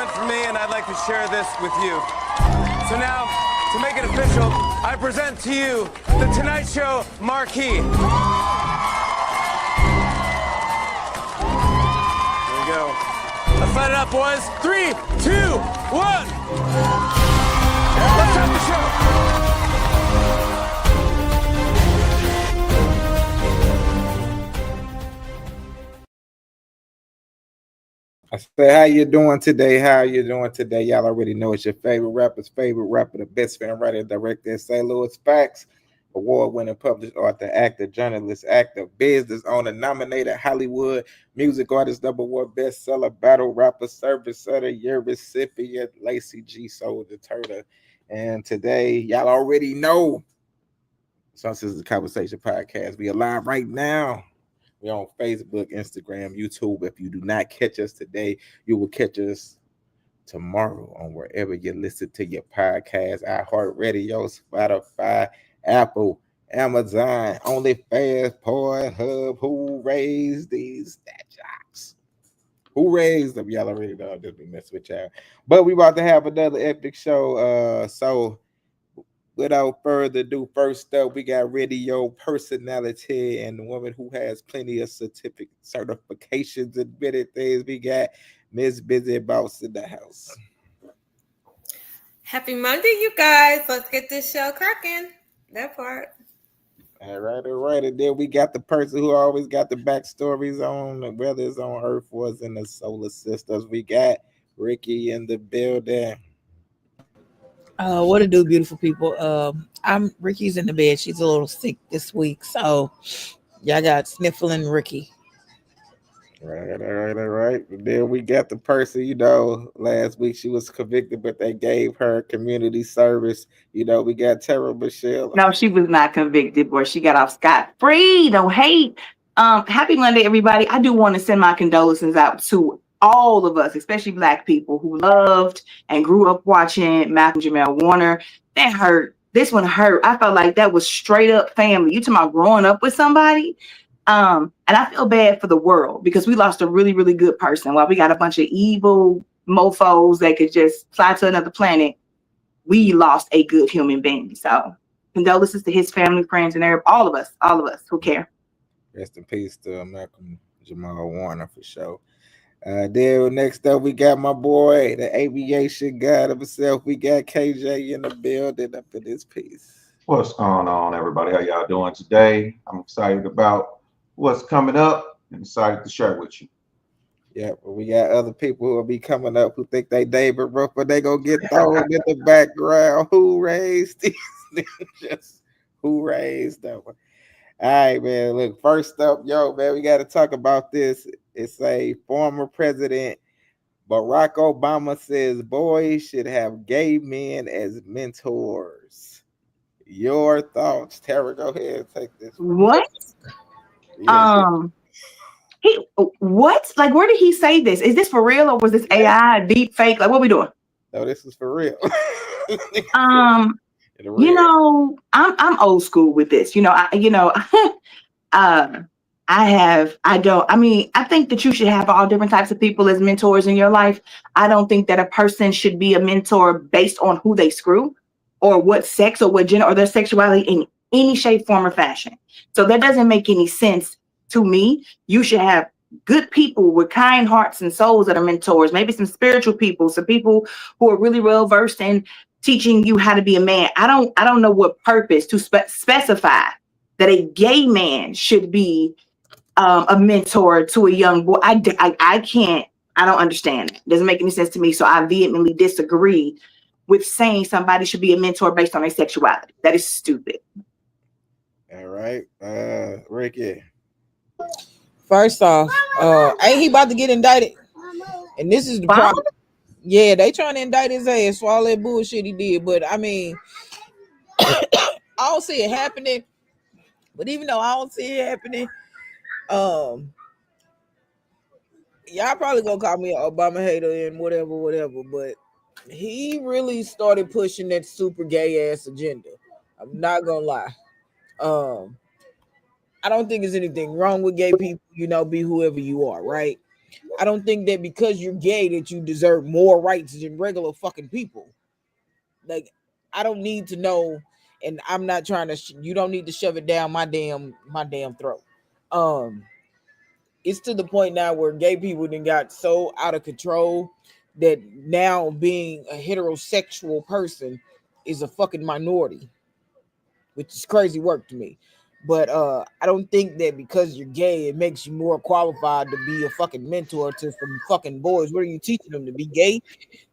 moment for me, and I'd like to share this with you. So now, to make it official, I present to you the Tonight Show marquee. Here we go. Let's light it up, boys. 3, 2, 1. Let's have the show. I said, how you doing today? How you doing today? Y'all already know it's your favorite rapper's favorite rapper, the best fan writer, director in St. Louis. Facts, award-winning published author, actor, journalist, actor, business owner, nominated Hollywood music artist, #1 bestseller, battle rapper, service of the year recipient, Lacey G. Soul the Turtle. And today, y'all already know, since this is a conversation podcast, we are live right now. We're on Facebook, Instagram, YouTube. If you do not catch us today, you will catch us tomorrow on wherever you listen to your podcast, iHeartRadio, Spotify, Apple, Amazon, OnlyFans, Pornhub. Who raised these jocks? Who raised them? Y'all already know I'm just be messing with y'all. But we about to have another epic show. So without further ado, first up, we got radio personality and the woman who has plenty of certifications and many things. We got Miss Busy Boss in the house. Happy Monday, you guys. Let's get this show cracking. That part. All right. And then we got the person who always got the backstories on whether it's on Earth or it's in the solar systems. We got Ricky in the building. What to do, beautiful people? Ricky's in the bed. She's a little sick this week, so y'all got sniffling Ricky. Right. And then we got the person, last week she was convicted, but they gave her community service. We got Tara Michelle. No, she was not convicted, boy. She got off scot-free. Don't hate. Happy Monday, everybody. I do want to send my condolences out to all of us, especially Black people who loved and grew up watching Malcolm Jamal Warner. That hurt. This one hurt. I felt like that was straight up family. You talking about growing up with somebody? And I feel bad for the world because we lost a really, really good person. While we got a bunch of evil mofos that could just fly to another planet, we lost a good human being. So condolences to his family, friends, and all of us who care. Rest in peace to Malcolm Jamal Warner for sure. Then next up, we got my boy, the aviation god himself. We got KJ in the building up in this piece. What's going on, everybody? How y'all doing today? I'm excited about what's coming up and excited to share with you. Yeah, but we got other people who will be coming up who think they David Ruff, but they gonna get thrown in the background. Who raised these ninjas? Who raised them? All right, man. Look, first up, man, we got to talk about this. It's a former president, Barack Obama, says boys should have gay men as mentors. Your thoughts, Tara? Go ahead and take this. What? What? Like, where did he say this? Is this for real or was this AI, deep fake? Like, what we doing? No, this is for real. I'm old school with this. I think that you should have all different types of people as mentors in your life. I don't think that a person should be a mentor based on who they screw or what sex or what gender or their sexuality in any shape, form, or fashion. So that doesn't make any sense to me. You should have good people with kind hearts and souls that are mentors, maybe some spiritual people, some people who are really well versed in teaching you how to be a man. I don't know what purpose to specify that a gay man should be a mentor to a young boy. I don't understand it. It doesn't make any sense to me. So I vehemently disagree with saying somebody should be a mentor based on their sexuality. That is stupid. All right. Ricky. First off, ain't he about to get indicted? And this is the problem. Yeah, they trying to indict his ass for all that bullshit he did. But I mean, I don't see it happening. But even though I don't see it happening, y'all probably gonna call me an Obama hater and whatever. But he really started pushing that super gay ass agenda. I'm not gonna lie. I don't think there's anything wrong with gay people. Be whoever you are, right? I don't think that because you're gay that you deserve more rights than regular fucking people. Like, I don't need to know, and I'm not trying to. You don't need to shove it down my damn throat. It's to the point now where gay people then got so out of control that now being a heterosexual person is a fucking minority, which is crazy work to me. But I don't think that because you're gay, it makes you more qualified to be a fucking mentor to some fucking boys. What are you teaching them, to be gay?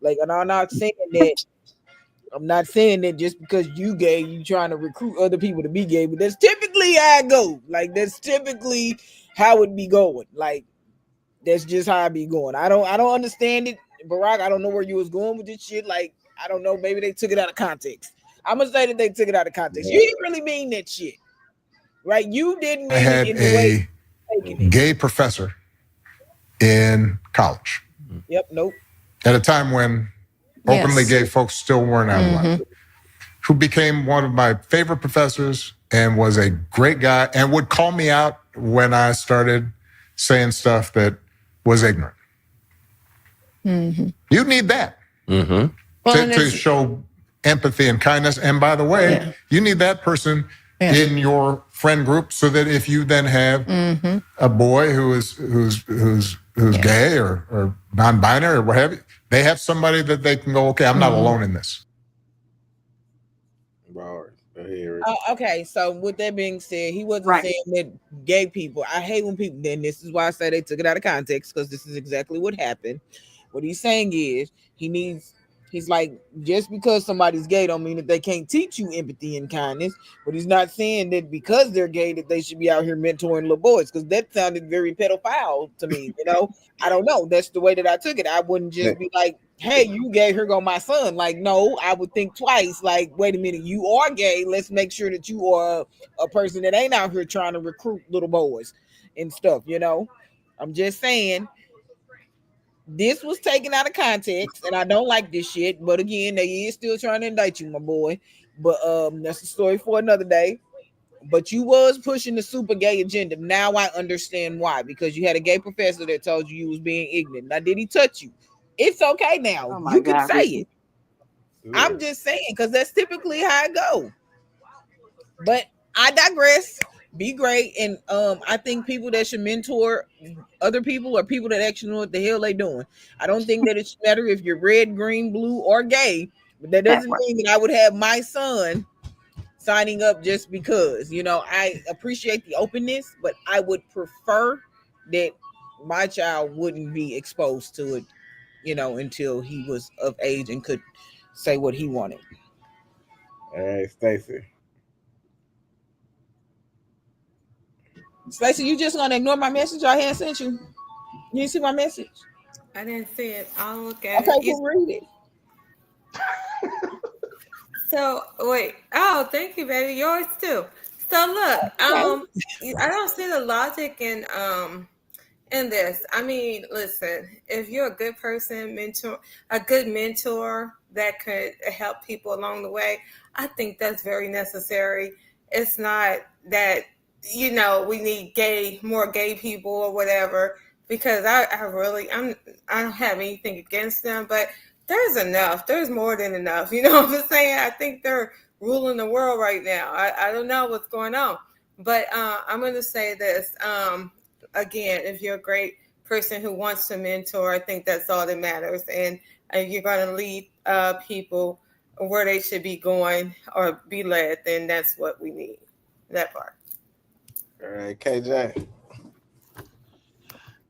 Like, and I'm not saying that. I'm not saying that just because you gay, you trying to recruit other people to be gay, but that's typically how it go. Like, that's typically how it be going. Like, that's just how I be going. I don't understand it, Barack. I don't know where you was going with this shit. Like, I don't know. Maybe they took it out of context. I'm gonna say that they took it out of context. You didn't really mean that shit, right? You didn't mean it in the way a gay professor in college. Yep. Nope. At a time when openly gay folks still weren't out of line, who became one of my favorite professors and was a great guy and would call me out when I started saying stuff that was ignorant. You need that to show empathy and kindness. And by the way, you need that person in your friend group so that if you then have a boy who's gay or non-binary or what have you, they have somebody that they can go, okay, I'm not alone in this. Okay, so with that being said, he wasn't saying that gay people. I hate when people. Then this is why I say they took it out of context, because this is exactly what happened. What he's saying is he's like, just because somebody's gay don't mean that they can't teach you empathy and kindness. But he's not saying that because they're gay that they should be out here mentoring little boys, because that sounded very pedophile to me. You know, I don't know. That's the way that I took it. I wouldn't just be like, hey, you gay, here go my son. Like, no, I would think twice. Like, wait a minute, you are gay. Let's make sure that you are a person that ain't out here trying to recruit little boys and stuff, you know? I'm just saying, this was taken out of context, and I don't like this shit. But again, they is still trying to indict you, my boy. But that's a story for another day. But you was pushing the super gay agenda. Now I understand why. Because you had a gay professor that told you was being ignorant. Now, did he touch you? It's okay now. You can say it. I'm just saying, because that's typically how it go. But I digress. Be great. And I think people that should mentor other people are people that actually know what the hell they doing. I don't think that it should matter if you're red, green, blue, or gay. But that doesn't mean that I would have my son signing up just because. You know, I appreciate the openness, but I would prefer that my child wouldn't be exposed to it, you know, until he was of age and could say what he wanted. Hey, Stacey. Stacey, you just gonna ignore my message I had sent you? You didn't see my message? I didn't see it. I'll look at it. Okay, we'll read it. So wait. Oh, thank you, baby. Yours too. So look, I don't see the logic in this. I mean, listen, if you're a good person, a good mentor that could help people along the way, I think that's very necessary. It's not that, you know, we need more gay people or whatever, because I don't have anything against them, but there's enough. There's more than enough. You know what I'm saying? I think they're ruling the world right now. I don't know what's going on, but I'm going to say this. Again, if you're a great person who wants to mentor, I think that's all that matters. And you're going to lead people where they should be going or be led, then that's what we need. That part. All right, KJ.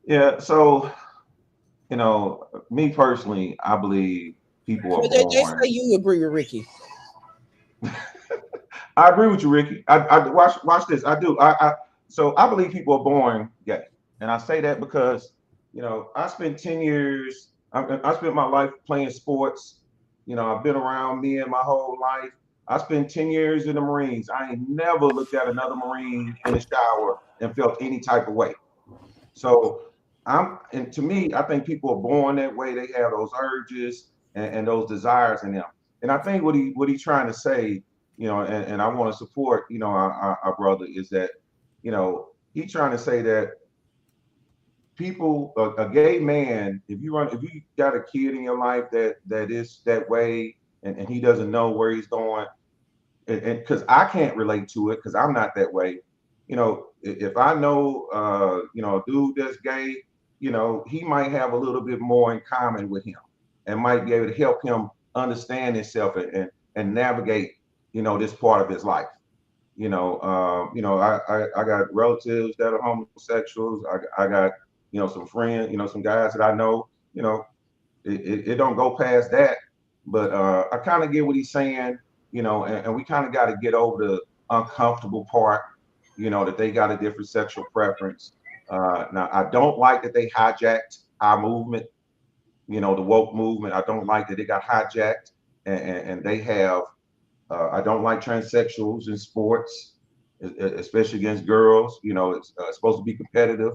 Yeah, so, you know, me personally, I believe people are Just born. say you agree with Ricky. I agree with you, Ricky. I watch this. I do. So I believe people are born gay, and I say that because, you know, I spent 10 years. I spent my life playing sports. You know, I've been around men my whole life. I spent 10 years in the Marines. I ain't never looked at another Marine in the shower and felt any type of way. So and to me, I think people are born that way. They have those urges and those desires in them. And I think what he's trying to say, you know, and I want to support, you know, our brother, is that, you know, he's trying to say that people, a gay man, if you got a kid in your life that is that way, and he doesn't know where he's going, and because I can't relate to it because I'm not that way, you know, if I know, you know, a dude that's gay, you know, he might have a little bit more in common with him, and might be able to help him understand himself and navigate, you know, this part of his life. You know, I got relatives that are homosexuals. I got, you know, some friends, you know, some guys that I know, you know, it don't go past that. But I kind of get what he's saying, you know, and we kind of got to get over the uncomfortable part, you know, that they got a different sexual preference. Now, I don't like that they hijacked our movement, you know, the woke movement. I don't like that it got hijacked and they have. I don't like transsexuals in sports, especially against girls. You know, it's supposed to be competitive.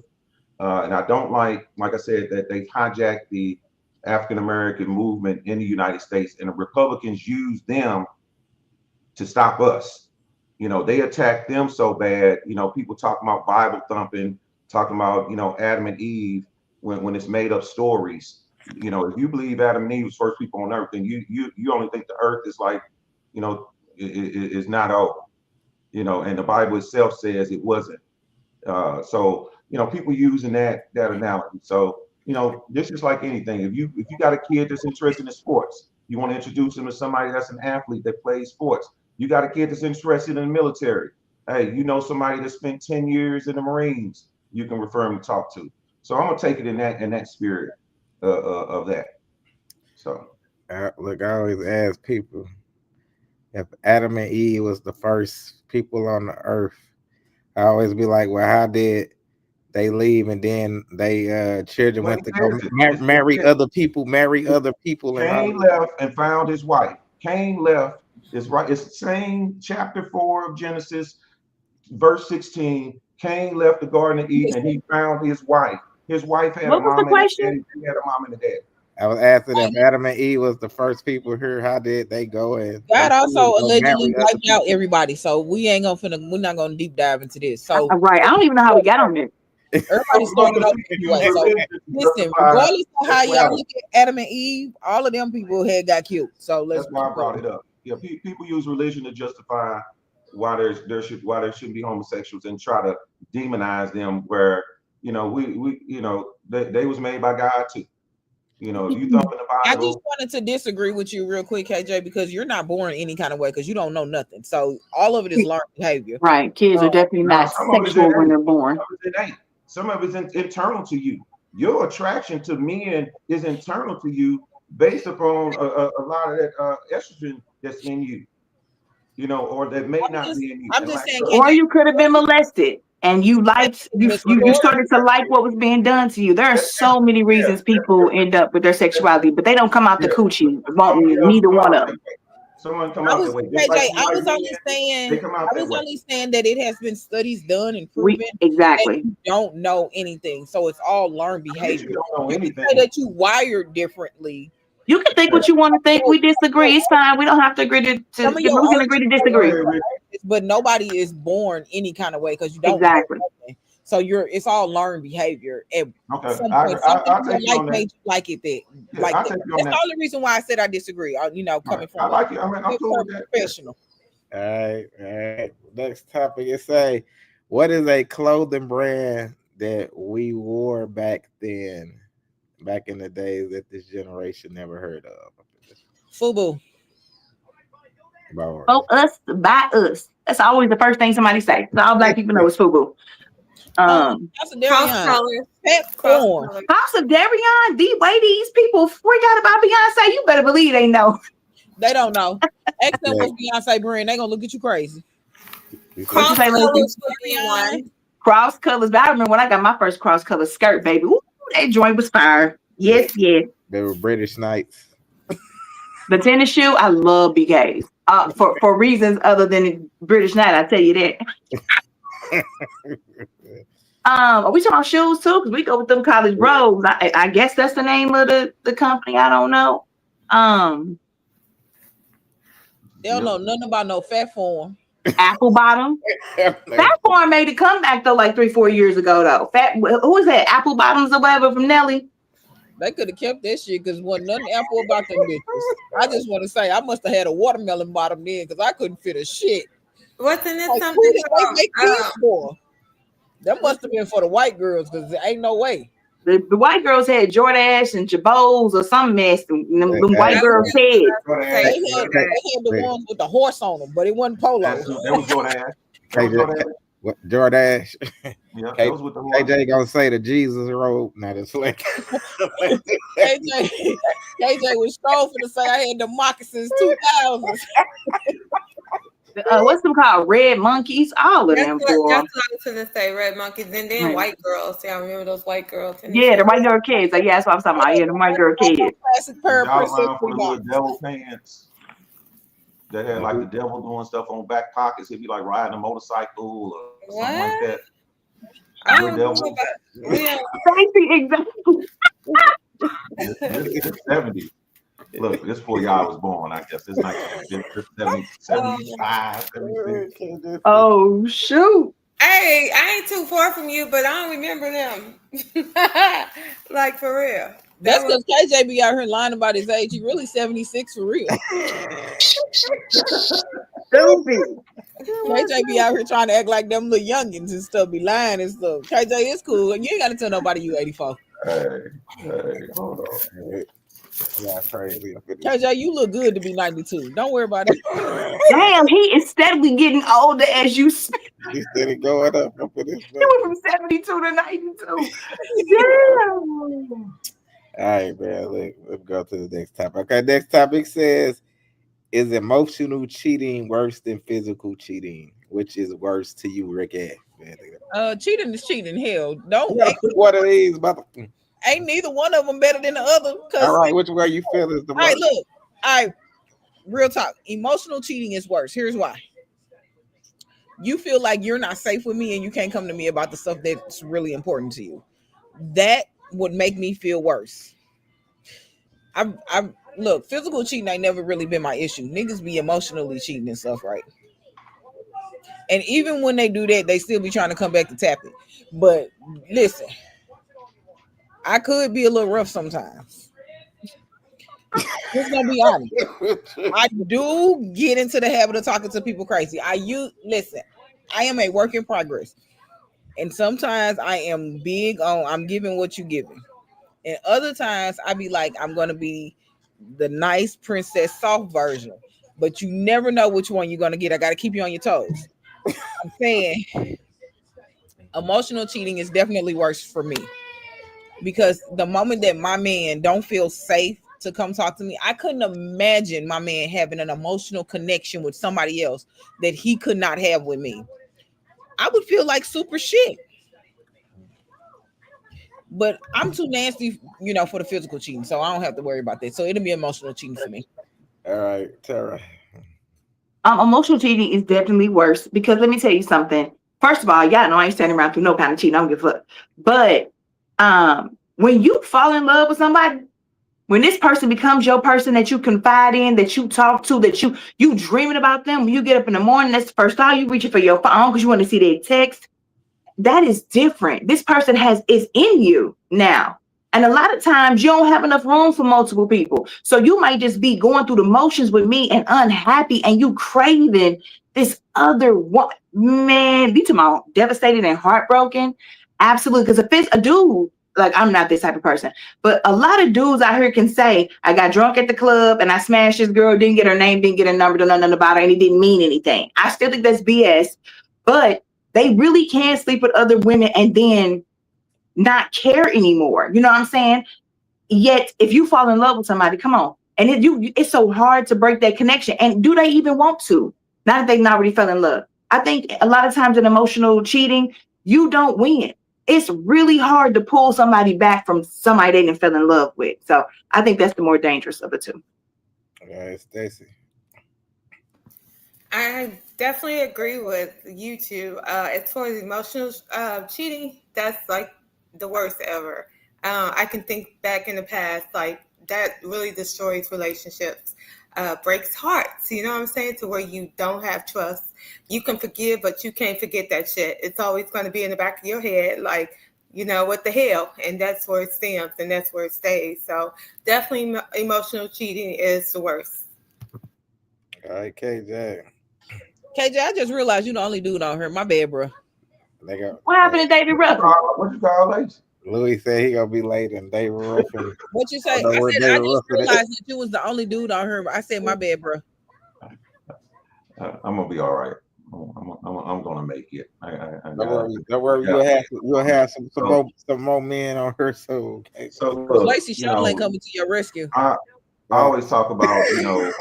And I don't like I said, that they've hijacked the African American movement in the United States, and the Republicans use them to stop us. You know, they attack them so bad. You know, people talking about Bible thumping, talking about, you know, Adam and Eve when it's made up stories. You know, if you believe Adam and Eve was first people on earth, then you only think the earth is like, you know, is not over. You know, and the Bible itself says it wasn't. So, you know, people using that analogy. So, you know, this is like anything. If you got a kid that's interested in sports, you want to introduce them to somebody that's an athlete that plays sports. You got a kid that's interested in the military. Hey, you know somebody that spent 10 years in the Marines, you can refer them to talk to. So I'm gonna take it in that spirit of that. So look, I always ask people if Adam and Eve was the first people on the earth. I always be like, well, how did they leave and then they children went to go marry other people, Cain left and found his wife. Cain left. It's right. It's the same chapter 4 of Genesis, verse 16. Cain left the Garden of Eden and he found his wife. His wife had a mom and a daddy. He had a mom and a dad. I was asking if Adam and Eve was the first people here. How did they go? And God also allegedly wiped out everybody. So we're not gonna deep dive into this. So right, I don't even know how we got on this. Everybody started off anyway. So listen, regardless of how y'all look at Adam and Eve, all of them people had got killed. So that's why I brought it up. Yeah, people use religion to justify why there shouldn't be homosexuals and try to demonize them. Where, you know, we you know, they was made by God too. You know, if you thump in the Bible. I just wanted to disagree with you real quick, KJ, because you're not born any kind of way because you don't know nothing. So all of it is learned behavior. Right. Kids are definitely not sexual when they're born. Some of it's internal to you. Your attraction to men is internal to you based upon a lot of that estrogen that's in you. You know, or that may not be in you. I'm just saying, or you could have been molested. And you liked you started to like what was being done to you. There are so many reasons people end up with their sexuality, but they don't come out the coochie. Neither one of them. Someone come out the way. I was only saying that it has been studies done and proven. Exactly. You don't know anything, so it's all learned behavior. You don't know anything. Say that you wired differently. You can think what you want to think. We disagree. It's fine. We don't have to agree to we can agree to disagree. But nobody is born any kind of way because you don't exactly. know. So it's all learned behavior. And okay, something made you like it that. Yeah, like that's the only reason why I said I disagree. You know, coming from I like it. I mean, I'm cool with that. Professional. All right. Next topic is what is a clothing brand that we wore back then? Back in the days that this generation never heard of. FUBU. Oh, us, by us. That's always the first thing somebody say. So all black people know it's FUBU. House of Darion. House of Darion. The way these people freak out about Beyonce, you better believe they know. They don't know. Ask them what's Beyonce brand. They gonna look at you crazy. Cross colors. Cross colors. But I remember when I got my first cross color skirt, baby. Ooh, that joint was fire. Yes. They were British Knights. The tennis shoe, I love BKs. For reasons other than British Knight, I tell you that. Are we talking about shoes too? Because we go with them college bros. I guess that's the name of the company. I don't know. They don't know nothing about no fat form. Apple Bottom. Fat Farm made a comeback though, like 3-4 years ago though. Who was that? Apple Bottoms or whatever from Nelly. They could have kept that shit because wasn't nothing Apple about them bitches. I just want to say I must have had a watermelon bottom then because I couldn't fit a shit. Wasn't it Like, something who did they called, make these for? That must have been for the white girls because there ain't no way. The white girls had Jordache and Jabos or some mess. And them white girls head. They had the ones with the horse on them, but it wasn't polo. That was Jordache. What Jordache? Yeah, that was with the horse. KJ gonna say the Jesus robe. Not it's like KJ was strong for to say I had the moccasins 2000s. What's them called? Red monkeys. All of them. That's what I was going to say. Red monkeys, and then white girls. Yeah, I remember those white girls. Yeah, the white girl kids. Like, yeah, that's what I'm talking about. Yeah, the white girl kids. Classic pair of for the little devil pants that had like the devil doing stuff on back pockets. He'd be like riding a motorcycle or something like that. I don't know about exactly. It's 70. Look, this before y'all was born, I guess. It's 1975, 76. Oh, shoot. Hey, I ain't too far from you, but I don't remember them. Like, for real. That's because KJ be out here lying about his age. He really 76 for real. KJ be out here trying to act like them little youngins and stuff, be lying and stuff. KJ, it's cool. You ain't got to tell nobody you 84. Hey, hold on. yeah, crazy. KJ, you look good to be 92. Don't worry about it. Damn, he is steadily getting older as you speak. He's steady going up. He went from 72 to 92. Damn. All right, man. Let's go to the next topic. Okay, next topic says, is emotional cheating worse than physical cheating? Which is worse to you, Rick? Cheating is cheating. Hell, don't. What are these? Ain't neither one of them better than the other. All right, which way you feel is the worst? All right, real talk. Emotional cheating is worse. Here's why. You feel like you're not safe with me and you can't come to me about the stuff that's really important to you. That would make me feel worse. Look, physical cheating ain't never really been my issue. Niggas be emotionally cheating and stuff, right? And even when they do that, they still be trying to come back to tap it. But listen, I could be a little rough sometimes. Just gonna be honest. I do get into the habit of talking to people crazy. Listen, I am a work in progress. And sometimes I am big on I'm giving what you giving. And other times I be like, I'm gonna be the nice princess soft version. But you never know which one you're gonna get. I gotta keep you on your toes. I'm saying emotional cheating is definitely worse for me. Because the moment that my man don't feel safe to come talk to me, I couldn't imagine my man having an emotional connection with somebody else that he could not have with me. I would feel like super shit. But I'm too nasty, for the physical cheating, so I don't have to worry about that. So it'll be emotional cheating for me. All right, Tara. Emotional cheating is definitely worse because let me tell you something. First of all, y'all know I ain't standing around through no kind of cheating. I don't give a fuck. But when you fall in love with somebody, when this person becomes your person that you confide in, that you talk to, that you dreaming about them, when you get up in the morning, that's the first time you reaching for your phone because you want to see their text. That is different. This person is in you now. And a lot of times you don't have enough room for multiple people. So you might just be going through the motions with me and unhappy and you craving this other one. Man, be tomorrow devastated and heartbroken. Absolutely. Because if it's a dude, like I'm not this type of person, but a lot of dudes out here can say, I got drunk at the club and I smashed this girl, didn't get her name, didn't get her number, don't know nothing about her, and it didn't mean anything. I still think that's BS, but they really can sleep with other women and then not care anymore. You know what I'm saying? Yet, if you fall in love with somebody, come on. And it's so hard to break that connection. And do they even want to? Not that they've already fell in love. I think a lot of times in emotional cheating, you don't win. It's really hard to pull somebody back from somebody they didn't fell in love with. So I think that's the more dangerous of the two. Okay, Stacey. I definitely agree with you two. As far as emotional cheating, that's like the worst ever. I can think back in the past, like that really destroys relationships. breaks hearts. You know what I'm saying? To where you don't have trust. You can forgive, but you can't forget that shit. It's always going to be in the back of your head, like, you know, what the hell? And that's where it stems and that's where it stays. So definitely emotional cheating is the worst. All right, KJ. KJ, I just realized you the only dude on her. My bad, bro. What happened to David Ruffin? What you call Lacey? Louis said he gonna be late, and David Ruffin. What you say? I just realized that you was the only dude on her. I said my bad, bro. I'm gonna be all right. I'm gonna make it. Don't worry. You'll have some more men on her. So okay. So look, Lacey Shaw ain't coming to your rescue. I always talk about, you know,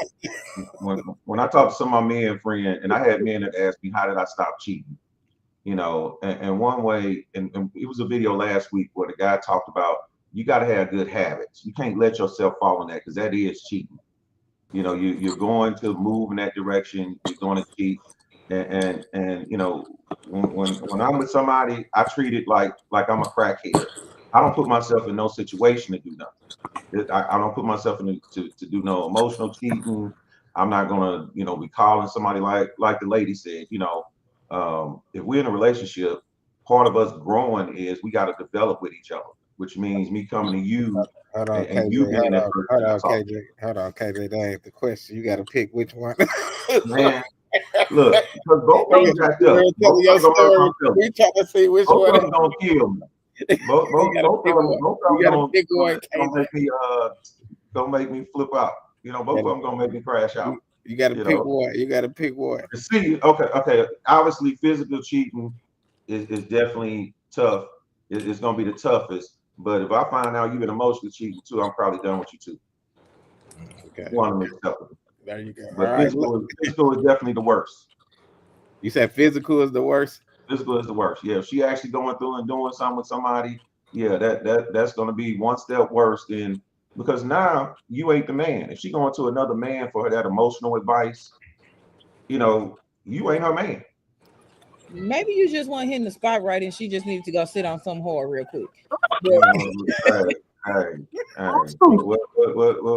when I talk to some of my men friends, and I had men that asked me, how did I stop cheating? You know, and one way, and it was a video last week where the guy talked about, you got to have good habits. You can't let yourself fall in that, because that is cheating. You know, you're going to move in that direction. You're going to cheat, and you know, when I'm with somebody, I treat it like I'm a crackhead. I don't put myself in no situation to do nothing. I don't put myself in to do no emotional cheating. I'm not gonna, you know, be calling somebody like the lady said. You know, if we're in a relationship, part of us growing is we got to develop with each other, which means me coming to you. Hold on, KJ. Hold on, KJ. That ain't the question. You got to pick which one. Man, look, because both of them got up. We trying to see which both one of them gonna kill me. Both of them gonna make me flip out. You know, both of them gonna make me crash out. You got to pick one. You got to pick one. See, okay. Obviously, physical cheating is definitely tough. It's gonna be the toughest. But if I find out you've been emotionally cheating too, I'm probably done with you too. Okay. There you go. But physical is definitely the worst. You said physical is the worst? Physical is the worst. Yeah, if she actually going through and doing something with somebody, yeah, that's gonna be one step worse than, because now you ain't the man. If she going to another man for that emotional advice, you know, you ain't her man. Maybe you just want hitting the spot right, and she just needed to go sit on some hard real quick.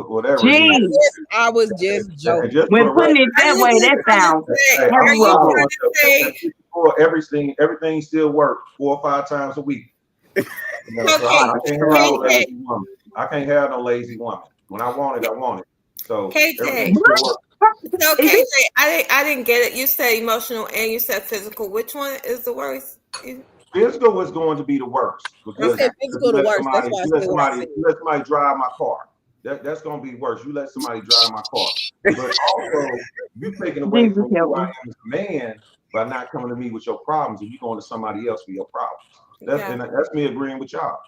Whatever. Jeez. I was just joking. When putting it that way, that sounds terrible. Everything still works 4 or 5 times a week. You know, so I can't have no lazy woman. When I want it, I want it. So KJ, I didn't get it. You said emotional and you said physical. Which one is the worst? Physical is going to be the worst, because physical the worst. You let somebody drive my car. That's going to be worse. You let somebody drive my car, but also you taking away from who I am as a man by not coming to me with your problems, and you going to somebody else for your problems. And that's me agreeing with y'all.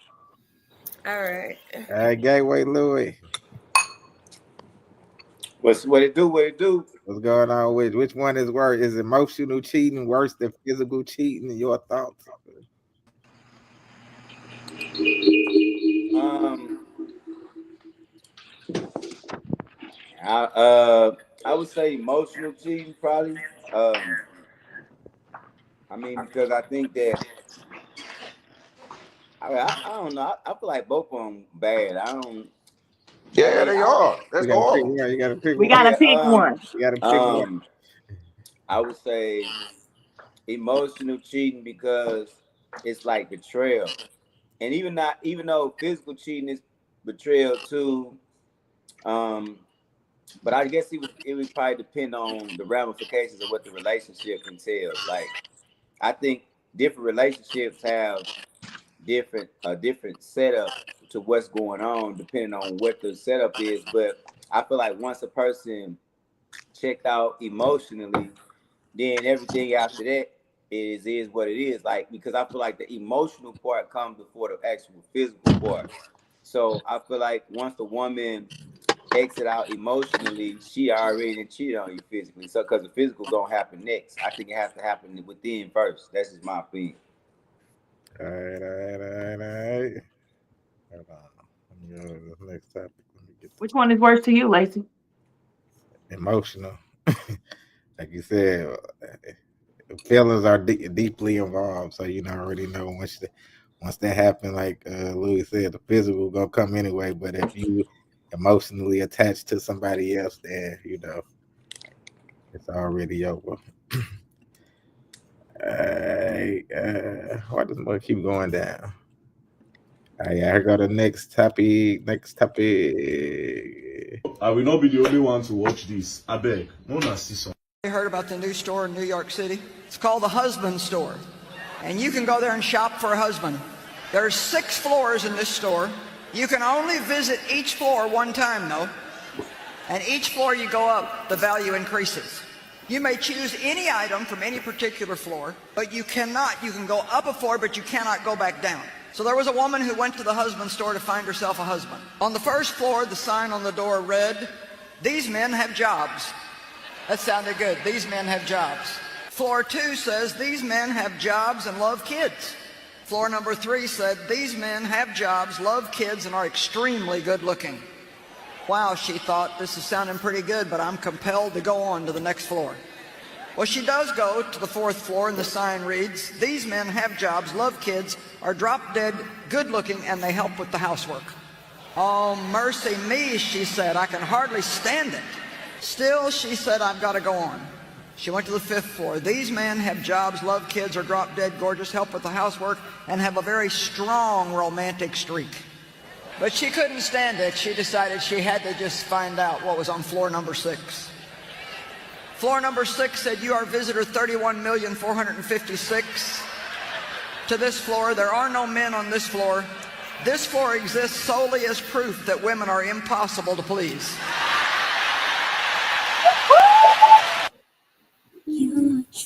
All right. All right, Gateway Louis. What it do? What's going on with which one is worse? Is emotional cheating worse than physical cheating? Your thoughts? I would say emotional cheating probably. I mean, because I think that I don't know. I feel like both of them bad. I don't. Yeah, they are. That's horrible. You gotta pick one. Gotta pick one. You gotta pick one. I would say emotional cheating, because it's like betrayal, and even though physical cheating is betrayal too. But I guess it would probably depend on the ramifications of what the relationship entails. Like, I think different relationships have a different setup to what's going on, depending on what the setup is. But I feel like once a person checked out emotionally, then everything after that is what it is. Like, because I feel like the emotional part comes before the actual physical part. So I feel like once the woman exit out emotionally, she already cheated on you physically. So because the physical gonna happen next, I think it has to happen within first. That's just my opinion. All right. Hold on. Let me go to the next topic. Which one is worse to you, Lacey? Emotional. Like you said, feelings are deeply involved. So you already know once that happens, like Louis said, the physical gonna come anyway. But if you emotionally attached to somebody else, then it's already over. Why does more keep going down? Yeah, I got the next topic. I will not be the only one to watch this. I beg. Mona see some. I heard about the new store in New York City. It's called the Husband Store. And you can go there and shop for a husband. There's 6 floors in this store. You can only visit each floor one time, though. And each floor you go up, the value increases. You may choose any item from any particular floor, but you can go up a floor, but you cannot go back down. So there was a woman who went to the husband store to find herself a husband. On the first floor, the sign on the door read, "These men have jobs." That sounded good. These men have jobs. Floor 2 says, "These men have jobs and love kids." Floor number 3 said, "These men have jobs, love kids, and are extremely good looking." Wow, she thought, this is sounding pretty good, but I'm compelled to go on to the next floor. Well, she does go to the 4th floor, and the sign reads, "These men have jobs, love kids, are drop dead, good looking, and they help with the housework." Oh, mercy me, she said, I can hardly stand it. Still, she said, I've got to go on. She went to the 5th floor. "These men have jobs, love kids, are drop dead, gorgeous, help with the housework, and have a very strong romantic streak." But she couldn't stand it. She decided she had to just find out what was on floor number 6. Floor number 6 said, "You are visitor 31,456. To this floor, there are no men on this floor. This floor exists solely as proof that women are impossible to please."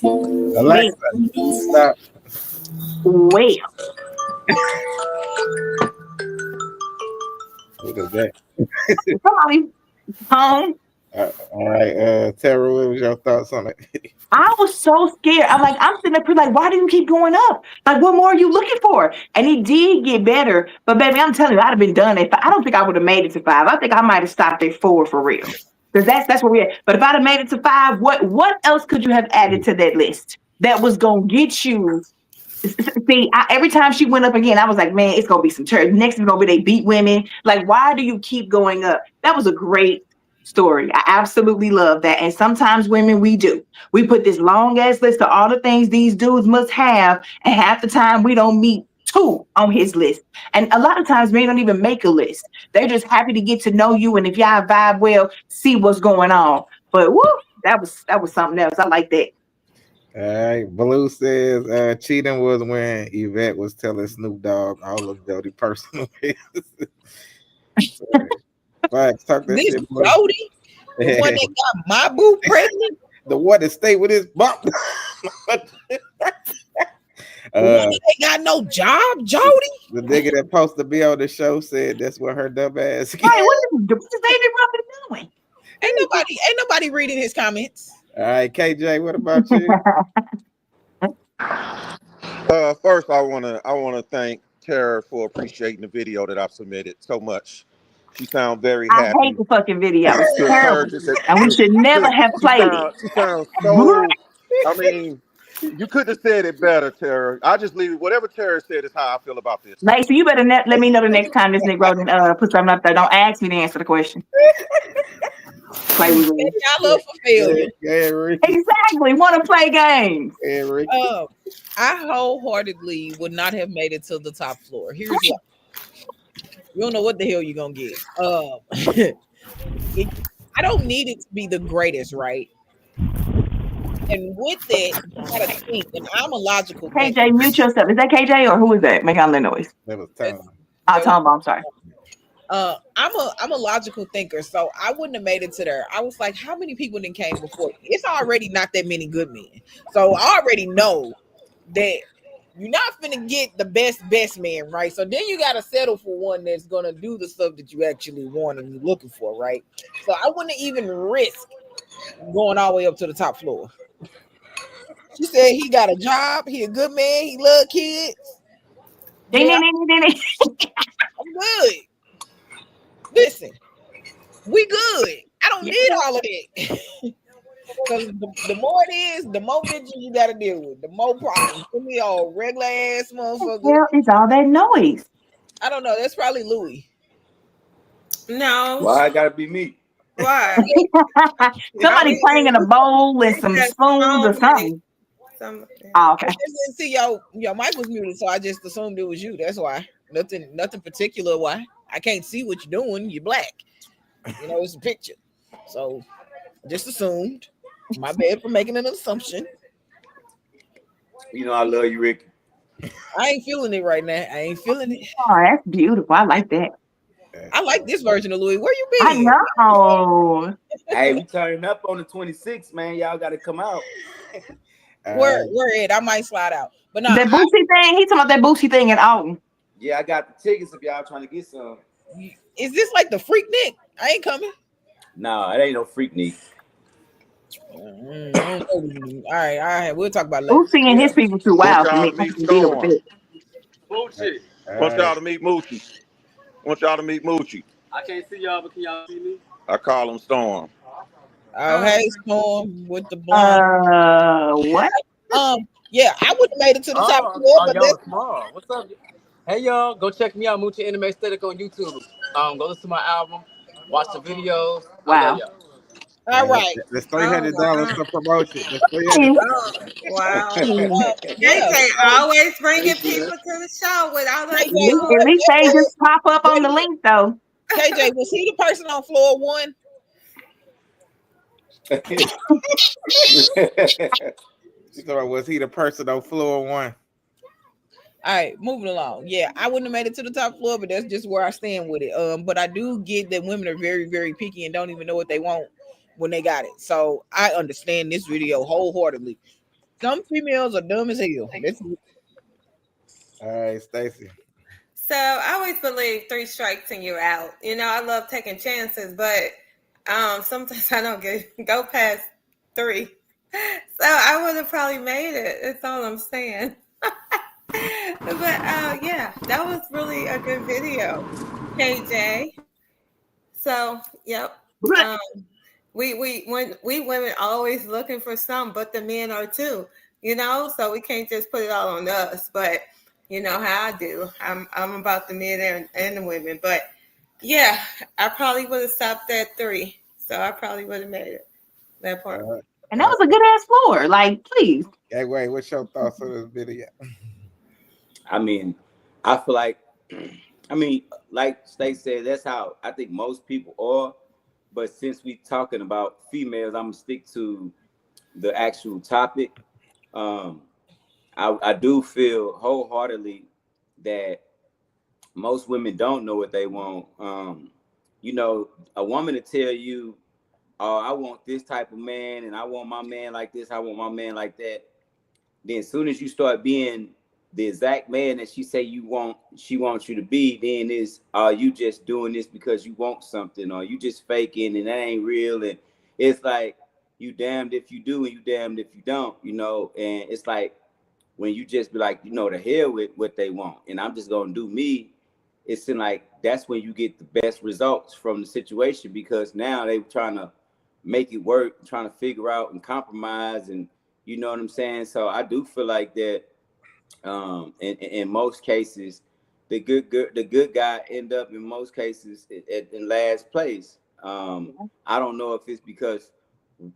Alexa, stop. Well, What is that? somebody home. All right, Tara, what was your thoughts on it? I was so scared. I'm sitting there like, why do you keep going up? Like, what more are you looking for? And it did get better. But baby, I'm telling you, I'd have been done at 5. I don't think I would have made it to 5. I think I might have stopped at 4 for real. Because that's where we're at. But if I'd have made it to 5, what else could you have added to that list that was gonna get you? See, every time she went up again, I was like, man, it's gonna be some turds. Next is gonna be they beat women. Like, why do you keep going up? That was a great story. I absolutely love that. And sometimes women, we put this long ass list of all the things these dudes must have, and half the time we don't meet 2 on his list. And a lot of times men don't even make a list. They're just happy to get to know you, and if y'all vibe well, see what's going on. But woo, that was something else. I like that. All right, Blue says cheating was when Yvette was telling Snoop Dogg all of Jody personal business. Facts, talk that This shit, boy. Jody, the one that got my boo pregnant, The one that stayed with his bump. the one that ain't got no job, Jody. The nigga that supposed to be on the show said that's what her dumb ass. Hey, what's David Ruffin doing? Ain't nobody reading his comments. All right, KJ, what about you? First, I wanna thank Tara for appreciating the video that I've submitted so much. She sounds very I happy. hate the fucking video. It's To terrible. encourage us. And we should never have played it. She sounds so. I mean, you could have said it better, Tara. I just leave it. Whatever Tara said is how I feel about this. Lacey, you better let me know the next time this nigga wrote and put something up there. Don't ask me to answer the question. Play with me. I love for failure. Exactly. Want to play games. I wholeheartedly would not have made it to the top floor. Here's why. You don't know what the hell you're gonna get. I don't need it to be the greatest, right? And with it, you gotta think, and I'm a logical KJ, thinker. mute yourself. Is that KJ or who is that? Make all that noise. That was Tom. Oh, Tom, I'm sorry. I'm a logical thinker, so I wouldn't have made it to there. I was like, how many people then came before me? It's already not that many good men. So I already know that you're not finna get the best man, right? So then you gotta settle for one that's gonna do the stuff that you actually want and you're looking for, right? So I wouldn't even risk going all the way up to the top floor. She said he got a job, he a good man, he love kids. Yeah, I'm good. Listen, we good. I don't need all of that. Because the more it is, the more bitches you gotta deal with, the more problems. Give me all regular ass motherfuckers. Well, it's all that noise. I don't know. That's probably Louis. No. Why I gotta be me? Why? Somebody playing in a bowl and It some says spoons or something. Oh, okay. I just didn't see your mic was muted, so I just assumed it was you. That's why. Nothing particular. Why? I can't see what you're doing. You're black. You know, it's a picture. So just assumed. My bad for making an assumption. You know I love you, Ricky. I ain't feeling it right now. I ain't feeling it. Oh, that's beautiful. I like that. I like this version of Louis. Where you I been? know. Hey, we turning up on the 26th, man. Y'all gotta come out. Where it? I might slide out. But no, That Boosie thing, he talking about that Boosie thing at Alton. Yeah, I got the tickets if y'all trying to get some. Is this like the Freak Nick? I ain't coming. Nah, it ain't no Freak Nick. All right. We'll talk about it later. Boosie and his people too wild for me. I can deal with it. Moochie. Want y'all to meet Moochie. I can't see y'all, but can y'all see me? I call him Storm. Oh, hey, Storm with the blonde. What? Yeah, I would have made it to the top floor, but y'all small. What's up? Hey, y'all, go check me out, Moochie Anime Aesthetic on YouTube. Go listen to my album, watch the videos. Wow. I love y'all. All right. That's $300 for promotion. That's Wow. Yeah. KJ always bringing people to the show without us. At least they just pop up on the link though. KJ, was he the person on floor 1? Was he the person on floor 1? All right, moving along. Yeah, I wouldn't have made it to the top floor, but that's just where I stand with it. But I do get that women are very, very picky and don't even know what they want when they got it. So I understand this video wholeheartedly. Some females are dumb as hell. All right, Stacy. So I always believe 3 strikes and you're out. You know, I love taking chances, but sometimes I don't go past 3. So I would have probably made it. That's all I'm saying. But yeah, that was really a good video, KJ. So yep. We women always looking for some, but the men are too. You know, so we can't just put it all on us. But you know how I do. I'm about the men and the women. But yeah, I probably would have stopped at 3. So I probably would have made it that part. And that was a good ass floor. Like, please. Hey, wait, what's your thoughts on this video? I mean, I feel like, like Stacey said, that's how I think most people are. But since we talking about females, I'm gonna stick to the actual topic. I do feel wholeheartedly that most women don't know what they want. You know, a woman to tell you, "Oh, I want this type of man, and I want my man like this. I want my man like that." Then, as soon as you start being the exact man that she wants you to be, then you just doing this because you want something, or you just faking and that ain't real. And it's like you damned if you do and you damned if you don't, you know. And it's like when you just be like, you know, the hell with what they want, and I'm just gonna do me. It's like that's when you get the best results from the situation, because now they trying to make it work, trying to figure out and compromise, and you know what I'm saying. So I do feel like that. In most cases, the good guy end up in most cases in last place. I don't know if it's because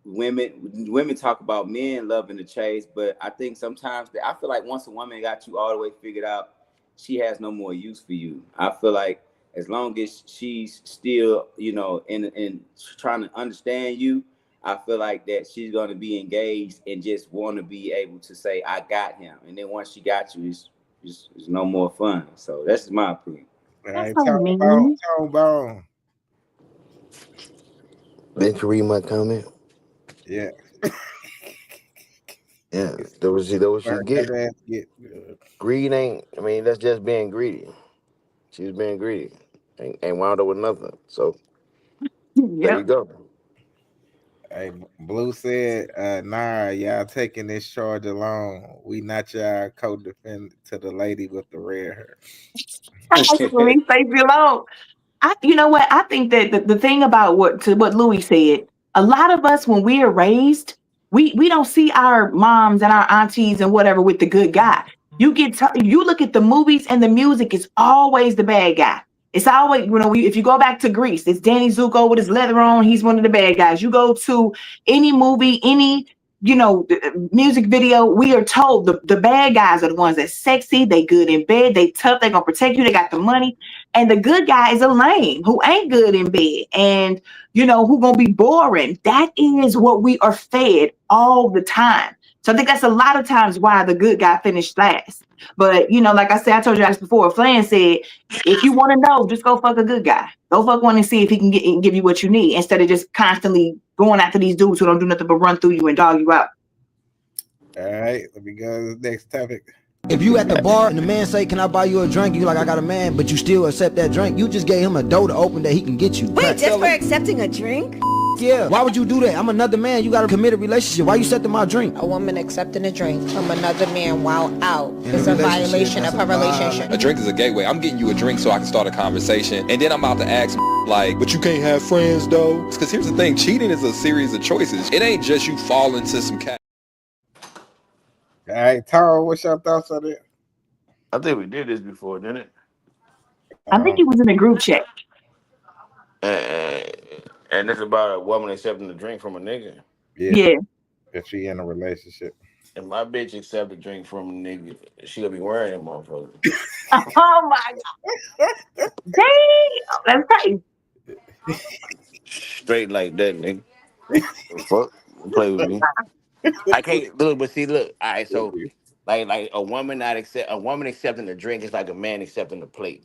women talk about men loving the chase, but I think sometimes I feel like once a woman got you all the way figured out, she has no more use for you. I feel like as long as she's still, you know, in trying to understand you, I feel like that she's going to be engaged and just want to be able to say, I got him. And then once she got you, it's no more fun. So that's my opinion. All right, Tone Bone. Did you read my comment? Yeah. Yeah, that was she get. Greed ain't, I mean, that's just being greedy. She's being greedy. Ain't wound up with nothing. So there you go. Hey, Blue said, nah, y'all taking this charge alone. We not y'all co-defendant to the lady with the red hair. You know what? I think that the thing about what Louis said, a lot of us when we are raised, we don't see our moms and our aunties and whatever with the good guy. You look at the movies and the music is always the bad guy. It's always, if you go back to Greece, it's Danny Zuko with his leather on. He's one of the bad guys. You go to any movie, any, music video, we are told the bad guys are the ones that's sexy, they good in bed, they tough, they gonna protect you, they got the money. And the good guy is a lame who ain't good in bed and, who gonna be boring. That is what we are fed all the time. So I think that's a lot of times why the good guy finished last. But, like I said, I told you guys before, Flan said, if you want to know, just go fuck a good guy. Go fuck one and see if he can give you what you need instead of just constantly going after these dudes who don't do nothing but run through you and dog you out. All right, let me go to the next topic. If you at the bar and the man say, "Can I buy you a drink?" You like, "I got a man," but you still accept that drink. You just gave him a door to open that he can get you. Wait, just for accepting a drink? Yeah. Why would you do that? I'm another man. You got a committed relationship. Why you accepting my drink? A woman accepting a drink from another man while out is a violation of her relationship. A drink is a gateway. I'm getting you a drink so I can start a conversation, and then I'm about to ask like, "But you can't have friends though." Because here's the thing: cheating is a series of choices. It ain't just you fall into some cat. All right, Taro, what's your thoughts on it? I think we did this before, didn't it? I think it was in a group chat. And it's about a woman accepting a drink from a nigga. Yeah. If she in a relationship. If my bitch accept a drink from a nigga, she gonna be wearing that motherfucker. Oh my God. Damn, that's crazy. Straight like that, nigga. Fuck, don't play with me. I can't look, but see, look. All right, so like a woman accepting a drink is like a man accepting a plate.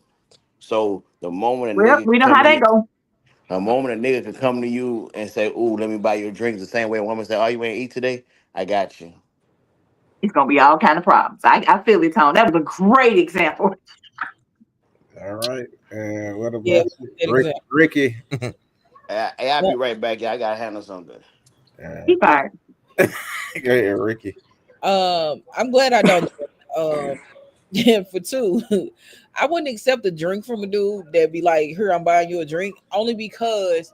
So the moment a nigga We know how that go. a moment a nigga can come to you and say, "Ooh, let me buy you a drink," the same way a woman say, "Oh, you ain't eat today? I got you." It's gonna be all kind of problems. I feel it, Tone. That was a great example. All right. What about Ricky? I'll be right back. Yeah, I gotta handle something. He fired. Go ahead, Ricky. I'm glad I don't. For two, I wouldn't accept a drink from a dude that'd be like, "Here, I'm buying you a drink," only because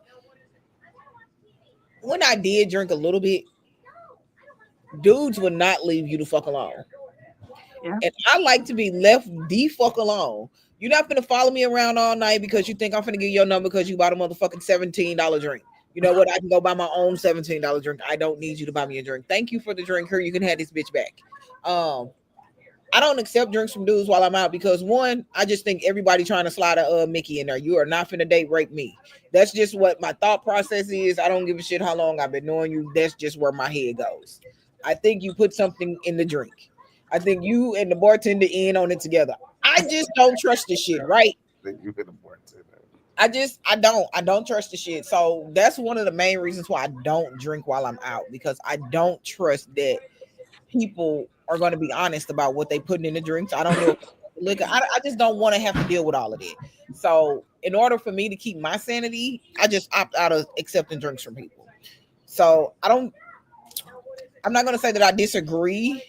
when I did drink a little bit, dudes would not leave you the fuck alone. Yeah. And I like to be left the fuck alone. You're not gonna follow me around all night because you think I'm gonna give you your number because you bought a motherfucking $17 drink. You know what? I can go buy my own $17 drink. I don't need you to buy me a drink. Thank you for the drink. Here, you can have this bitch back. I don't accept drinks from dudes while I'm out because one, I just think everybody trying to slide a Mickey in there. You are not finna date rape me. That's just what my thought process is. I don't give a shit how long I've been knowing you. That's just where my head goes. I think you put something in the drink. I think you and the bartender in on it together. I just don't trust this shit, right? I don't trust the shit. So that's one of the main reasons why I don't drink while I'm out, because I don't trust that people are going to be honest about what they putting in the drinks. I don't know liquor. I just don't want to have to deal with all of it. So in order for me to keep my sanity, I just opt out of accepting drinks from people. So I'm not going to say that I disagree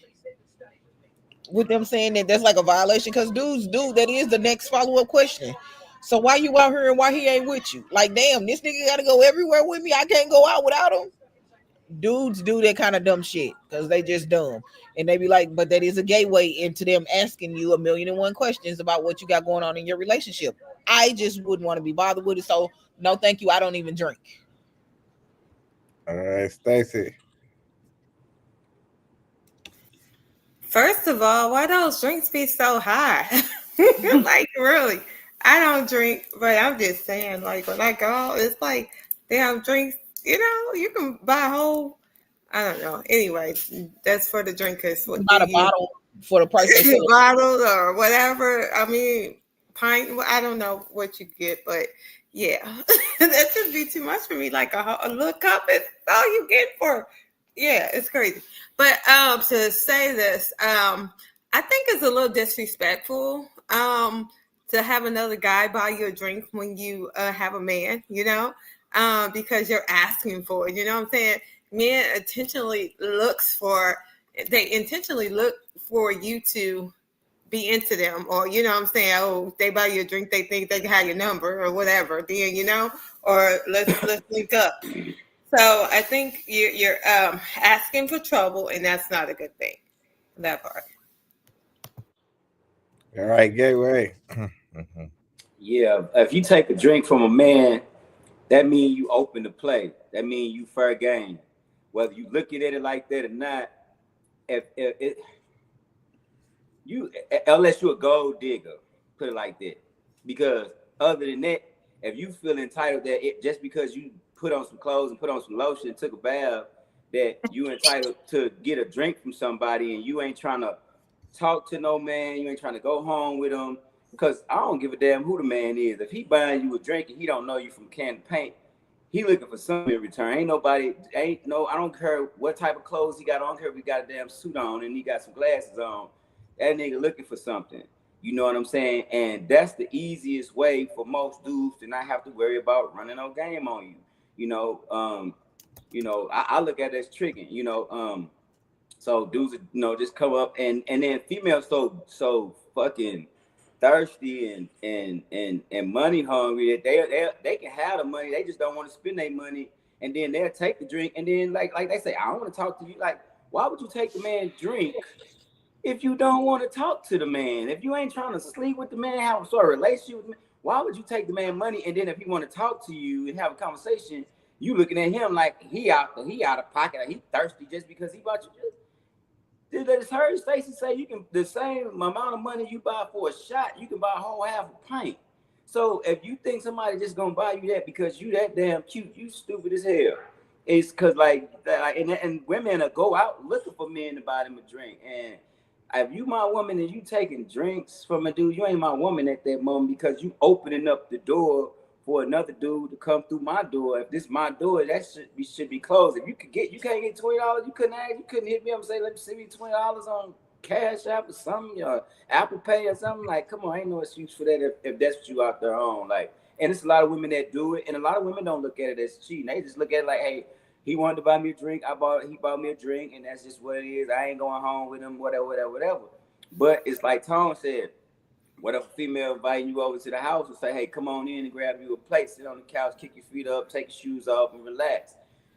with them saying that that's like a violation, because dudes do. That is the next follow-up question. So why you out here and why he ain't with you? Like, damn, this nigga got to go everywhere with me. I can't go out without him. Dudes do that kind of dumb shit because they just dumb, and they be like, but that is a gateway into them asking you 1,000,001 questions about what you got going on in your relationship. I just wouldn't want to be bothered with it. So no, thank you. I don't even drink. All right, Stacey. First of all, why those drinks be so high? Like, really, I don't drink, but I'm just saying, like, when I go, it's like damn drinks. You can buy a whole, I don't know. Anyway, that's for the drinkers. What Not a bottle for the price they sell. Bottle or whatever. I mean, pint. I don't know what you get, but yeah, that just be too much for me. Like a little cup is all you get for. Yeah, it's crazy. But to say this, I think it's a little disrespectful to have another guy buy you a drink when you have a man, because you're asking for it. You know what I'm saying? Men intentionally look for you to be into them, or you know what I'm saying? Oh, they buy you a drink, they think they can have your number or whatever. Then or let's link up. So I think you're asking for trouble, and that's not a good thing. That part. All right, Gateway. Yeah, if you take a drink from a man, that means you open to play. That means you fair game. Whether you looking at it like that or not, if it you unless you're a gold digger, put it like that. Because other than that, if you feel entitled that it just because you put on some clothes and put on some lotion and took a bath, that you entitled to get a drink from somebody and you ain't trying to talk to no man, you ain't trying to go home with him. Because I don't give a damn who the man is. If he buying you a drink and he don't know you from can of paint, he looking for something in return. I don't care what type of clothes he got on. I don't care if he got a damn suit on and he got some glasses on. That nigga looking for something. You know what I'm saying? And that's the easiest way for most dudes to not have to worry about running no game on you. I look at it as tricking, so dudes, just come up and then females so fucking thirsty and money hungry that they can have the money, they just don't want to spend their money, and then they'll take the drink, and then like they say, I don't want to talk to you. Like, why would you take the man's drink if you don't want to talk to the man? If you ain't trying to sleep with the man, have a sort of relationship with the man, why would you take the man money? And then if he want to talk to you and have a conversation, you looking at him like he out of pocket, like he thirsty just because he bought you. Just heard Stacey say you can the same amount of money you buy for a shot, you can buy a whole half a pint. So if you think somebody just gonna buy you that because you that damn cute, you stupid as hell. It's because and women will go out looking for men to buy them a drink. And if you my woman and you taking drinks from a dude, you ain't my woman at that moment, because you opening up the door for another dude to come through my door. If this is my door, that should be closed. If you can't get $20, you couldn't hit me up and say, let me send me $20 on Cash App or something, or Apple Pay or something. Like, come on, ain't no excuse for that if that's what you out there on. Like, and it's a lot of women that do it, and a lot of women don't look at it as cheating. They just look at it like, hey, he wanted to buy me a drink, he bought me a drink, and that's just what it is. I ain't going home with him, whatever. But it's like Tone said, what if a female inviting you over to the house and say, hey, come on in and grab you a plate, sit on the couch, kick your feet up, take your shoes off, and relax?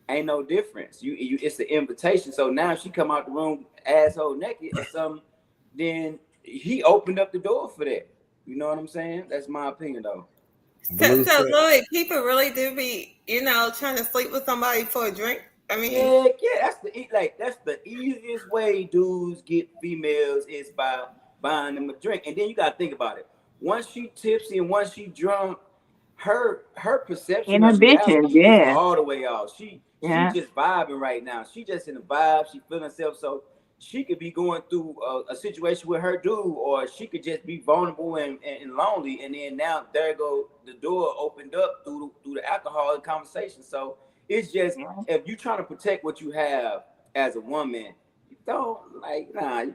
Ain't no difference. It's an invitation. So now if she come out the room asshole naked or something, then he opened up the door for that. You know what I'm saying? That's my opinion, though. So Louis, people really do be, trying to sleep with somebody for a drink. I mean, yeah, that's the easiest way dudes get females is by buying them a drink. And then you gotta think about it. Once she tipsy and once she drunk, her perception of reality is all the way off. She just vibing right now. She just in the vibe. She feeling herself. So she could be going through a situation with her dude, or she could just be vulnerable and lonely. And then now there go the door opened up through the alcohol and conversation. So it's just, if you trying to protect what you have as a woman, don't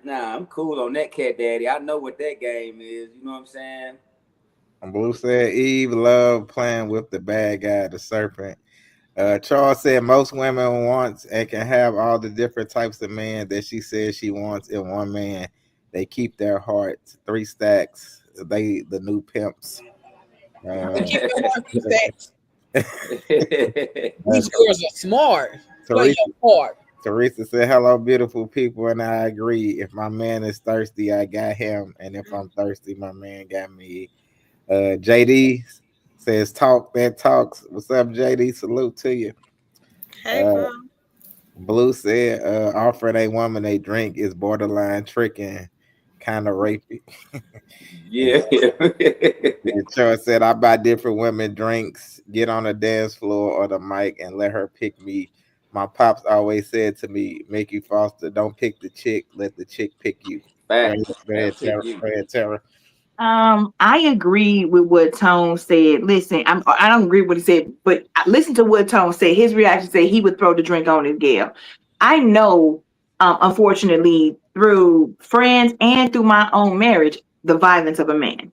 nah, I'm cool on that, cat daddy. I know what that game is. You know what I'm saying? Blue said Eve loved playing with the bad guy, the serpent. Charles said most women wants and can have all the different types of men that she says she wants in one man. They keep their hearts. 3 stacks. They the new pimps. Keep your heart 3 stacks. These girls are smart. Play your part. Teresa said, hello, beautiful people, and I agree. If my man is thirsty, I got him. And if I'm thirsty, my man got me. JD says, talk that talks. What's up, JD? Salute to you. Hey, bro. Blue said, offering a woman a drink is borderline tricking, kind of rapey. Yeah. And Charles said, I buy different women drinks, get on the dance floor or the mic and let her pick me. My pops always said to me, Mickey Foster, don't pick the chick, let the chick pick you. Go ahead, Tara. I agree with what Tone said. Listen, I don't agree with what he said, but listen to what Tone said. His reaction said he would throw the drink on his gal. I know, unfortunately, through friends and through my own marriage, the violence of a man.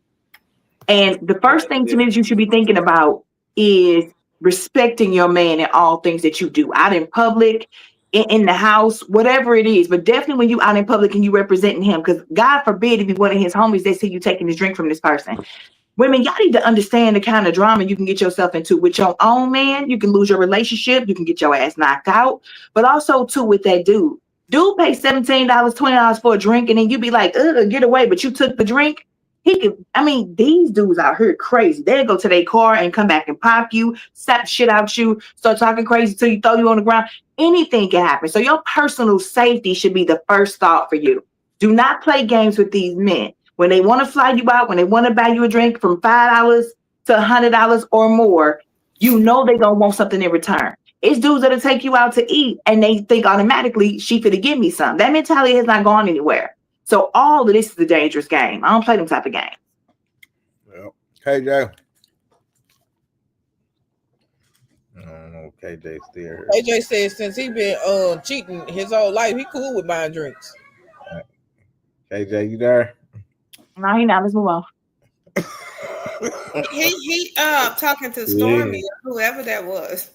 And the first thing to me that you should be thinking about is respecting your man in all things that you do, out in public, in the house, whatever it is. But definitely when you out in public and you representing him, because God forbid if you one of his homies, they see you taking his drink from this person. Women, y'all need to understand the kind of drama you can get yourself into with your own man. You can lose your relationship. You can get your ass knocked out. But also, too, with that dude. Dude pays $17, $20 for a drink, and then you be like, ugh, get away. But you took the drink. He could, I mean, these dudes out here crazy. They'll go to their car and come back and pop you, slap shit out you, start talking crazy till you throw you on the ground. Anything can happen. So your personal safety should be the first thought for you. Do not play games with these men. When they want to fly you out, when they want to buy you a drink from $5 to $100 or more, you know they're going to want something in return. It's dudes that'll take you out to eat and they think automatically she finna give me some. That mentality has not gone anywhere. So all of this is a dangerous game. I don't play them type of games. Well, KJ. I don't know if KJ still here. AJ says since he been cheating his whole life, he cool with buying drinks. KJ, you there? No, he not. Let's move on. He talking to Stormy, or whoever that was.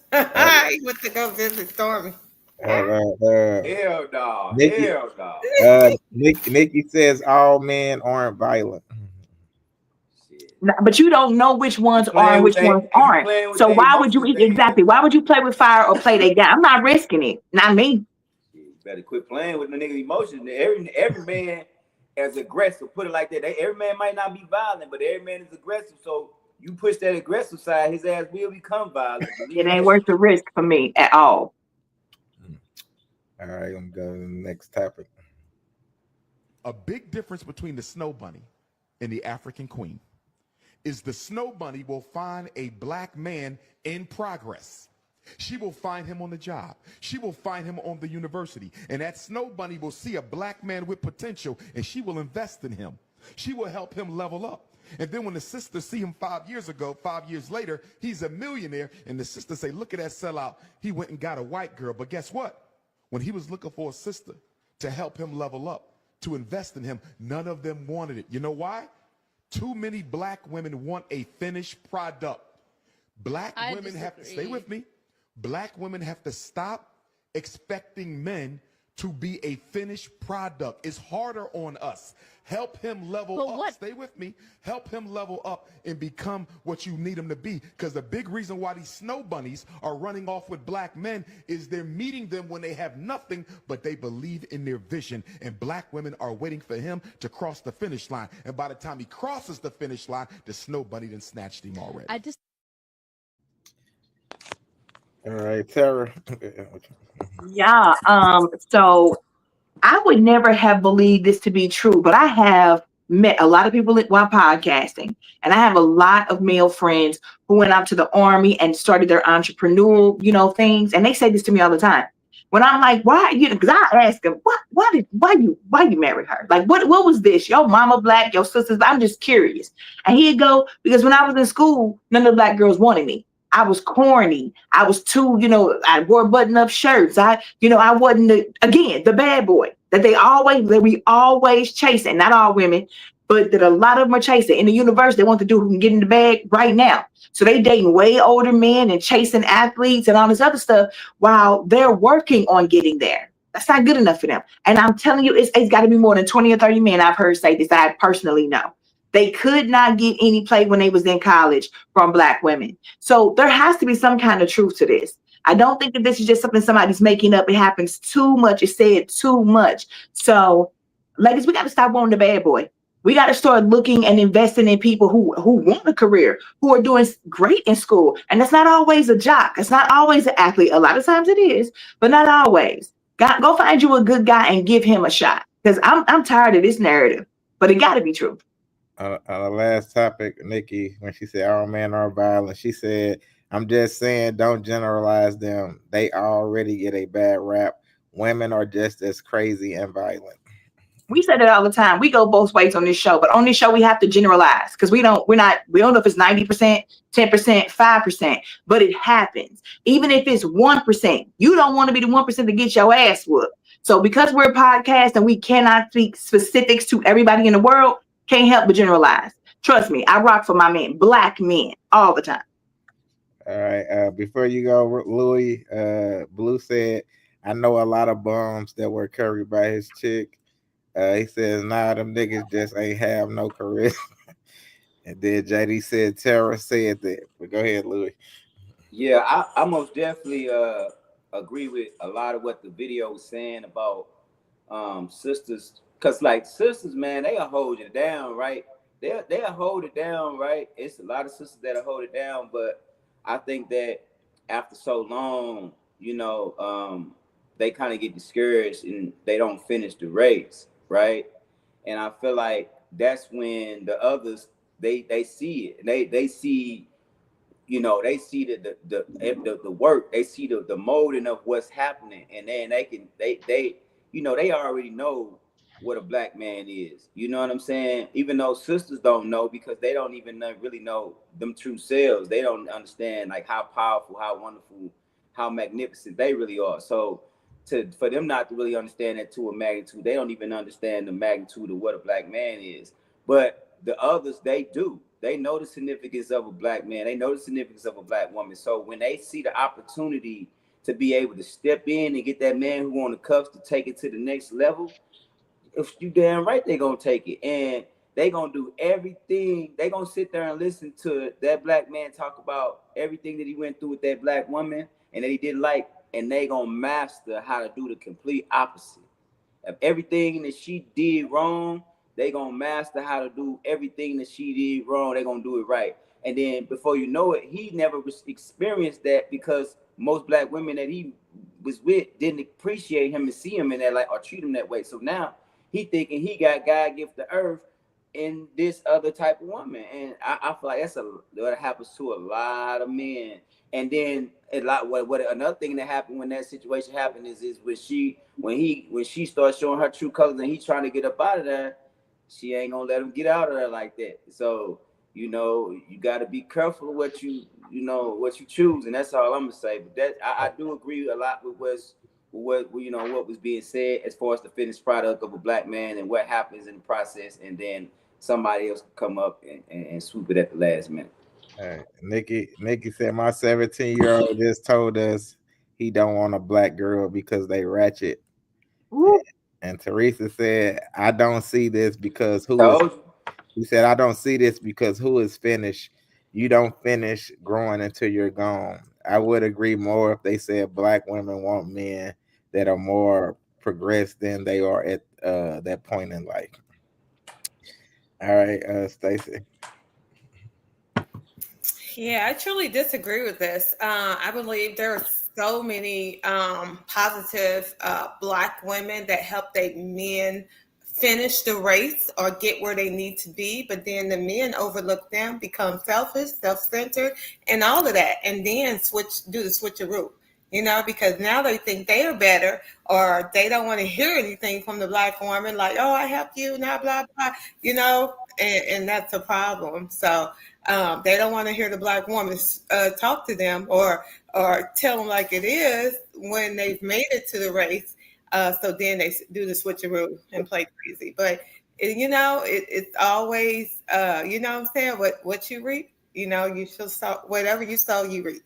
He went to go visit Stormy. Hell no. Hell no. Nikki says all men aren't violent. But you don't know which ones are and which ones aren't. So why would you exactly? Why would you play with fire or play that game? I'm not risking it. Not me. You better quit playing with the nigga emotions. Every man is aggressive. Put it like that. Every man might not be violent, but every man is aggressive. So you push that aggressive side, his ass will become violent. It ain't worth the risk for me at all. All right, I'm going to the next topic. A big difference between the snow bunny and the African queen is the snow bunny will find a black man in progress. She will find him on the job. She will find him on the university. And that snow bunny will see a black man with potential and she will invest in him. She will help him level up. And then when the sister see him 5 years ago, 5 years later, he's a millionaire. And the sister say, look at that sellout. He went and got a white girl. But guess what? When he was looking for a sister to help him level up, to invest in him, none of them wanted it. You know why? Too many black women want a finished product. Black women have to, stay with me. Black women have to stop expecting men to be a finished product. It's harder on us. Help him level up. Stay with me. Help him level up and become what you need him to be. Because the big reason why these snow bunnies are running off with black men is they're meeting them when they have nothing, but they believe in their vision. And black women are waiting for him to cross the finish line. And by the time he crosses the finish line, the snow bunny done snatched him already. All right, Tara. Yeah. So I would never have believed this to be true, but I have met a lot of people while podcasting, and I have a lot of male friends who went out to the army and started their entrepreneurial, things. And they say this to me all the time. When I'm like, why? Because I ask them, why you married her? Like, what was this? Your mama black, your sisters. I'm just curious. And he'd go, because when I was in school, none of the black girls wanted me. I was corny. I was too, I wore button-up shirts. I wasn't the bad boy that we always chasing. Not all women, but that a lot of them are chasing. In the universe, they want the dude who can get in the bag right now. So they dating way older men and chasing athletes and all this other stuff while they're working on getting there. That's not good enough for them. And I'm telling you, it's got to be more than 20 or 30 men I've heard say this. I personally know. They could not get any play when they was in college from black women. So there has to be some kind of truth to this. I don't think that this is just something somebody's making up. It happens too much. It's said too much. So, ladies, we got to stop wanting the bad boy. We got to start looking and investing in people who want a career, who are doing great in school. And that's not always a jock. It's not always an athlete. A lot of times it is, but not always. Go find you a good guy and give him a shot. Because I'm tired of this narrative, but it got to be true. On the last topic, Nikki, when she said all men are violent, she said, I'm just saying, don't generalize them. They already get a bad rap. Women are just as crazy and violent. We said it all the time. We go both ways on this show, but on this show we have to generalize because we don't know if it's 90%, 10%, 5%, but it happens. Even if it's 1%, you don't want to be the 1% to get your ass whooped. So because we're a podcast and we cannot speak specifics to everybody in the world, can't help but generalize. Trust me, I rock for my men, black men, all the time. All right. Before you go, Louis, Blue said, I know a lot of bums that were curried by his chick. He says, nah, them niggas just ain't have no charisma. And then JD said, Tara said that. But go ahead, Louis. Yeah, I most definitely agree with a lot of what the video was saying about sisters. Because, like, sisters, man, they'll hold you down, right? they'll hold it down, right? It's a lot of sisters that'll hold it down, but I think that after so long, they kind of get discouraged and they don't finish the race, right? And I feel like that's when the others they see it. They see, they see the work, they see the molding of what's happening, and then they already know what a black man is. You know what I'm saying? Even though sisters don't know, because they don't even really know them true selves. They don't understand like how powerful, how wonderful, how magnificent they really are. So for them not to really understand that to a magnitude, they don't even understand the magnitude of what a black man is. But the others, they do. They know the significance of a black man. They know the significance of a black woman. So when they see the opportunity to be able to step in and get that man who on the cuffs to take it to the next level, if you damn right they gonna take it, and they gonna do everything. They gonna sit there and listen to that black man talk about everything that he went through with that black woman and that he didn't like, and they gonna master how to do the complete opposite of everything that she did wrong. They gonna master how to do everything that she did wrong. They gonna do it right, and then before you know it, he never experienced that, because most black women that he was with didn't appreciate him and see him in that light or treat him that way. So now he thinking he got God gift the earth in this other type of woman, and I feel like that's what happens to a lot of men. And then a lot what another thing that happened when that situation happened is when she starts showing her true colors and he's trying to get up out of there, she ain't gonna let him get out of there like that. So you got to be careful what you choose, and that's all I'm gonna say. But that I do agree a lot with what was being said as far as the finished product of a black man and what happens in the process, and then somebody else come up and swoop it at the last minute. Hey, Nikki said my 17-year-old just told us he don't want a black girl because they ratchet. And Teresa said, I don't see this because he said, I don't see this because who is finished? You don't finish growing until you're gone. I would agree more if they said black women want men that are more progressed than they are at that point in life. All right, Stacey. Yeah, I truly disagree with this. I believe there are so many positive black women that help their men finish the race or get where they need to be, but then the men overlook them, become selfish, self-centered, and all of that, and then do the switcheroo. Because now they think they are better, or they don't want to hear anything from the black woman, like, oh, I helped you, now blah blah, and that's a problem. So they don't want to hear the black woman talk to them or tell them like it is when they've made it to the race. So then they do the switcheroo and play crazy. But it's always what I'm saying, what you reap, you shall sow. Whatever you sow, you reap.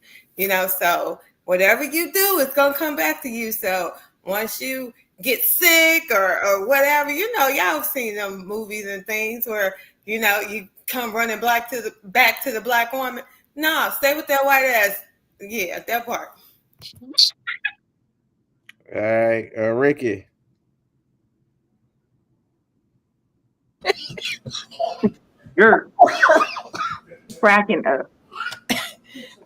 So whatever you do, it's gonna come back to you. So once you get sick or whatever, y'all have seen them movies and things where you come running back to the black woman. No, stay with that white ass. Yeah, that part. All right, Ricky. You're cracking up.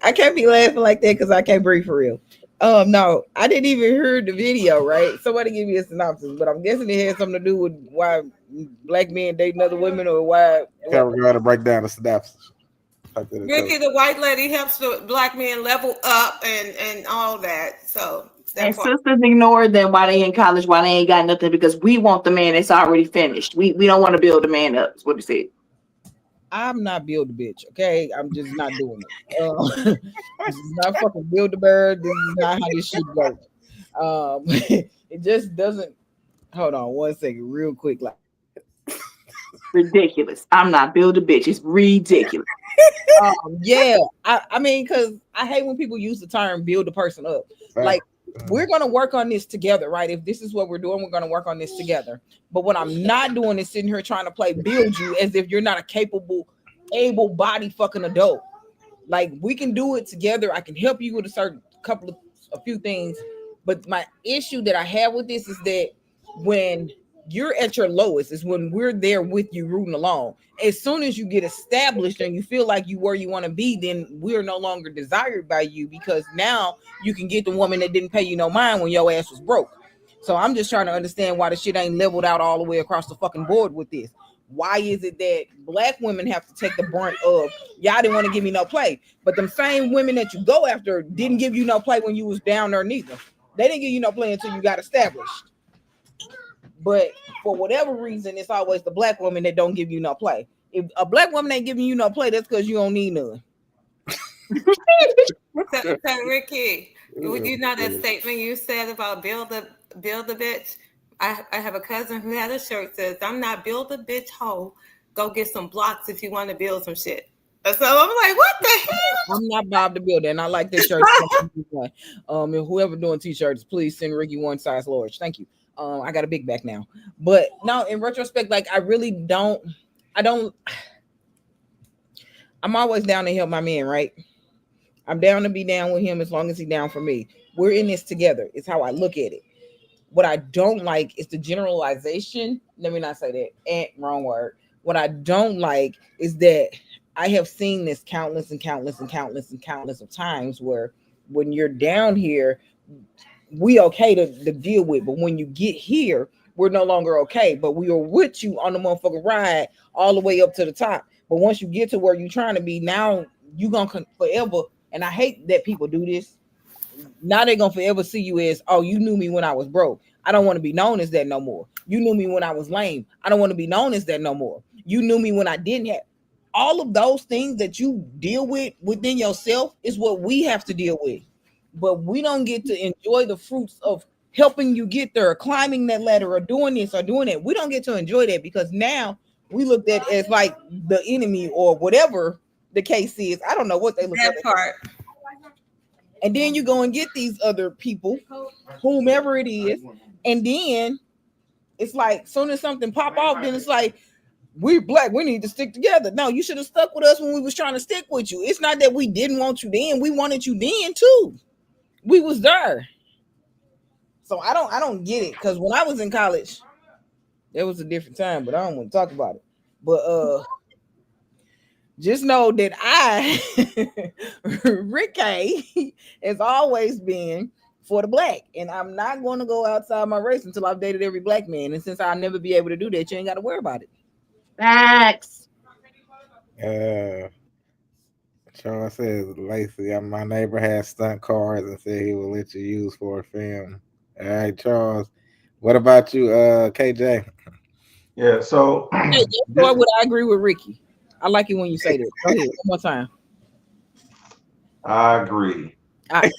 I can't be laughing like that because I can't breathe for real. No, I didn't even hear the video, right? Somebody give me a synopsis, but I'm guessing it had something to do with why black men dating other women, or why. We're going to break down the synopsis. Ricky, the white lady helps the black men level up and all that. So and sisters ignore them while they in college, while they ain't got nothing, because we want the man that's already finished. We don't want to build a man up. Is what he said. I'm not build a bitch, okay? I'm just not doing it. This is not fucking build a bird. This is not how this shit works. It just doesn't. Hold on one second, real quick. Like, ridiculous. I'm not build a bitch. It's ridiculous. Yeah, I mean, because I hate when people use the term build a person up. Like, we're gonna work on this together, right? If this is what we're doing, we're gonna work on this together. But what I'm not doing is sitting here trying to play build you as if you're not a capable, able-bodied fucking adult. Like, we can do it together. I can help you with a few things. But my issue that I have with this is that when you're at your lowest is when we're there with you rooting along. As soon as you get established and you feel like you where you want to be, then we're no longer desired by you, because now you can get the woman that didn't pay you no mind when your ass was broke. So I'm just trying to understand why the shit ain't leveled out all the way across the fucking board with this. Why is it that black women have to take the brunt of, y'all didn't want to give me no play, but them same women that you go after didn't give you no play when you was down there neither. They didn't give you no play until you got established. But for whatever reason, it's always the black woman that don't give you no play. If a black woman ain't giving you no play, that's because you don't need none. So Ricky, would you know that statement you said about build a bitch? I have a cousin who had a shirt that says, "I'm not build a bitch hoe. Go get some blocks if you want to build some shit." So I'm like, what the hell? I'm not Bob the Builder, and I like this shirt. And whoever doing t-shirts, please send Ricky one size large. Thank you. I got a big back now. But no, in retrospect, like I really don't. I'm always down to help my man, right? I'm down to be down with him as long as he's down for me. We're in this together. It's how I look at it. What I don't like is the generalization. Let me not say that. Wrong word. What I don't like is that I have seen this countless of times where when you're down here, we okay to deal with, but when you get here, we're no longer okay. But we are with you on the motherfucking ride all the way up to the top. But once you get to where you're trying to be, now you gonna forever. And I hate that people do this. Now they're gonna forever see you as, oh, you knew me when I was broke. I don't want to be known as that no more. You knew me when I was lame. I don't want to be known as that no more. You knew me when I didn't have. All of those things that you deal with within yourself is what we have to deal with. But we don't get to enjoy the fruits of helping you get there, or climbing that ladder, or doing this or doing that. We don't get to enjoy that because now we looked at as like the enemy or whatever the case is. I don't know what they look at. That part. And then you go and get these other people, whomever it is, and then it's like, soon as something pop off, then it's like, we're black, we need to stick together. No, you should have stuck with us when we was trying to stick with you. It's not that we didn't want you then, we wanted you then too. We was there. So I don't get it, because when I was in college, there was a different time, but I don't want to talk about it. But just know that Ricky has always been for the black, and I'm not going to go outside my race until I've dated every black man. And since I'll never be able to do that, you ain't got to worry about it. Facts. Charles says, Lacey, my neighbor has stunt cars and said he will let you use for a film. All right, Charles. What about you, KJ? Yeah, so hey, why would I agree with Ricky? I like it when you say that. Go ahead, one more time. I agree. I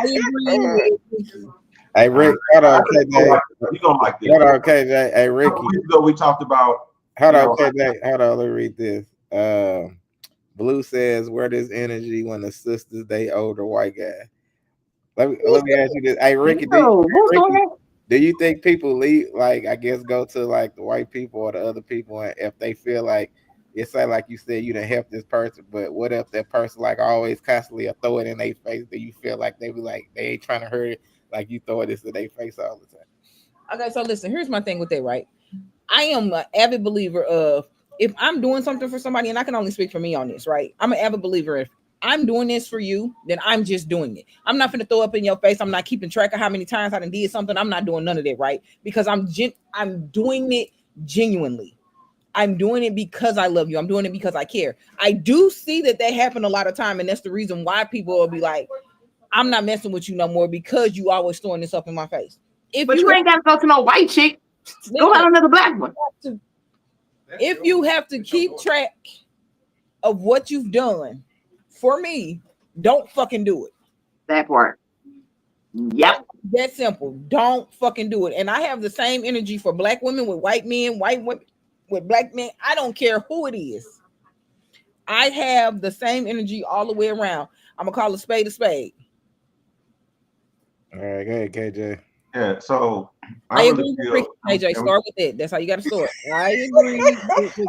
agree with Ricky. Hey, Rick, hold on, KJ. You don't like this. Hold on, KJ. Hey, Ricky. We talked about. Hold on, KJ. Hold on, let me read this. Blue says, where does energy when the sisters date older white guy? Let me ask you this. Hey, Ricky, do you think people leave, like, I guess, go to like the white people or the other people, and if they feel like, it's like you said, you done help this person, but what if that person like always constantly throw it in their face? Do you feel like they be like, they ain't trying to hurt it, like you throw this in their face all the time? Okay, so listen, here's my thing with that, right? I am an avid believer of, if I'm doing something for somebody, and I can only speak for me on this, right? I'm an avid believer, if I'm doing this for you, then I'm just doing it. I'm not going to throw up in your face. I'm not keeping track of how many times I done did something. I'm not doing none of that, right? Because I'm doing it genuinely. I'm doing it because I love you. I'm doing it because I care. I do see that happen a lot of time, and that's the reason why people will be like, I'm not messing with you no more, because you always throwing this up in my face. But you ain't got to go to no white chick. Go out another black one. If you have to keep track of what you've done for me, don't fucking do it. That part. Yep. That simple. Don't fucking do it. And I have the same energy for black women with white men, white women with black men. I don't care who it is. I have the same energy all the way around. I'm gonna call a spade a spade. All right, go ahead, KJ. Yeah, so I agree with Ricky. KJ, start with it. That's how you got to start. I agree with Ricky.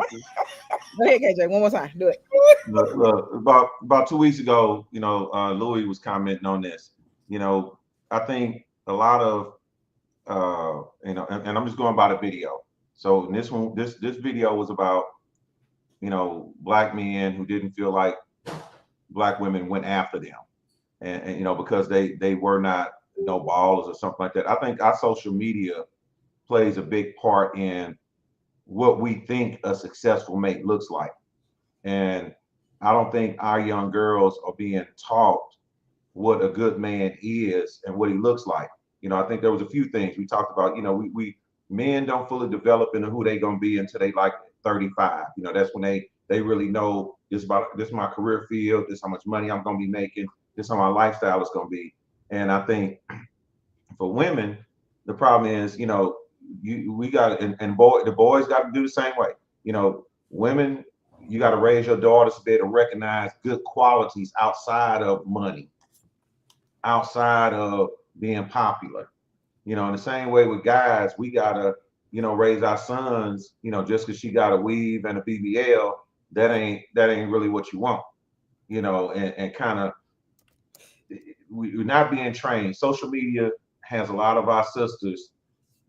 Go ahead, KJ. One more time. Do it. Look, about 2 weeks ago, Louis was commenting on this. I think a lot of you know, and I'm just going by the video. So this video was about, you know, black men who didn't feel like black women went after them, and you know, because they were not no ballers or something like that. I think our social media plays a big part in what we think a successful mate looks like, and I don't think our young girls are being taught what a good man is and what he looks like. You know, I think there was a few things we talked about. You know, we men don't fully develop into who they gonna be until they like 35. You know, that's when they really know this is my career field, this is how much money I'm gonna be making, this is how my lifestyle is gonna be. And I think for women, the problem is, you know, we got the boys got to do the same way. You know, women, you got to raise your daughters to be able to recognize good qualities outside of money, outside of being popular. You know, in the same way with guys, we gotta, you know, raise our sons. You know, just because she got a weave and a BBL, that ain't really what you want. You know, and kind of we're not being trained. Social media has a lot of our sisters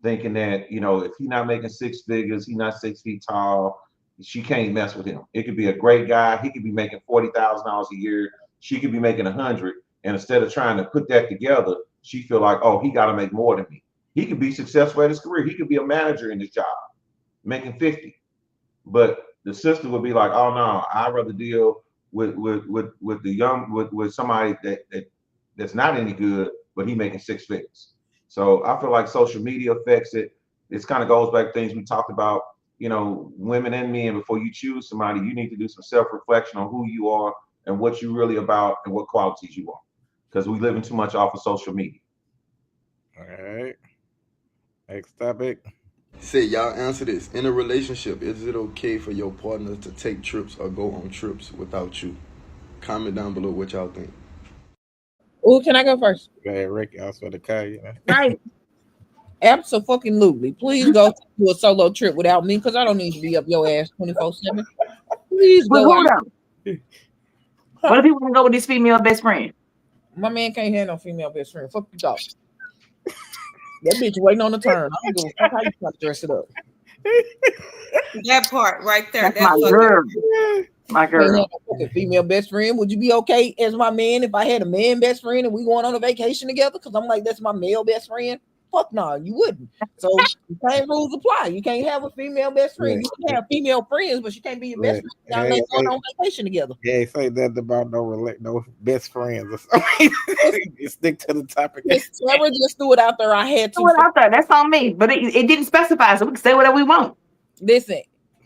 thinking that, you know, if he's not making six figures, he's not 6 feet tall, she can't mess with him. It could be a great guy. He could be making $40,000 a year. She could be making 100. And instead of trying to put that together, she feel like, oh, he got to make more than me. He could be successful at his career. He could be a manager in his job, making 50. But the sister would be like, oh no, I'd rather deal with the young with somebody that's not any good, but he making 6 figures. So I feel like social media affects it. This kind of goes back to things we talked about. You know, women and men, before you choose somebody, you need to do some self-reflection on who you are and what you're really about and what qualities you want. Because we living too much off of social media. All right. Next topic. Say, y'all answer this. In a relationship, is it okay for your partner to take trips or go on trips without you? Comment down below what y'all think. Oh, can I go first? Go ahead, Ricky. I was for the car, you know. Right. Absolutely. Please go do a solo trip without me because I don't need to be up your ass 24/7. Please But go hold out. on. What if he want to go with his female best friend? My man can't have no female best friend. Fuck you, dog. That bitch waiting on the turn. I don't give a fuck how you try to dress it up. That part right there. That's my girl. My Can't have girl. no fucking female best friend. Would you be okay as my man if I had a man best friend and we going on a vacation together? Because I'm like, that's my male best friend. Fuck no, you wouldn't. So the same rules apply. You can't have a female best friend. You can have female friends, but you can't be your best friend without let's go on vacation together. Yeah, say that about no best friends or something. Stick to the topic. Sarah just threw it out there. I had to throw it out there. That's on me. But it didn't specify, so we can say whatever we want. Listen,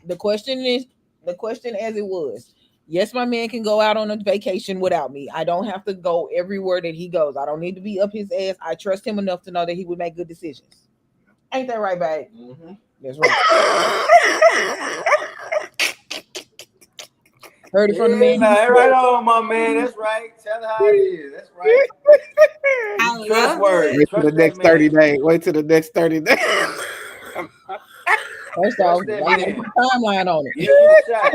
the question as it was. Yes, my man can go out on a vacation without me. I don't have to go everywhere that he goes. I don't need to be up his ass. I trust him enough to know that he would make good decisions. Ain't that right, babe? Mm-hmm. That's right. Heard it from the man. Nah, right on, my man. That's right. Tell her how it is. That's right. Wait till the next 30 days. Wait till the next 30 days. First off, timeline on it. Give me a shot.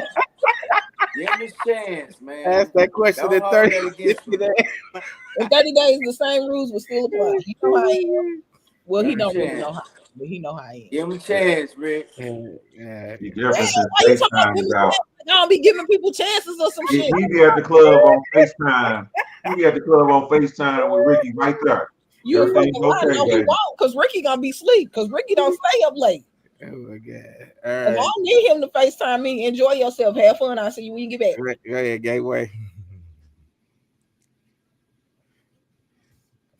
Give me a chance, man. Ask that question in 30 days. In 30 days, the same rules will still apply. You know how I am. Well, he don't really know how, but he know how I am. Give him a chance, Rick. The difference is FaceTime is out. I don't be giving people chances or some shit. He be at the club on FaceTime. He be at the club on FaceTime with Ricky right there. You Everything's okay, no, he baby. won't, because Ricky gonna be asleep, because Ricky don't stay up late. Oh my God. I don't need him to FaceTime me. Enjoy yourself. Have fun. I'll see you when you get back. Go ahead, Gateway.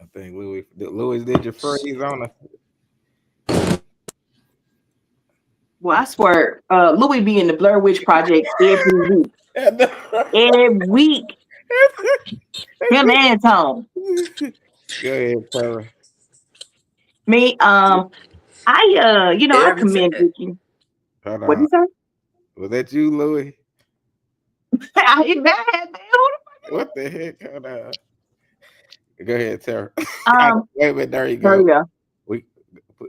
I think Louis did your freeze on us. Well, I swear, Louis be in the Blair Witch Project every week. Every week. Him and Tom. Go ahead, Sarah. Me, I commend Ricky. What did you say? Was that you, Louis? I hit that. What the heck? Hold on. Go ahead, Sarah. Wait a minute. There you There go. you go.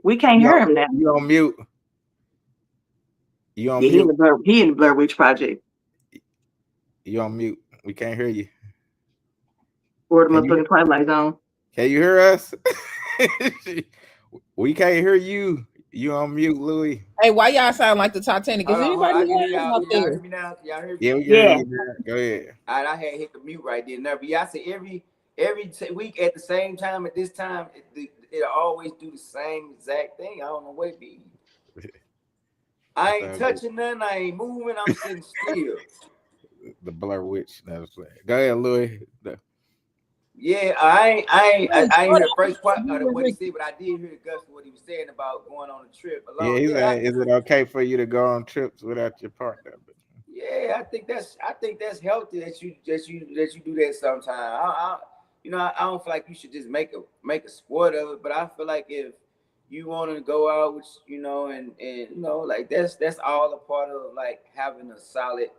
We can't hear him now. You on mute. You on Yeah, mute. he in the Blair Witch Project. You on mute. We can't hear you. Or the motherfucking Twilight Zone. Can you hear us? We can't hear you. You on mute, Louis. Hey, why y'all sound like the Titanic? Is Hold on. anybody I can hear laughing y'all. out Can y'all hear there? me now? Can y'all hear me? Yeah, we can hear you now. Go ahead. All right, I had hit the mute right there. But y'all say every week at the same time at this time, it always do the same exact thing. I don't know what it be. I ain't touching nothing. I ain't moving. I'm sitting still. The Blur Witch. Go ahead, Louis. Yeah, I ain't hear the first part of what he said, but I did hear Gus what he was saying about going on a trip alone. Yeah, he's saying, is it okay for you to go on trips without your partner? Yeah, I think that's healthy that you do that sometime. I don't feel like you should just make a sport of it, but I feel like if you want to go out, which and like that's all a part of like having a solid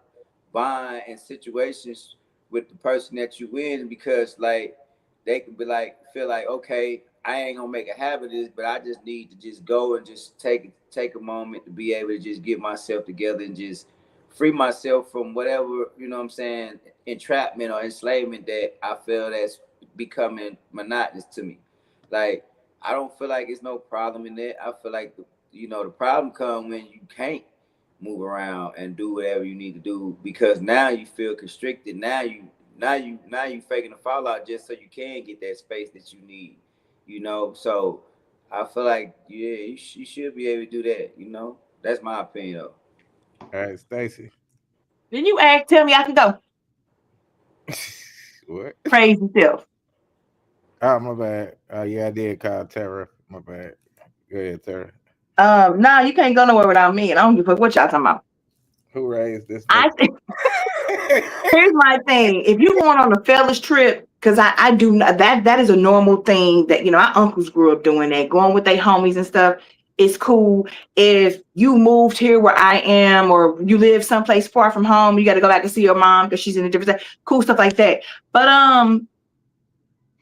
bond and situations with the person that you in, because like they could be like feel like, okay, I ain't gonna make a habit of this, but I just need to just go and just take a moment to be able to just get myself together and just free myself from whatever, what I'm saying, entrapment or enslavement that I feel that's becoming monotonous to me. Like, I don't feel like it's no problem in that. I feel like the problem comes when you can't move around and do whatever you need to do, because now you feel constricted. Now you faking the fallout just so you can get that space that you need. So I feel like you should be able to do that. That's my opinion though. All right, Stacy. Then you tell me I can go. What? Crazy self. Oh, my bad. Oh, yeah, I did call Tara. My bad. Go ahead, Tara. No, you can't go nowhere without me, and I don't give a fuck what y'all talking about. Who raised this? I think here's my thing. If you going on a fellas trip, because I do not, that is a normal thing that our uncles grew up doing, that going with their homies and stuff. It's cool. If you moved here where I am, or you live someplace far from home, you got to go back and see your mom because she's in a different state. Cool stuff like that. But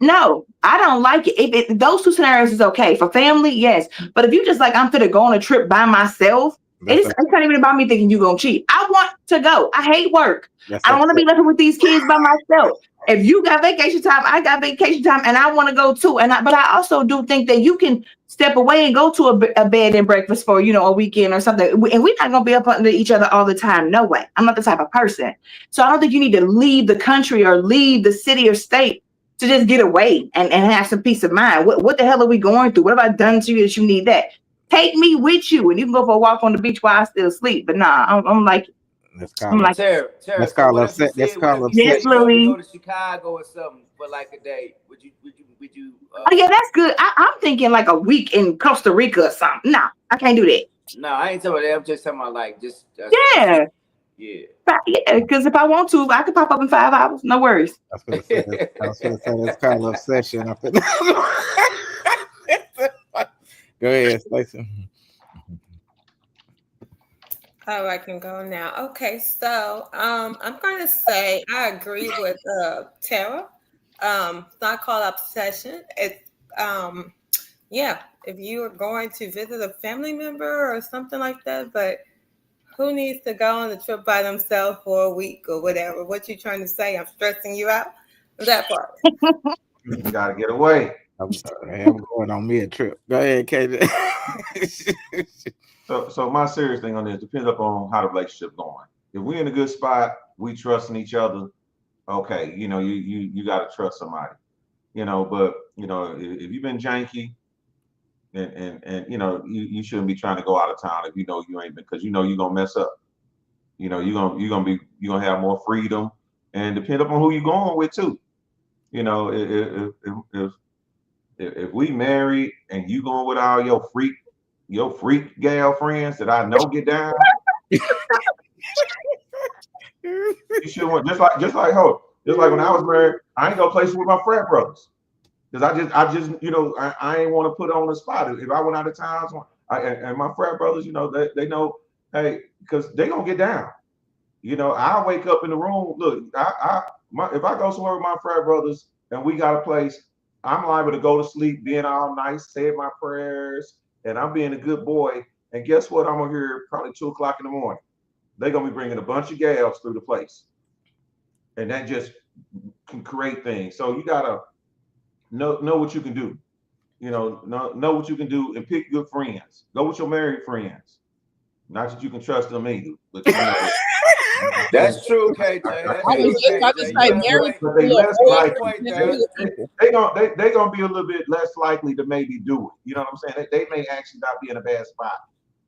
no, I don't like it. If those two scenarios is okay for family, yes. But if you just like, I'm finna go on a trip by myself, it's not even about me thinking you gonna cheat. I want to go. I hate work. I don't want to be left with these kids by myself. If you got vacation time, I got vacation time, and I want to go too. But I also do think that you can step away and go to a bed and breakfast for a weekend or something. And we're not gonna be up under each other all the time. No way. I'm not the type of person. So I don't think you need to leave the country or leave the city or state to just get away and have some peace of mind. What the hell are we going through? What have I done to you that you need that? Take me with you, and you can go for a walk on the beach while I still sleep. But nah, I'm like, Tara, let's so call what up if you let's said, call up yes, you wanted to Louis. go to Chicago or something for like a day? Would you? Oh yeah, that's good. I'm thinking like a week in Costa Rica or something. No, I can't do that. No, I ain't talking about that. I'm just talking about like just. Yeah. Yeah. Yeah, because if I want to, I could pop up in 5 hours. No worries. I was gonna say let's call up session. Go ahead, Stacey. Oh, I can go now. Okay, so I'm gonna say I agree with Tara. It's not called obsession. It's yeah, if you are going to visit a family member or something like that, but who needs to go on the trip by themselves for a week or whatever? What you trying to say? I'm stressing you out? That part. You gotta get away. I'm going on me a trip. Go ahead, KJ. So my serious thing on this depends upon how the relationship going. If we in a good spot, we trusting each other. Okay, you got to trust somebody. But if you've been janky and you shouldn't be trying to go out of town if you ain't, because you're gonna mess up. You're gonna have more freedom, and depend upon who you're going with too. If we married and you going with all your freak gal friends that I know get down, you should want just like when I was married, I ain't go places with my frat brothers. Because I ain't want to put on the spot. If I went out of town, and my frat brothers, they know, hey, because they gonna get down. I'll wake up in the room. Look, if I go somewhere with my frat brothers and we got a place, I'm liable to go to sleep, being all nice, saying my prayers, and I'm being a good boy. And guess what? I'm gonna hear probably 2:00 in the morning. They're gonna be bringing a bunch of gals through the place, and that just can create things. So you gotta know what you can do. know what you can do and pick good friends. Go with your married friends. Not that you can trust them either, but That's true, KJ. That's I was true, just about to KJ. say, You got a married point. but they people are less You more got a likely. point than there. single people. They gonna be a little bit less likely to maybe do it. You know what I'm saying? They may actually not be in a bad spot.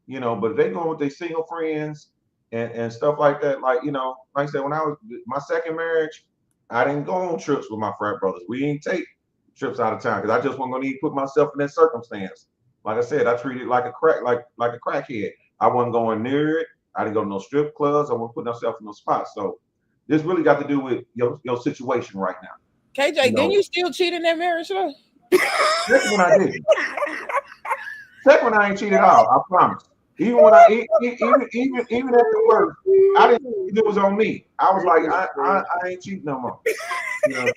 But if they going with their single friends and stuff like that, like I said, when I was my second marriage, I didn't go on trips with my frat brothers. We didn't take trips out of town because I just wasn't gonna even put myself in that circumstance. Like I said, I treated it like a crackhead. I wasn't going near it. I didn't go to no strip clubs. I wasn't putting myself in no spots. So this really got to do with your situation right now. KJ, didn't you still cheat in that marriage though? Second one I didn't. Second one I ain't cheated at all. I promise. Even when even at the worst, I didn't think it was on me. I was like, I ain't cheating no more.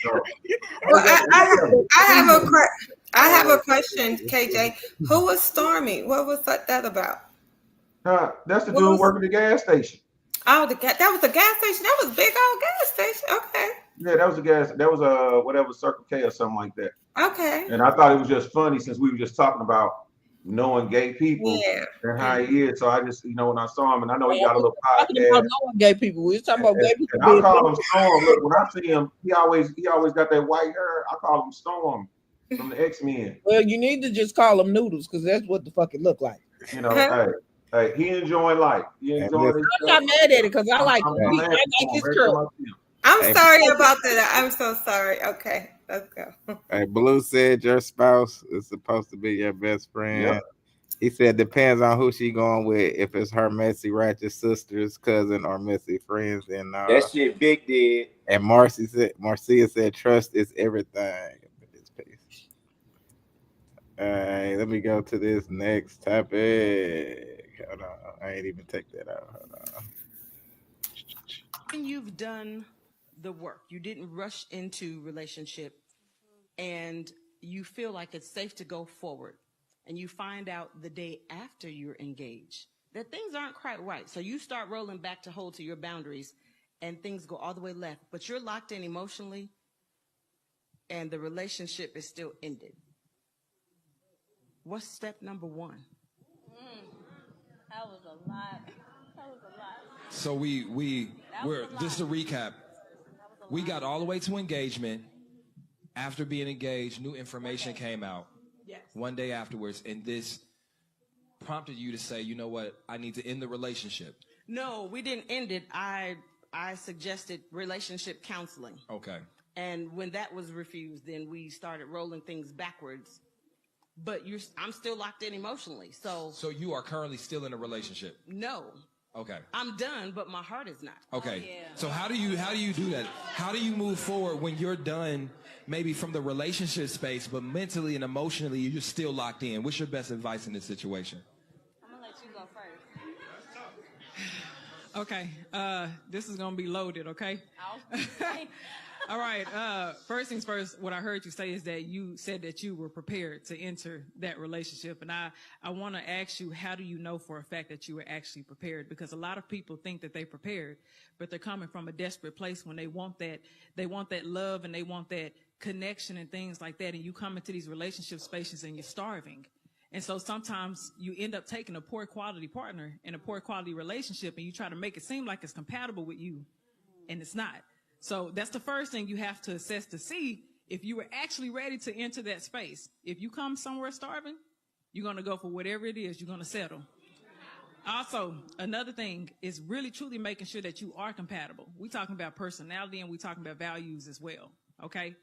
So, Well, I have a question, KJ. Who was Stormy? What was that about? That's the dude working the gas station. Oh, that was a gas station. That was a big old gas station. Okay. Yeah, that was a gas. That was a whatever Circle K or something like that. Okay. And I thought it was just funny since we were just talking about knowing gay people and how he is. So I just, when I saw him, and I know he got a little Talking podcast. about knowing gay people. We was talking about gay people. And I call him Storm. Look, when I see him, he always got that white hair. I call him Storm from the X-Men. Well, you need to just call them noodles because that's what the fuck it look like. Hey, he enjoying life. He enjoying his I'm not mad at it because I like his curl. I'm sorry about that. I'm so sorry. Okay, let's go. Hey, Blue said your spouse is supposed to be your best friend. Yep. He said depends on who she going with. If it's her messy ratchet sister's cousin or messy friends, and that shit big did. And Marcia said trust is everything. All right, let me go to this next topic. Hold on, I ain't even take that out. Hold on. When you've done the work, you didn't rush into relationship, and you feel like it's safe to go forward, and you find out the day after you're engaged that things aren't quite right. So you start rolling back to hold to your boundaries, and things go all the way left, but you're locked in emotionally, and the relationship is still ended. What's step number one? That was a lot. So we're just to recap. We got all the way to engagement. After being engaged, new information came out. Yes. One day afterwards, and this prompted you to say, you know what, I need to end the relationship. No, we didn't end it. I suggested relationship counseling. Okay. And when that was refused, then we started rolling things backwards. But I'm still locked in emotionally. So you are currently still in a relationship? No. Okay. I'm done, but my heart is not. Okay. Oh, yeah. So how do you do that? How do you move forward when you're done, maybe from the relationship space, but mentally and emotionally you're still locked in? What's your best advice in this situation? I'm gonna let you go first. Okay. This is gonna be loaded. Okay. All right. First things first, what I heard you say is that you said that you were prepared to enter that relationship. And I want to ask you, how do you know for a fact that you were actually prepared? Because a lot of people think that they're prepared, but they're coming from a desperate place when they want that love and they want that connection and things like that. And you come into these relationship spaces and you're starving. And so sometimes you end up taking a poor quality partner in a poor quality relationship and you try to make it seem like it's compatible with you, and it's not. So that's the first thing you have to assess to see if you were actually ready to enter that space. If you come somewhere starving, you're going to go for whatever it is, you're going to settle. Also, another thing is really truly making sure that you are compatible. We're talking about personality and we're talking about values as well. Okay.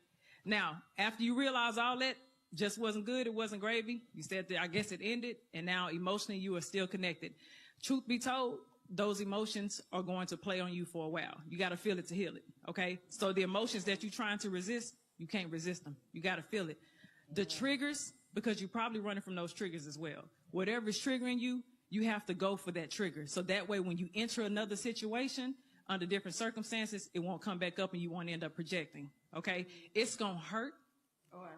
Now, after you realize all that just wasn't good, it wasn't gravy, you said that I guess it ended, and now emotionally you are still connected. Truth be told, those emotions are going to play on you for a while. You got to feel it to heal it, okay? So the emotions that you're trying to resist, you can't resist them. You got to feel it. The triggers, because you're probably running from those triggers as well. Whatever is triggering you, you have to go for that trigger. So that way when you enter another situation under different circumstances, it won't come back up and you won't end up projecting, okay? It's going to hurt,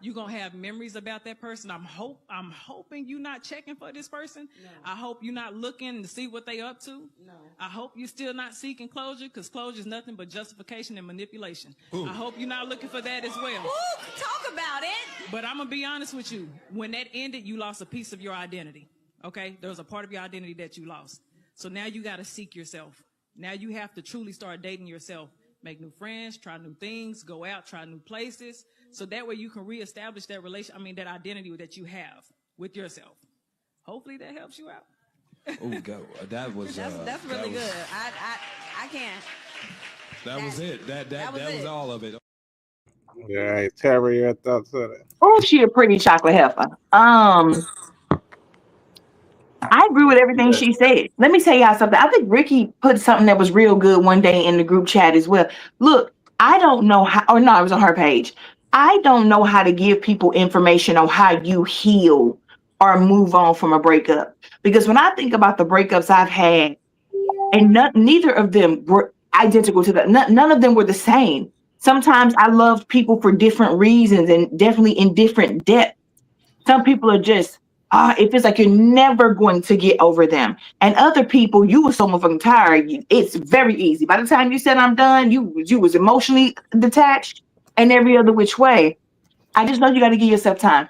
You're gonna have memories about that person. I'm hoping you're not checking for this person. No. I hope you're not looking to see what they up to. No. I hope you're still not seeking closure, because closure is nothing but justification and manipulation. Ooh. I hope you're not looking for that as well. Ooh, talk about it. But I'm gonna be honest with you. When that ended, you lost a piece of your identity. Okay? There was a part of your identity that you lost. So now you gotta seek yourself. Now you have to truly start dating yourself. Make new friends, try new things, go out, try new places. So that way you can reestablish that that identity that you have with yourself. Hopefully that helps you out. Oh, go. That was that's really good. I can't. That was it. That was all of it. Yeah, Terry, your thoughts on it? Oh, she a pretty chocolate heifer. I agree with everything she said. Let me tell y'all something. I think Ricky put something that was real good one day in the group chat as well. Look, I don't know how, or no, it was on her page. I don't know how to give people information on how you heal or move on from a breakup. Because when I think about the breakups I've had, and neither of them were identical to that, none of them were the same. Sometimes I loved people for different reasons and definitely in different depth. Some people are just, it feels like you're never going to get over them. And other people, you were so motherfucking tired. It's very easy. By the time you said I'm done, you was emotionally detached and every other which way. I just know you got to give yourself time.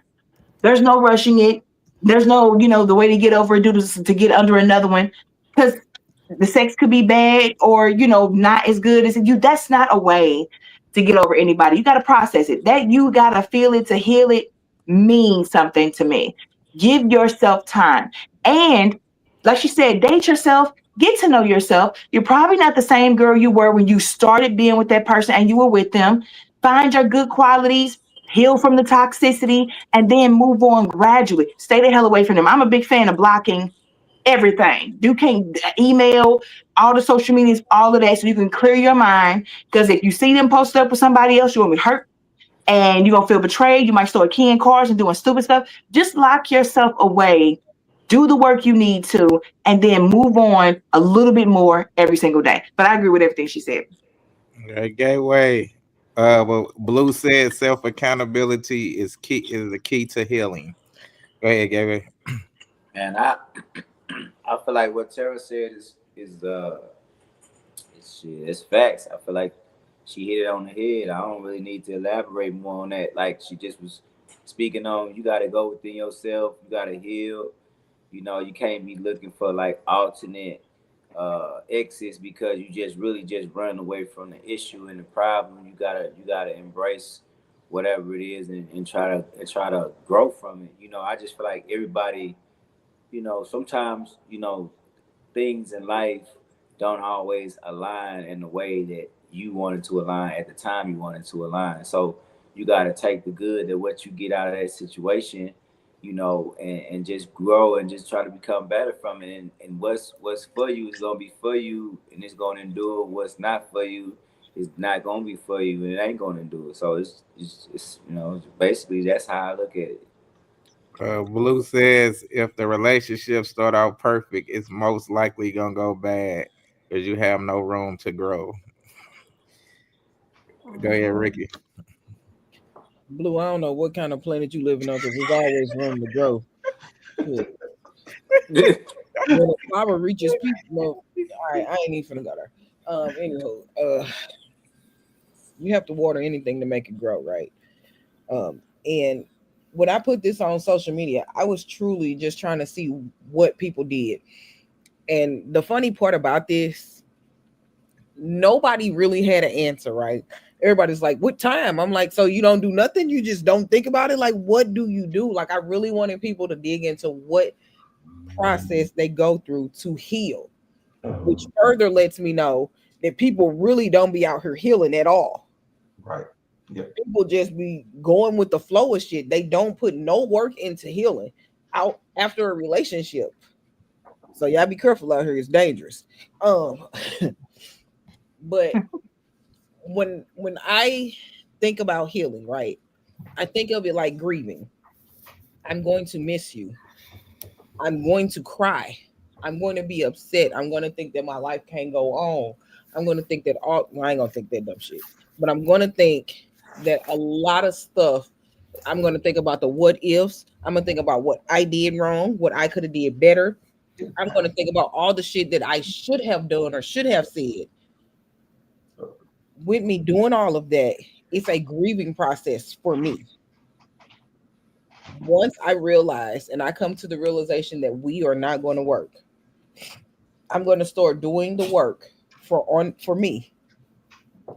There's no rushing it. There's no, the way to get over it, to get under another one. Because the sex could be bad or, not as good as you. That's not a way to get over anybody. You got to process it. That you got to feel it to heal it means something to me. Give yourself time. And like she said, date yourself, get to know yourself. You're probably not the same girl you were when you started being with that person and you were with them. Find your good qualities, heal from the toxicity, and then move on gradually. Stay the hell away from them. I'm a big fan of blocking everything. You can email, all the social medias, all of that, so you can clear your mind. Because if you see them posted up with somebody else, you're gonna be hurt and you're gonna feel betrayed. You might start keying cars and doing stupid stuff. Just lock yourself away, do the work you need to, and then move on a little bit more every single day. But I agree with everything she said. Gateway. Well, Blue said self accountability is the key to healing. Go ahead, Gateway. And I feel like what Tara said it's facts. I feel like she hit it on the head. I don't really need to elaborate more on that. Like she just was speaking on, you got to go within yourself. You got to heal. You can't be looking for like alternate exits because you just run away from the issue and the problem. You gotta embrace whatever it is and try to grow from it. I just feel like everybody, sometimes, things in life don't always align in the way that you wanted to align at the time you wanted to align. So you got to take the good that what you get out of that situation, and just grow and just try to become better from it. And what's for you is going to be for you and it's going to endure. What's not for you is not going to be for you and it ain't going to endure. So it's basically that's how I look at it. Blue says if the relationship start out perfect, it's most likely gonna go bad because you have no room to grow. Go ahead, Ricky. Blue, I don't know what kind of planet you living on because there's always room to grow. When the power reaches people, all right, I ain't even finna go there. Anywho, you have to water anything to make it grow, right? And when I put this on social media, I was truly just trying to see what people did. And the funny part about this, nobody really had an answer, right? Everybody's like, what time? I'm like, so you don't do nothing? You just don't think about it? Like, what do you do? Like, I really wanted people to dig into what process they go through to heal, which further lets me know that people really don't be out here healing at all. Right. Yeah. People just be going with the flow of shit. They don't put no work into healing out after a relationship. So y'all be careful out here. It's dangerous. But when I think about healing, right, I think of it like grieving. I'm going to miss you. I'm going to cry. I'm going to be upset. I'm going to think that my life can't go on. I'm going to think that I ain't going to think that dumb shit. But I'm going to think that a lot of stuff I'm going to think about the what ifs. I'm going to think about what I did wrong, what I could have did better. I'm going to think about all the shit that I should have done or should have said. With me doing all of that, it's a grieving process for me. Once I realize and I come to the realization that we are not going to work, I'm going to start doing the work for me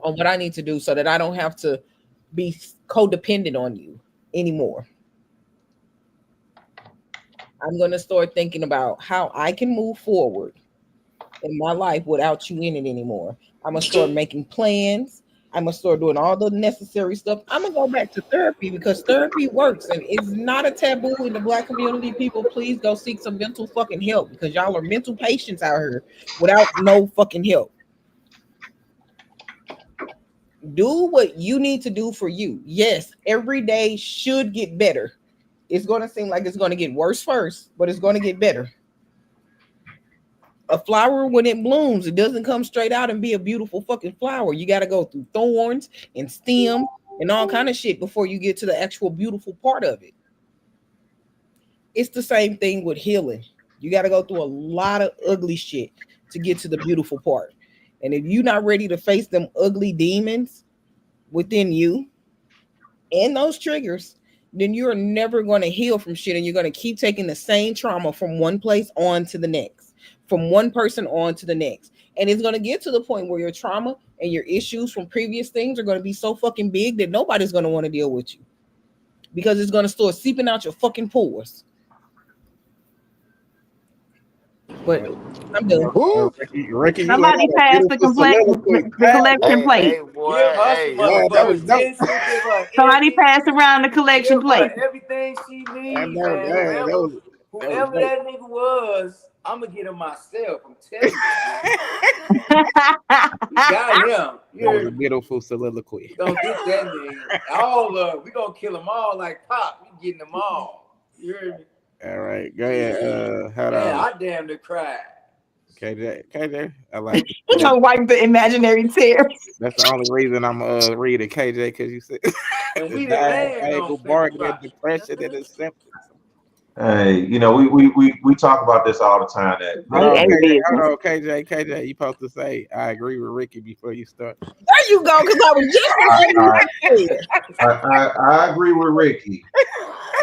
on what I need to do so that I don't have to be codependent on you anymore. I'm going to start thinking about how I can move forward in my life without you in it anymore. I'm going to start making plans. I'm going to start doing all the necessary stuff. I'm going to go back to therapy because therapy works and it's not a taboo in the Black community. People, please go seek some mental fucking help because y'all are mental patients out here without no fucking help. Do what you need to do for you. Yes, every day should get better. It's going to seem like it's going to get worse first, but it's going to get better. A flower, when it blooms, it doesn't come straight out and be a beautiful fucking flower. You got to go through thorns and stem and all kind of shit before you get to the actual beautiful part of it. It's the same thing with healing. You got to go through a lot of ugly shit to get to the beautiful part. And if you're not ready to face them ugly demons within you and those triggers, then you're never going to heal from shit and you're going to keep taking the same trauma from one place on to the next, from one person on to the next. And it's going to get to the point where your trauma and your issues from previous things are going to be so fucking big that nobody's going to want to deal with you because it's going to start seeping out your fucking pores. But I'm done. Ricky, you Somebody had a pass the beautiful soliloquy. collection plate. Hey, boy, Give us hey, some motherfucking that attention. Give her Somebody energy. pass around the collection Give plate. her everything she needs, was man. Whoever great. that nigga was, I'm gonna get him myself. I'm telling you. We got him. That was a beautiful soliloquy. We gonna get that nigga. All of we gonna kill them all like Pop. We getting them all. You heard me? All right, go ahead. Hold Man, on. I damn near cried. KJ, I like it. You know, wipe the imaginary tears. That's the only reason I'm reading KJ because you said And we the done land angle on bargaining, depression, and acceptance. Hey, you know, we talk about this all the time. That Hold on, KJ, you supposed to say I agree with Ricky before you start. There you go, because I was just I agree with Ricky.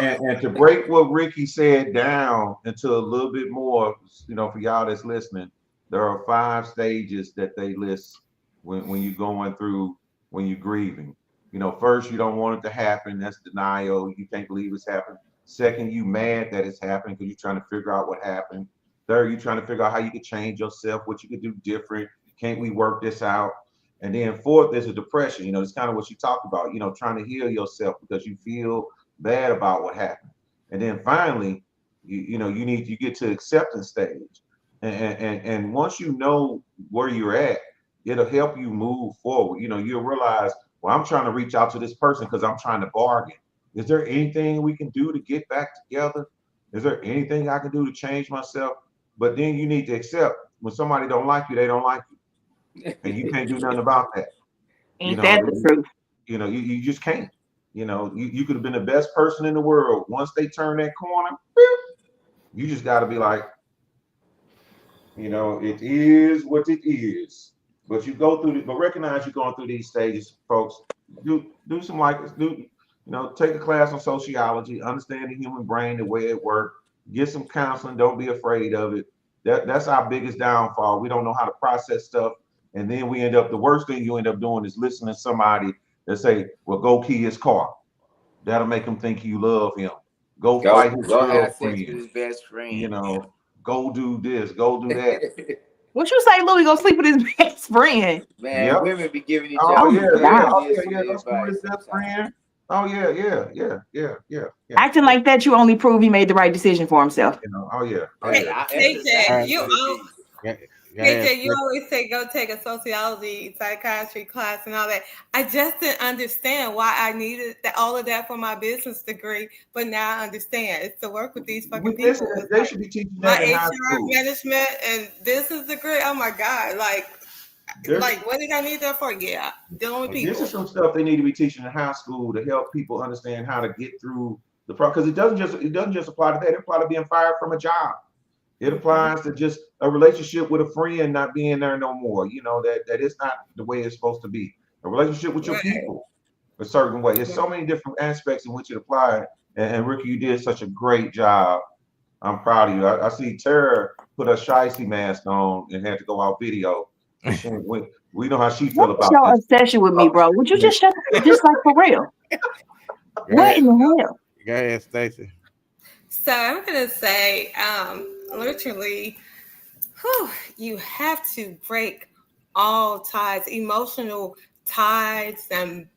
And to break what Ricky said down into a little bit more, you know, for y'all that's listening, there are 5 stages that they list when you're going through, when you're grieving. You know, first, you don't want it to happen. That's denial. You can't believe it's happened. Second, you mad that it's happened because you're trying to figure out what happened. Third, you're trying to figure out how you could change yourself, what you could do different. Can't we work this out? And then fourth, there's a depression. You know, it's kind of what you talked about, you know, trying to heal yourself because you feel bad about what happened. And then finally, you get to acceptance stage. And once you know where you're at, it'll help you move forward. You know, you'll realize, well, I'm trying to reach out to this person because I'm trying to bargain. Is there anything we can do to get back together? Is there anything I can do to change myself? But then you need to accept when somebody don't like you, they don't like you. And you can't do nothing about that. Ain't that the truth? You know, you just can't. You know, you could have been the best person in the world. Once they turn that corner, you just got to be like, you know, it is what it is. But you go through but recognize you're going through these stages, folks. Do some take a class on sociology, understand the human brain, the way it works, get some counseling, don't be afraid of it. That's our biggest downfall. We don't know how to process stuff. And then the worst thing you end up doing is listening to somebody that say, well, go key his car. That'll make him think you love him. Go fight his have sex with girlfriend. his best friend. You know, go do this, go do that. What you say, Louis? Go sleep with his best friend? Man, women be giving each other advice. Best friend. Oh yeah. Acting like that, you only prove he made the right decision for himself. You know, KJ, you always say go take a sociology, psychiatry class and all that. I just didn't understand why I needed all of that for my business degree, but now I understand. It's to work with these fucking people. They should be teaching my that in high HR school. management and business degree. Oh my God, like Like, what did I need that for? Yeah, dealing with people. This is some stuff they need to be teaching in high school to help people understand how to get through the problem. Because it doesn't just apply to that. It applies to being fired from a job. It applies to just a relationship with a friend not being there no more. You know, that is not the way it's supposed to be. A relationship with your people a certain way. There's so many different aspects in which it applies. And Ricky, you did such a great job. I'm proud of you. I see Tara put a shicey mask on and had to go out video. We know how she feel What's about your this. obsession with me, bro? Would you just shut just like for real? What in the hell? Go ahead, Stacey. So I'm gonna say, literally, you have to break all ties, emotional ties, and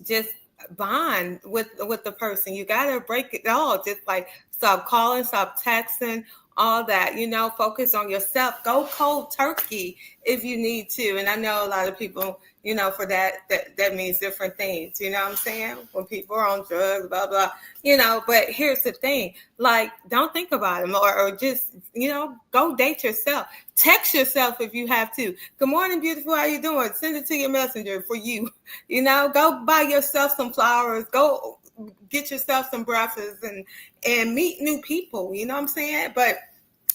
just bond with the person. You gotta break it all. Just like stop calling, stop texting, all that. Focus on yourself. Go cold turkey if you need to. And I know a lot of people, for that means different things. You know what I'm saying? When people are on drugs, blah blah. But here's the thing: like, don't think about them, or just go date yourself. Text yourself if you have to. Good morning, beautiful. How you doing? Send it to your messenger for you. Go buy yourself some flowers. Go get yourself some breakfast and meet new people. You know what I'm saying? But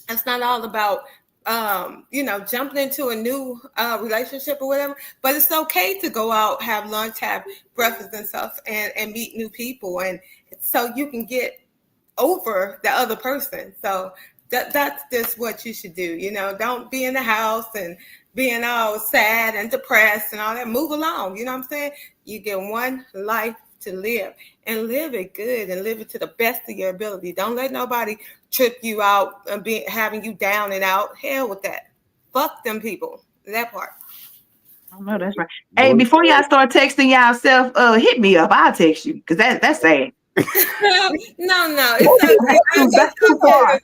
it's not all about jumping into a new relationship or whatever. But it's okay to go out, have lunch, have breakfast and stuff, and meet new people, and so you can get over the other person. So that's just what you should do. Don't be in the house and being all sad and depressed and all that. Move along. You know what I'm saying? You get one life to live, and live it good and live it to the best of your ability. Don't let nobody trip you out and having you down and out. Hell with that. Fuck them people. That part. I know that's right. Hey, before y'all start texting yourself, hit me up. I'll text you because that's sad. No. It's too far.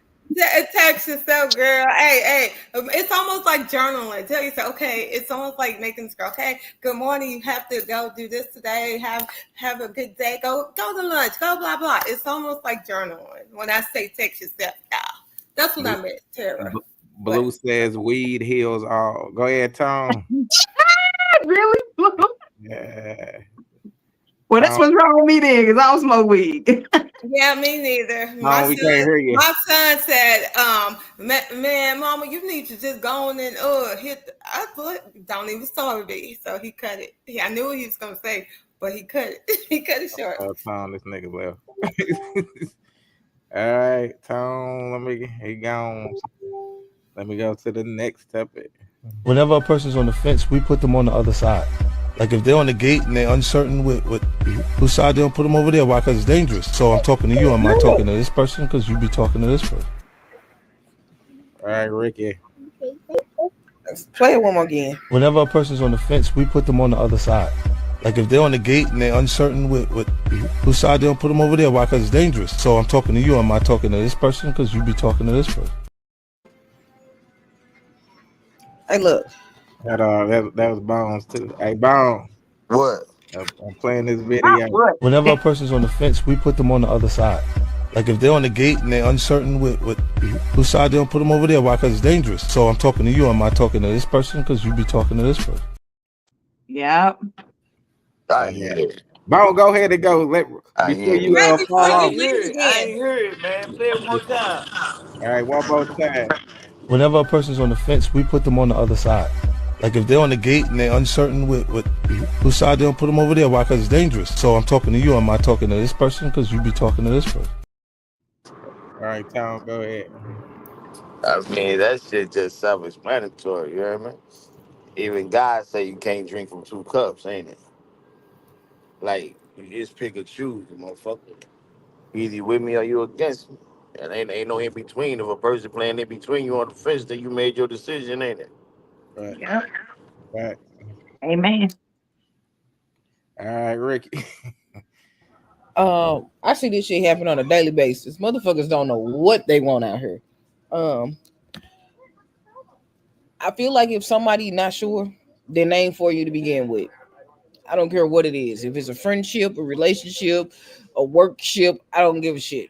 Text yourself, girl. Hey, it's almost like journaling. Tell yourself, okay, it's almost like making this girl, okay, good morning, you have to go do this today, have a good day, go to lunch, go blah blah. It's almost like journaling when I say text yourself. Yeah, that's what I meant, Tara. Blue says weed heals all. Go ahead, Tom. Really? Yeah. Well, that's what's wrong with me then, because I don't smoke weed. Yeah, me neither. We can't hear you. My son said, man, mama, you need to just go on and hit I thought, don't even start me. So he cut it. I knew what he was gonna say, but he cut it. He cut it short. Tom, this nigga left. All right, Tom, he gone. Let me go to the next topic. Whenever a person's on the fence, we put them on the other side. Like if they're on the gate and they're uncertain with whose side, they don't put them over there. Why? Because it's dangerous. So I'm talking to you. I'm not talking to this person because you be talking to this person. All right, Ricky. Play it one more again. Whenever a person's on the fence, we put them on the other side. Like if they're on the gate and they're uncertain with whose side, they don't put them over there. Why? Because it's dangerous. So I'm talking to you. I'm not talking to this person because you be talking to this person. Hey, look. That was Bones too. Hey, Bones. What? I'm playing this video. Whenever a person's on the fence, we put them on the other side. Like if they're on the gate and they're uncertain with whose side, they don't put them over there. Why? Because it's dangerous. So I'm talking to you. I'm not talking to this person because you be talking to this person. Yeah. I hear it. Bones, go ahead and go. I Before ain't you fall off. hear it, man. Play it one more time. All right, one more time. Whenever a person's on the fence, we put them on the other side. Like if they're on the gate and they're uncertain with whose side, they don't put them over there. Why? Because it's dangerous. So I'm talking to you. I'm not talking to this person because you be talking to this person. All right, Tom, go ahead. I mean, that shit just self-explanatory. You hear me? Even God say you can't drink from two cups, ain't it? Like you just pick and choose, motherfucker. Either you with me or you against me. And ain't no in between. If a person playing in between you on the fence, then you made your decision, ain't it? Right. Yeah. Right. Amen. All right, Ricky. I see this shit happen on a daily basis. Motherfuckers don't know what they want out here. I feel like if somebody not sure, then they ain't for you to begin with. I don't care what it is. If it's a friendship, a relationship, a workship, I don't give a shit.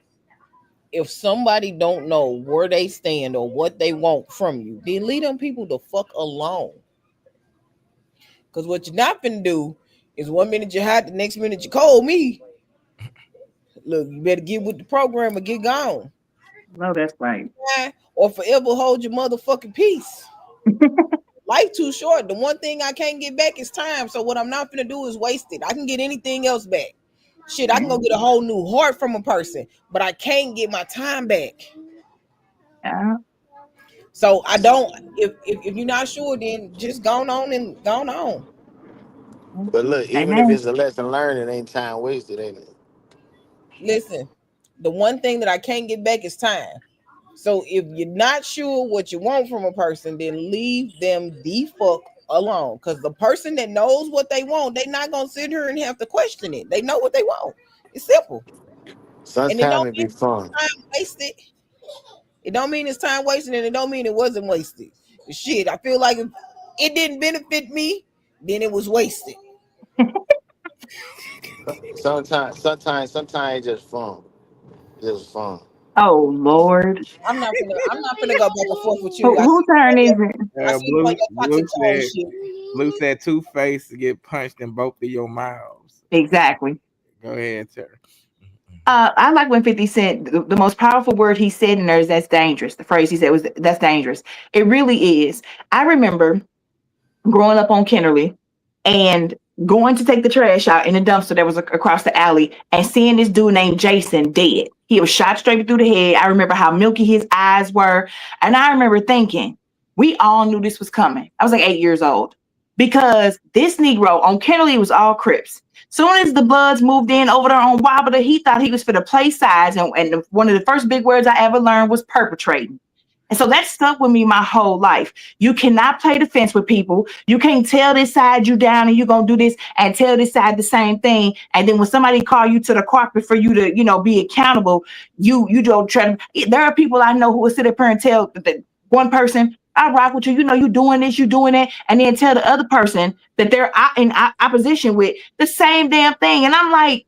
If somebody don't know where they stand or what they want from you, then leave them people the fuck alone. Because what you're not finna do is 1 minute you're hot, the next minute you cold me. Look, you better get with the program or get gone. No, that's right. Or forever hold your motherfucking peace. Life too short. The one thing I can't get back is time. So what I'm not gonna do is waste it. I can get anything else back. Shit, I can go get a whole new heart from a person, but I can't get my time back. So I don't. If you're not sure, then just go on and go on. But look, even if Amen. it's a lesson learned, it ain't time wasted, ain't it? Listen, the one thing that I can't get back is time. So if you're not sure what you want from a person, then leave them the fuck alone. Because the person that knows what they want, they're not gonna sit here and have to question it. They know what they want. It's simple. And it Sometimes don't it mean be fun. it's time wasted. It don't mean it's time wasted, and it don't mean it wasn't wasted. Shit, I feel like if it didn't benefit me, then it was wasted. Sometimes it's just fun. Just fun. Oh Lord. I'm not gonna go back and forth with you. Who turn is it? I see you on your toxic tone Said, shit. Blue said Two-Face to get punched in both of your mouths. Exactly. Go ahead, Terry. I like when 50 Cent, the most powerful word he said in there is that's dangerous. The phrase he said was that's dangerous. It really is. I remember growing up on Kennerly and going to take the trash out in the dumpster that was across the alley and seeing this dude named Jason dead. He was shot straight through the head. I remember how milky his eyes were. And I remember thinking, we all knew this was coming. I was like 8 years old because this Negro on Kennerly was all Crips. Soon as the Bloods moved in over there on Wobbler, he thought he was for the play sides. And one of the first big words I ever learned was perpetrating. And so that stuck with me my whole life. You cannot play defense with people. You can't tell this side you down and you're going to do this and tell this side the same thing. And then when somebody call you to the carpet for you to, be accountable, you don't try to. There are people I know who will sit up here and tell that one person, I rock with you, you doing this, you doing that, and then tell the other person that they're in opposition with the same damn thing. And I'm like,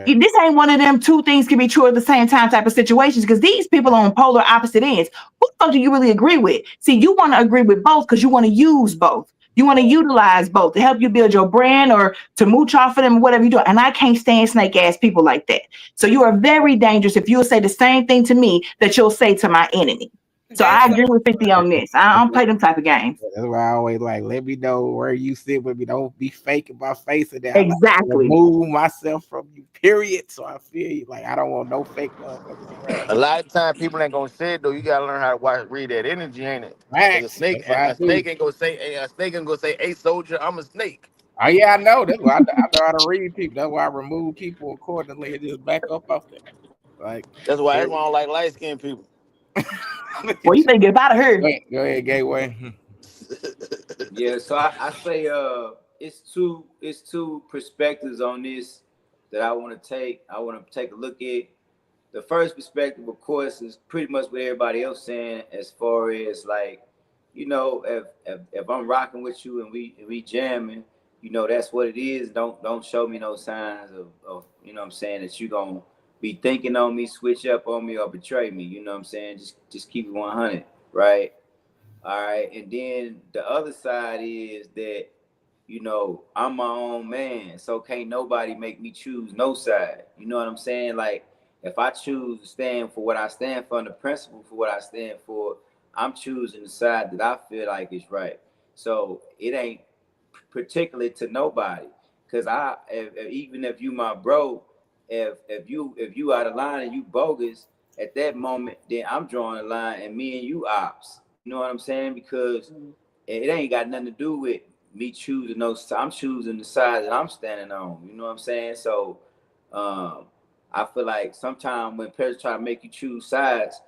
this ain't one of them two things can be true at the same time type of situations because these people are on polar opposite ends. Who the fuck do you really agree with? See, you want to agree with both because you want to use both. You want to utilize both to help you build your brand or to mooch off of them, whatever you do. And I can't stand snake ass people like that. So you are very dangerous if you'll say the same thing to me that you'll say to my enemy. So I agree with 50 on this. I don't play them type of games. That's why I always like, let me know where you sit with me. Don't be faking my face and that. Exactly. I like remove myself from you, period. So I feel you. Like, I don't want no fake motherfuckers around. A lot of time people ain't gonna say it though. You gotta learn how to read that energy, ain't it? Cause Facts. That's what I do. ain't gonna say, "Hey soldier, I'm a snake." Oh yeah, I know. That's why I know how to read people. That's why I remove people accordingly and just back up off that. Like That's why I don't like light skinned people. Well, you better get out of here. Go ahead, Gateway. Yeah, so I say it's two perspectives on this that I want to take. I want to take a look at. The first perspective, of course, is pretty much what everybody else saying as far as like, if I'm rocking with you and we jamming, that's what it is. Don't show me no signs of what I'm saying, that you gonna be thinking on me, switch up on me, or betray me. You know what I'm saying? Just keep it 100, right? All right. And then the other side is that, I'm my own man. So can't nobody make me choose no side. You know what I'm saying? Like, if I choose to stand for what I stand for and the principle for what I stand for, I'm choosing the side that I feel like is right. So it ain't particularly to nobody. Cause even if you my bro, if you out of line and you bogus at that moment, then I'm drawing a line and me and you ops. You know what I'm saying? Because it ain't got nothing to do with me choosing those. I'm choosing the side that I'm standing on. You know what I'm saying? So I feel like sometimes when parents try to make you choose sides,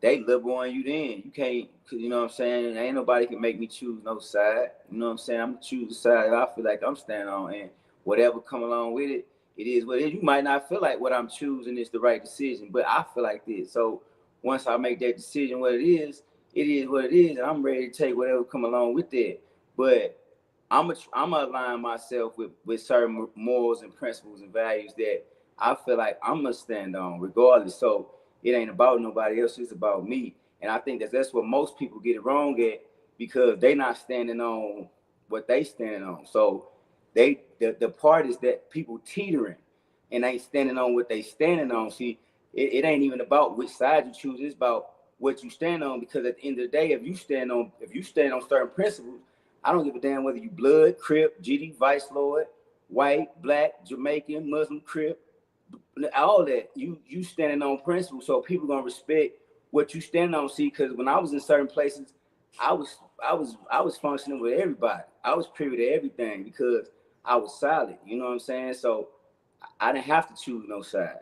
they liberal on you then. You can't, you know what I'm saying? Ain't nobody can make me choose no side. You know what I'm saying? I'm gonna choose the side that I feel like I'm standing on, and whatever come along with it, it is what it is. You might not feel like what I'm choosing is the right decision, but I feel like this. So once I make that decision what it is what it is, and I'm ready to take whatever come along with it. But I'm gonna align myself with certain morals and principles and values that I feel like I'm gonna stand on regardless. So it ain't about nobody else, it's about me. And I think that's what most people get it wrong at, because they not standing on what they stand on. So the part is that people teetering and ain't standing on what they standing on. See, it ain't even about which side you choose. It's about what you stand on. Because at the end of the day, if you stand on certain principles, I don't give a damn whether you blood, Crip, GD, Vice Lord, white, black, Jamaican, Muslim, Crip, all that. You standing on principles, so people gonna respect what you stand on. See, because when I was in certain places, I was functioning with everybody. I was privy to everything because I was solid. You know what I'm saying? So I didn't have to choose no side.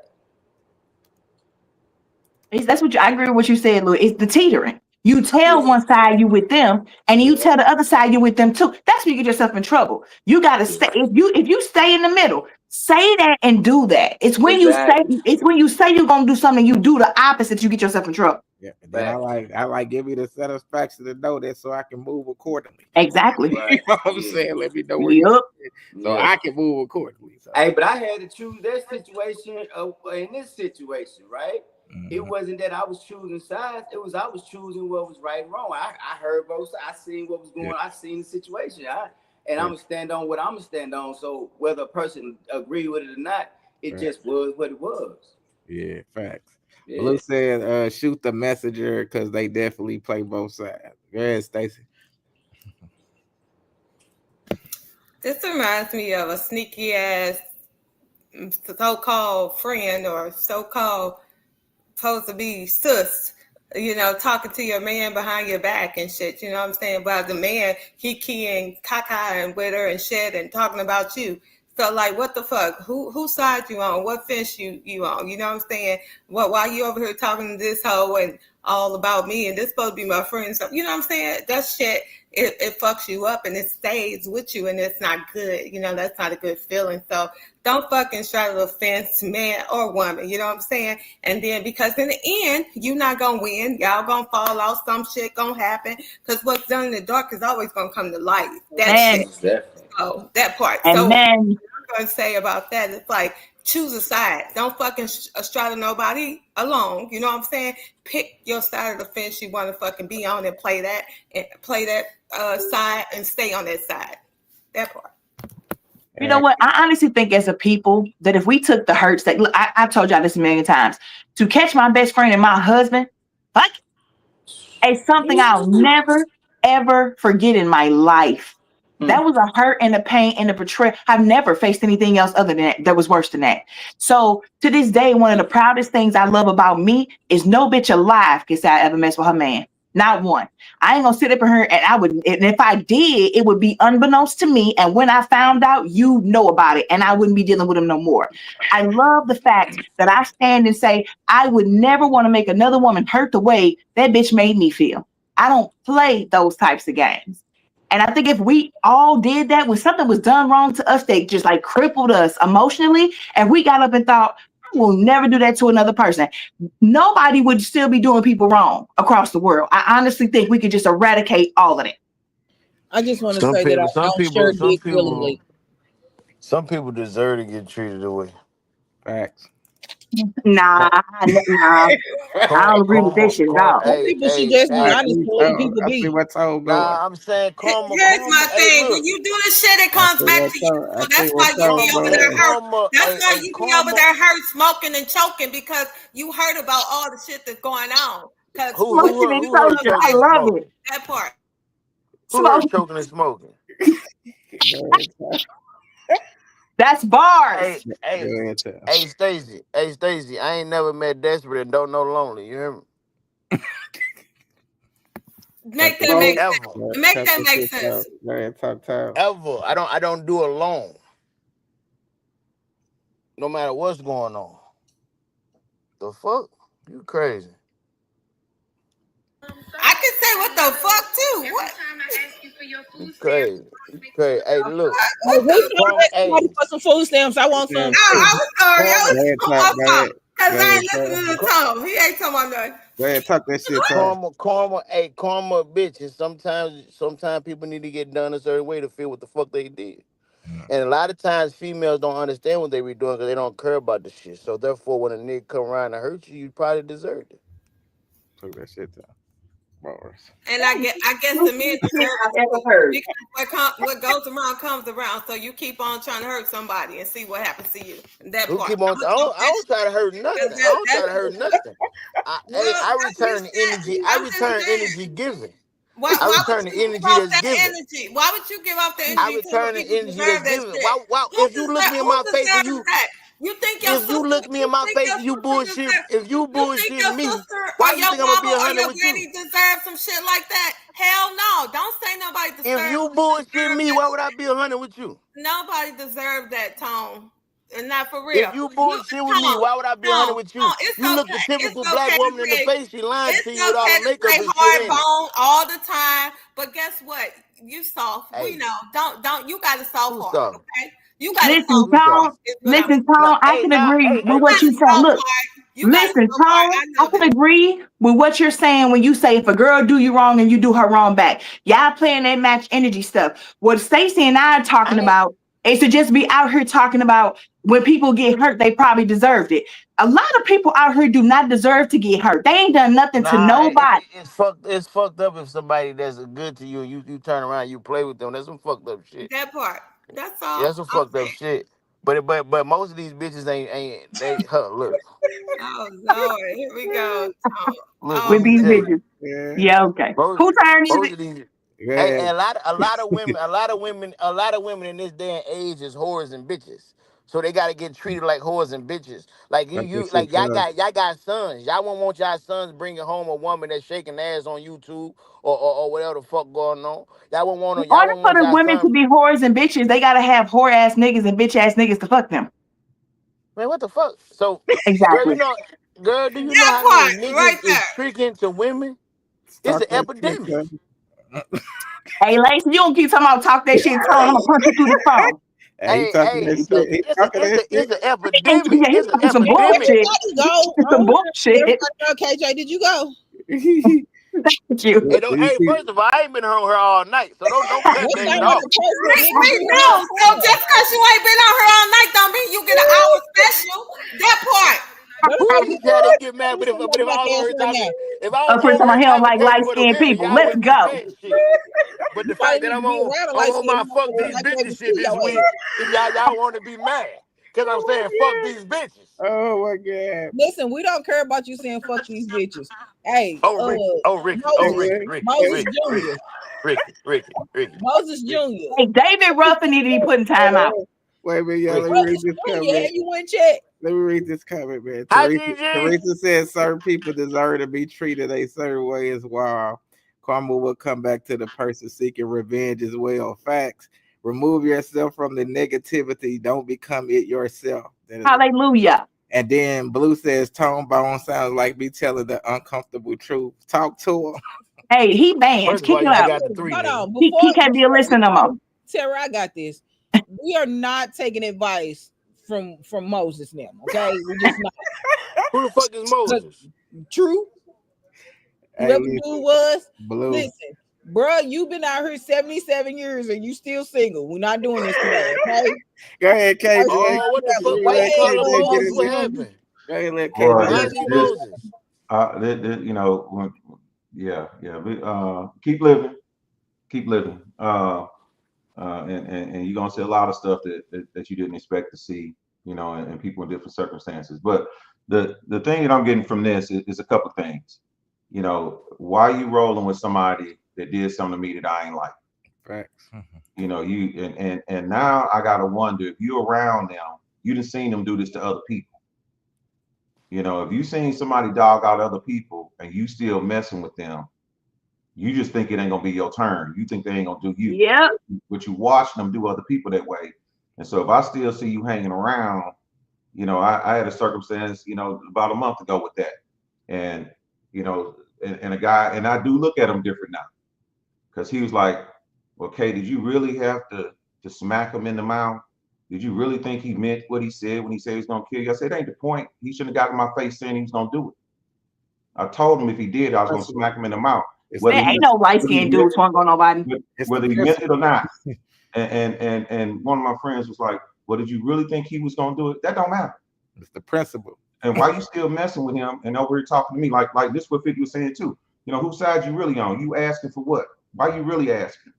That's what I agree with what you said, Louis. It's the teetering. You tell one side you with them, and you tell the other side you with them too. That's when you get yourself in trouble. You gotta stay. If you stay in the middle, say that and do that. It's when you say you're gonna do something, you do the opposite, you get yourself in trouble. Yeah, and then I like give me the satisfaction to know that so I can move accordingly. Exactly. You know what I'm saying? Let me know where you're so I can move accordingly. So. Hey, but I had to choose that situation in this situation, right? It wasn't that I was choosing sides. It was I was choosing what was right and wrong. I heard both sides. I seen what was going on. I seen the situation. I'm going to stand on what I'm going to stand on. So whether a person agree with it or not, it just was what it was. Yeah, facts. Yeah. Blue said, shoot the messenger because they definitely play both sides. Go ahead, Stacey. This reminds me of a sneaky ass so-called friend or so-called supposed to be sus, talking to your man behind your back and shit, you know what I'm saying? While the man, he keying caca and with her and shit and talking about you. So like, what the fuck? Whose side you on? What fence you on? You know what I'm saying? Why you over here talking to this hoe and all about me and this supposed to be my friend? So, you know what I'm saying? That shit, it fucks you up and it stays with you and it's not good. That's not a good feeling. So don't fucking straddle the fence, man or woman. You know what I'm saying? And then because in the end, you're not gonna win. Y'all gonna fall out. Some shit gonna happen. Because what's done in the dark is always gonna come to light. That shit. So that part. So what I'm gonna say about that is like choose a side. Don't fucking straddle nobody alone. You know what I'm saying? Pick your side of the fence you want to fucking be on and play that side and stay on that side. That part. You know what? I honestly think as a people that if we took the hurts that look, I've told y'all this a million times, to catch my best friend and my husband, like it's something I'll never ever forget in my life. That was a hurt and a pain and a betrayal. I've never faced anything else other than that was worse than that. So to this day, one of the proudest things I love about me is no bitch alive can say I ever messed with her man. Not one. I ain't gonna sit up in her and if I did, it would be unbeknownst to me. And when I found out, you know about it, and I wouldn't be dealing with him no more. I love the fact that I stand and say I would never want to make another woman hurt the way that bitch made me feel. I don't play those types of games. And I think if we all did that, when something was done wrong to us, they just like crippled us emotionally, and we got up and thought, I will never do that to another person, nobody would still be doing people wrong across the world. I honestly think we could just eradicate all of it. I just want to say that I don't share dick willingly. Some people deserve to get treated away. Facts. Nah. I don't agree with that shit at all. Some people should just be honest to other people be. Nah, I'm saying karma. Here's my thing. When you do this shit, it comes back to you. So that's why you be over there hurt. That's why you be over there hurt, smoking and choking, because you heard about all the shit that's going on. Who heard choking I and love smoking? it. That part. Who heard choking and smoking? That's bars. Hey, Stacey. Hey, Stacey. I ain't never met desperate and don't know lonely. You hear me? Make that make sense. Ever. I don't do alone. No matter what's going on. The fuck? You crazy. I can say what the fuck too. What? You crazy. You crazy. Hey, look. Somebody for some food stamps. I want some. I was sorry. I was because I ain't listening to Tom. He ain't talking about nothing. Go ahead, talk that shit. Karma, bitch. And sometimes people need to get done a certain way to feel what the fuck they did. And a lot of times females don't understand what they be doing because they don't care about the shit. So therefore, when a nigga come around and hurt you, you probably deserved it. Talk that shit down. Bars. And I guess the men deserve I've it ever too, heard. because what goes around comes around. So you keep on trying to hurt somebody and see what happens to you. That Who part. keep on? I don't try to hurt 'Cause nothing. I don't try to hurt nothing. Hey, well, I you return the said, energy. I I'm just return saying. energy given. Why I would return the you give energy off that's that given. energy? Why would you give off the I energy to the return the people who energy that's deserve that given. shit? Wow. If you look me in Who my face and deserves you, that? You think your if you sister? look me in You my think face your and you sister bullshit, deserve? if you You think bullshit your me, sister or why you your think I'm gonna be mama or 100 your with you? granny deserve some shit like that? Hell no! Don't say nobody If deserve you bullshit deserve me, that. why would I be 100 with you? Nobody deserves that, Tone, and not for real. If you You, bullshit with me, Tone, why would I be 100 Tone, with you? Tone. It's You look the okay. It's typical black okay to woman in the say. face, she lying to It's you with all okay the to makeup say and shit, hard ain't it? bone all the time, but guess what? You soft. We Hey, know. Don't. You got a soft who's heart. soft? Okay. You got a Listen, soft Who's heart. soft? Tom. Is what I'm Listen, saying. Nah, Tom. I hey, can nah, agree hey, with hey, You what got you a listen. said. soft Look, heart. You got a listen, soft heart. Tom. I I know can that. agree with what you're saying when you say if a girl do you wrong and you do her wrong back. Y'all playing that match energy stuff. What Stacey and I are talking I ain't, about is to just be out here talking about when people get hurt, they probably deserved it. A lot of people out here do not deserve to get hurt. They ain't done nothing to nah, nobody. it's fucked up if somebody that's good to you and you turn around, you play with them. That's some fucked up shit. That part. That's Yeah, all that's some I'm fucked up saying. shit. But most of these bitches ain't they look. Oh Lord, here we go. Oh, Look, oh let With me these tell you. bitches. Yeah. Yeah, okay. Most Who turn is most it? of these hey, Yeah. and a lot of women in this day and age is whores and bitches. So they gotta get treated like whores and bitches. Like Like you this shit like tough. y'all got sons. Y'all won't want y'all sons bringing home a woman that's shaking ass on YouTube or whatever the fuck going on. In Y'all order won't for want the y'all women to son. be whores and bitches, they gotta have whore ass niggas and bitch ass niggas to fuck them. Man, what the fuck? So, girl, Exactly. girl, do you know that how many part right niggas is there. tricking to women? It's Start an that shit epidemic. tough. Hey, Lacey, you don't keep talking about talk that shit, Tone. I'm gonna punch you through the phone. Hey, he Hey, talking hey, that shit. He talking that it's shit. an epidemic. Yeah, he's It's an talking some epidemic. bullshit. Everybody go. Some Oh, bullshit. everybody go. KJ, did you go? Thank you. Hey, You see, first of all, I ain't been on her all night, so don't cut This David ain't what off. the president We, nigga we do the know. whole So time. just because you ain't been on here all night don't mean you get an hour special. That part. But who Hey, is you see how they get mad, who's but your if I black was over ass here right talking, now? if I was Of course, over here he don't talking like dirty light for the skinned women, people. y'all Let's wouldn't be go. saying shit. But the Probably fact need that to be around a light I'm on skinned my fuck motherfucker these like that to bitches see shit your this ass. week, y'all want to be mad because I'm saying fuck these bitches. oh my god. Listen, we don't care about you saying fuck these bitches. Hey, Ricky, Moses, Moses Ricky, Jr. Ricky. Moses Jr. Hey, David Ruffin need to be put in timeout. Wait a minute, y'all. Let me read Moses this Jr. comment. Have you went check? Let me read this comment, man. Hi, Teresa, GG. Teresa says certain people deserve to be treated a certain way as well. Karma will come back to the person seeking revenge as well. Facts. Remove yourself from the negativity. Don't become it yourself. That is. Hallelujah. And then Blue says tone bone sounds like me telling the uncomfortable truth. Talk to him. Hey, he banned. First of Kick all, him I out. got the three, Hold nigga. on. He can't be a listener no more. Tara, I got this. We are not taking advice from Moses now. Okay, we just not. Who the fuck is Moses? True. Hey, Whoever listen, dude was, Blue. listen, bro, you've been out here 77 years and you still single. We're not doing this today, okay? Go ahead, KJ. Oh, what the Let fuck? me Why let you Go call ahead, him KJ get Moses? it. What Moses happened? Go ahead, let Boy, KJ. Why is he Moses? you know, keep living, and you're gonna see a lot of stuff that you didn't expect to see, you know, and people in different circumstances. But the thing that I'm getting from this is a couple things. You know, why you rolling with somebody that did something to me that I ain't like? Facts. You know, and now I gotta wonder if you're around them, you done seen them do this to other people. You know, if you seen somebody dog out other people and you still messing with them, you just think it ain't gonna be your turn. You think they ain't gonna do you. Yep. But you watching them do other people that way. And so if I still see you hanging around, you know, I had a circumstance, you know, about a month ago with that. And, you know, and a guy, and I do look at him different now. Because he was like, okay, did you really have to smack him in the mouth? Did you really think he meant what he said when he said he's gonna kill you? I said, ain't the point. He shouldn't have got in my face saying he was gonna do it. I told him if he did, I was gonna smack him in the mouth. Man, ain't no light skinned dudes want to go nobody. Whether he meant it or not. And one of my friends was like, well, did you really think he was gonna do it? That don't matter. It's the principle. And why you still messing with him and over here talking to me like this? What 50 was saying too. You know, whose side you really on? You asking for what? Why you really asking?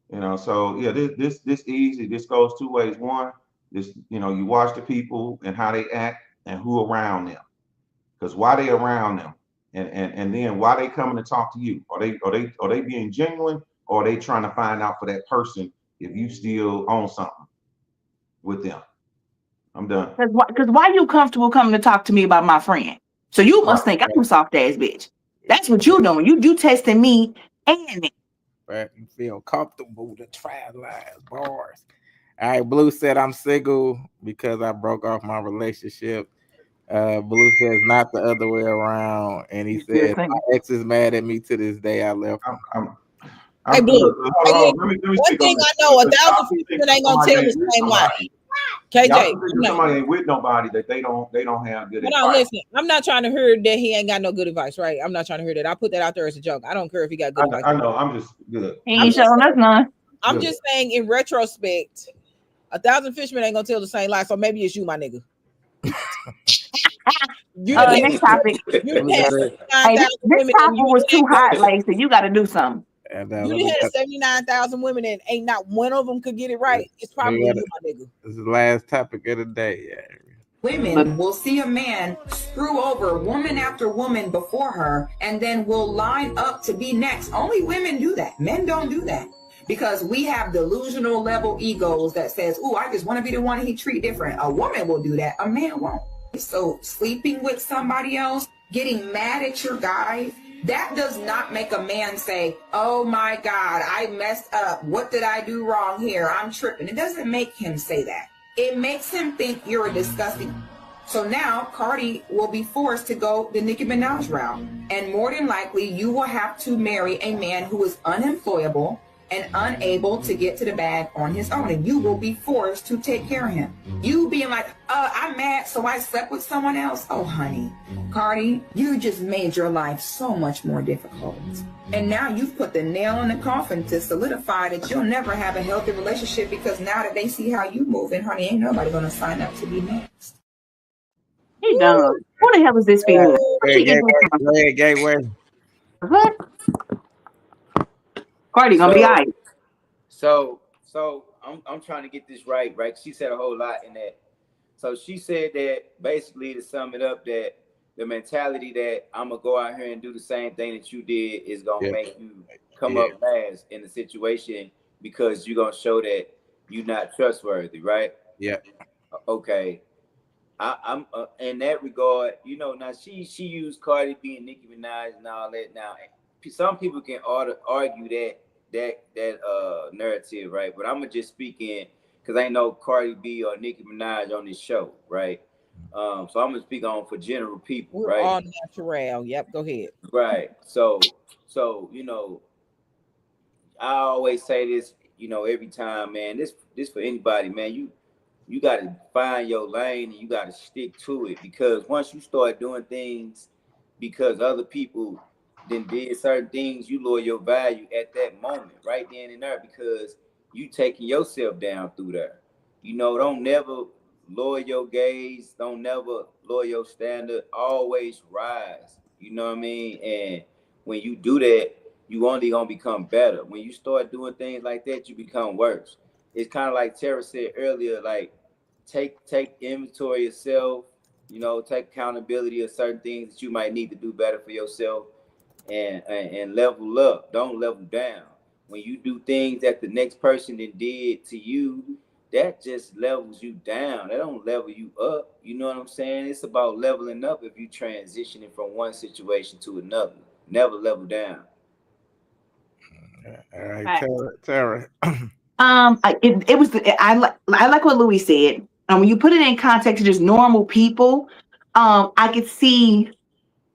You know, so yeah, this easy. This goes two ways. One, this, you know, you watch the people and how they act and who around them. Because why they around them, and then why they coming to talk to you? Are they being genuine, or are they trying to find out for that person if you still own something with them? I'm done. Because why you comfortable coming to talk to me about my friend? So you must think I'm a soft ass bitch. That's what you doing. You testing me and me. But you feel comfortable to try lies bars. All right, Blue said I'm single because I broke off my relationship. Blue says not the other way around, and he said my ex is mad at me to this day. I left. Hey, Blue. Let me One speak thing on I this. know, Y'all 1,000 think people ain't gonna somebody tell ain't the with same lie. somebody. KJ, Y'all think somebody ain't with nobody that they don't have good hold advice. on, listen. I'm not trying to hear that he ain't got no good advice, right? I'm not trying to hear that. I put that out there as a joke. I don't care if he got good advice. I know. I'm just good. He ain't showing us none. I'm just saying, in retrospect, 1,000 fishermen ain't gonna tell the same lie. So maybe it's you, my nigga. Next topic. You done had 79,000 Hey, this women, and topic you was ain't too got hot, Lacey. You got to do something. And you done had 79,000 women, and ain't not one of them could get it right. It's probably you, my nigga. This is the last topic of the day. Yeah. Women will see a man screw over woman after woman before her and then will line up to be next. Only women do that. Men don't do that because we have delusional level egos that says, "Ooh, I just want to be the one he treat different." A woman will do that. A man won't. So sleeping with somebody else, getting mad at your guy, that does not make a man say, "Oh my God, I messed up. What did I do wrong here? I'm tripping." It doesn't make him say that. It makes him think you're a disgusting. So now Cardi will be forced to go the Nicki Minaj route. And more than likely, you will have to marry a man who is unemployable and unable to get to the bag on his own. And you will be forced to take care of him. You being like, I'm mad, so I slept with someone else. Oh, honey, Cardi, you just made your life so much more difficult. And now you've put the nail in the coffin to solidify that you'll never have a healthy relationship because now that they see how you move, and honey, ain't nobody going to sign up to be next. He done. Who the hell is this female? Gateway. What? Cardi gonna be all right. So I'm trying to get this right. She said a whole lot in that. So she said that basically, to sum it up, that the mentality that I'm gonna go out here and do the same thing that you did is gonna make you come up last in the situation because you're gonna show that you're not trustworthy, right? Yeah. Okay. I'm in that regard, you know. Now she used Cardi B and Nicki Minaj and all that. Now some people can argue that narrative, right? But I'm gonna just speak in because I know Cardi B or Nicki Minaj on this show, right? So I'm gonna speak on for general people, We're right? all natural. Yep, go ahead. Right. So you know, I always say this, you know, every time, man. This for anybody, man. You got to find your lane and you got to stick to it, because once you start doing things because other people then did certain things, you lower your value at that moment, right then and there, because you taking yourself down through there. You know, don't never lower your gaze, don't never lower your standard, always rise. You know what I mean? And when you do that, you only gonna become better. When you start doing things like that, you become worse. It's kind of like Tara said earlier, like take inventory of yourself, you know, take accountability of certain things that you might need to do better for yourself, and level up. Don't level down. When you do things that the next person did to you, that just levels you down. That don't level you up. You know what I'm saying? It's about leveling up if you transitioning from one situation to another. Never level down. All right, Tara. I like what Louis said. And when you put it in context of just normal people, I could see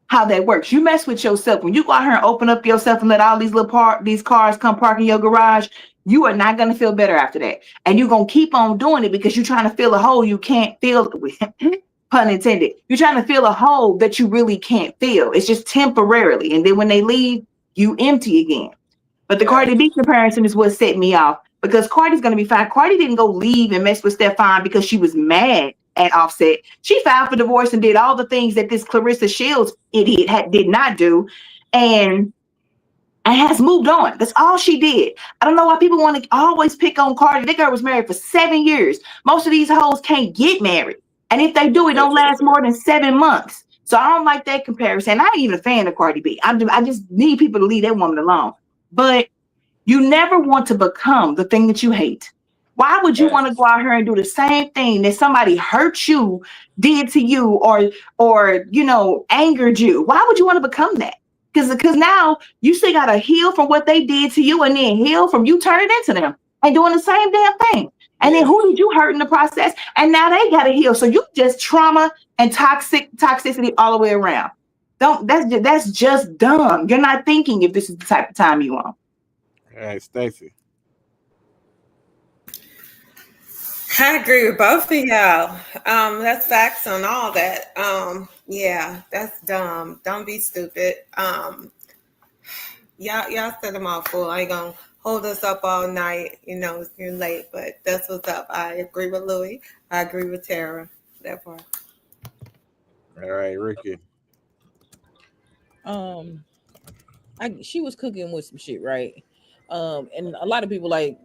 how that works. You mess with yourself when you go out here and open up yourself and let all these cars come park in your garage. You are not going to feel better after that, and you're going to keep on doing it because you're trying to fill a hole you can't fill. Pun intended. You're trying to fill a hole that you really can't fill. It's just temporarily, and then when they leave, you empty again. But the Cardi B comparison is what set me off, because Cardi's going to be fine. Cardi didn't go leave and mess with Stefan because she was mad at Offset. She filed for divorce and did all the things that this Clarissa Shields idiot did not do, and has moved on. That's all she did. I don't know why people want to always pick on Cardi. That girl was married for 7 years. Most of these hoes can't get married, and if they do, it don't last more than 7 months. So I don't like that comparison. I ain't even a fan of Cardi B. I just need people to leave that woman alone. But you never want to become the thing that you hate. Why would you want to go out here and do the same thing that somebody hurt you, did to you, or angered you? Why would you want to become that? Because now you still got to heal from what they did to you, and then heal from you turning into them and doing the same damn thing. And then who did you hurt in the process? And now they got to heal. So you just trauma and toxicity all the way around. That's just dumb. You're not thinking if this is the type of time you want. All right, Stacey. I agree with both of y'all. That's facts on all that. Yeah, that's dumb. Don't be stupid. Y'all said them all full. I ain't gonna hold us up all night. It's getting late, but that's what's up. I agree with Louis. I agree with Tara. That part. All right, Ricky. She was cooking with some shit, right? And a lot of people I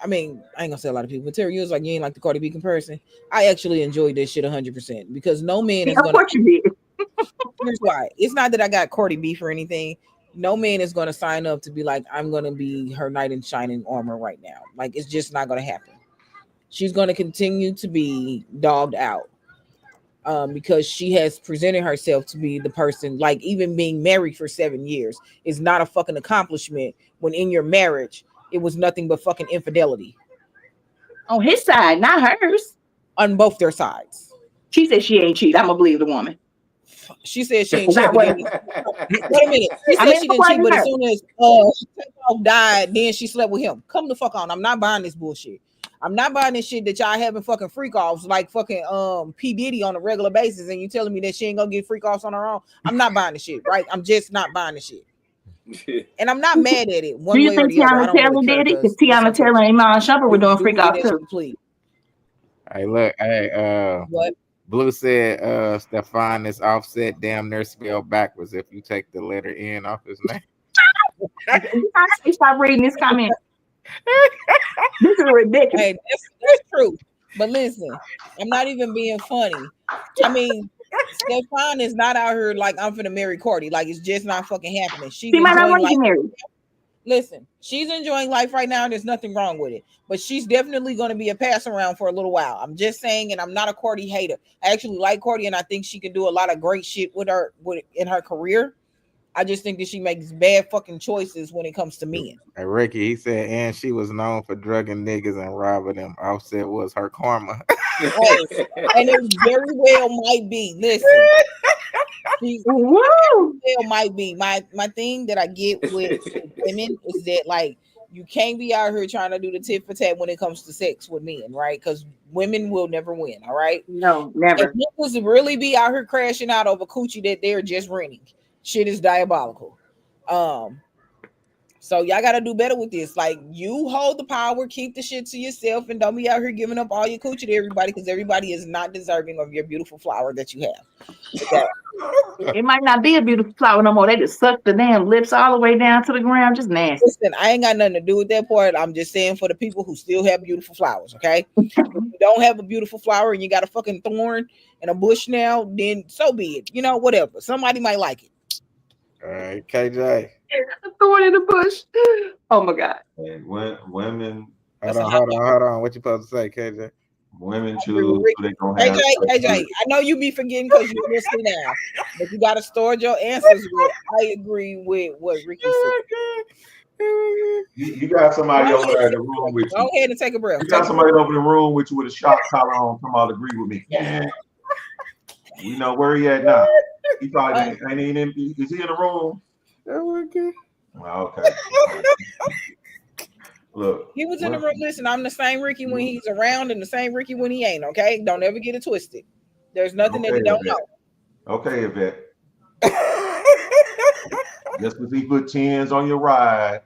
ain't gonna say a lot of people, but Terry, you was like, you ain't like the Cardi B comparison. I actually enjoyed this shit 100% because no man is gonna. Of course you did. Here's why. It's not that I got Cardi B for anything. No man is gonna sign up to be like, I'm gonna be her knight in shining armor right now. Like, it's just not gonna happen. She's gonna continue to be dogged out. Because she has presented herself to be the person, like even being married for 7 years is not a fucking accomplishment when in your marriage it was nothing but fucking infidelity. On his side, not hers. On both their sides. She said she ain't cheat. I'm gonna believe the woman. She said she ain't cheat. Wait a minute. She said she didn't cheat, but as soon as died, then she slept with him. Come the fuck on. I'm not buying this bullshit. I'm not buying this shit that y'all having fucking freak offs like fucking P. Diddy on a regular basis, and you telling me that she ain't gonna get freak offs on her own. I'm not buying the shit, right? I'm just not buying the shit. And I'm not mad at it. One Do you way think or the other. Tiana Taylor did it? Because Tiana Taylor and Iman Shumpert were doing freak offs too. Hey, look, what? Blue said Stefan is Offset damn near spelled backwards if you take the letter N off his name. Stop reading this comment. This is ridiculous. Hey, that's true. But listen, I'm not even being funny. I mean, Stefan is not out here like I'm finna marry Cardi. Like, it's just not fucking happening. She's might not enjoying want to life. get married. Listen, she's enjoying life right now, and there's nothing wrong with it. But she's definitely going to be a pass around for a little while. I'm just saying, and I'm not a Cardi hater. I actually like Cardi, and I think she can do a lot of great shit with her in her career. I just think that she makes bad fucking choices when it comes to men. Hey, Ricky, he said, and she was known for drugging niggas and robbing them. Offset was her karma. Hey, and it very well might be. Listen, it might be. My thing that I get with women is that, like, you can't be out here trying to do the tit for tat when it comes to sex with men, right? Because women will never win. All right, no, never. If niggas really be out here crashing out over coochie that they're just renting, shit is diabolical. So y'all gotta do better with this. Like, you hold the power, keep the shit to yourself, and don't be out here giving up all your coochie to everybody, because everybody is not deserving of your beautiful flower that you have. Okay. It might not be a beautiful flower no more. They just suck the damn lips all the way down to the ground. Just nasty. Listen, I ain't got nothing to do with that part. I'm just saying for the people who still have beautiful flowers, okay? If you don't have a beautiful flower and you got a fucking thorn and a bush now, then so be it. Whatever. Somebody might like it. All right, KJ. A thorn in the bush. Oh my God. Hey, women. Hold on. What you supposed to say, KJ? Women choose who they gonna have. KJ, I know you be forgetting because you're listening now, but you gotta store your answers with. I agree with what Ricky said. You got somebody over there in the room with you. Go ahead and take a breath. You got somebody over in the room with you with a shock collar on. Come on, agree with me. Yeah. We know where he at now. He probably ain't even in. Is he in the room? Okay. Well, okay. Look, he was in the room. Listen, I'm the same Ricky when he's around and the same Ricky when he ain't. Okay, don't ever get it twisted. There's nothing that he don't know. Okay, Yvette. Just because he put 10s on your ride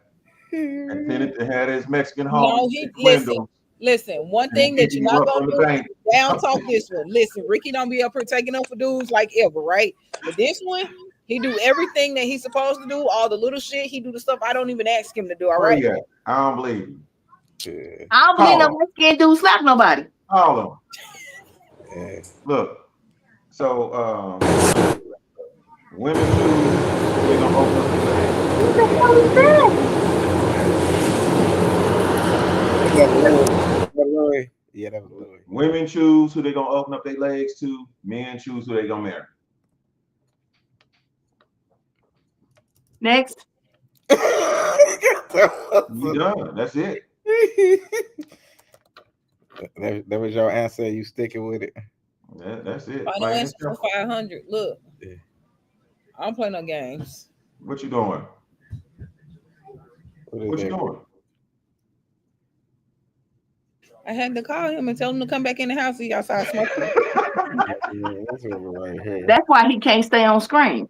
and tended to have his Mexican home. No, listen. Listen, one thing that you're not up gonna from the do bank. is down talk this one. Listen, Ricky don't be up here taking up for dudes like ever, right? But this one, he do everything that he's supposed to do, all the little shit. He do the stuff I don't even ask him to do. All Where right. you at? I don't believe you. Yeah. I don't believe no scared dude slap nobody. All of them. Yeah. Look, so women choose who they gonna open up their legs. What the hell is that? Yeah, that was Louis. Women choose who they gonna open up their legs to. Men choose who they gonna marry. Next. You done. That's it. That was your answer. You sticking with it. That's it. Final answer for 500. Look, I don't play no games. What you doing? What you doing? I had to call him and tell him to come back in the house. He outside smoking. That's why he can't stay on screen.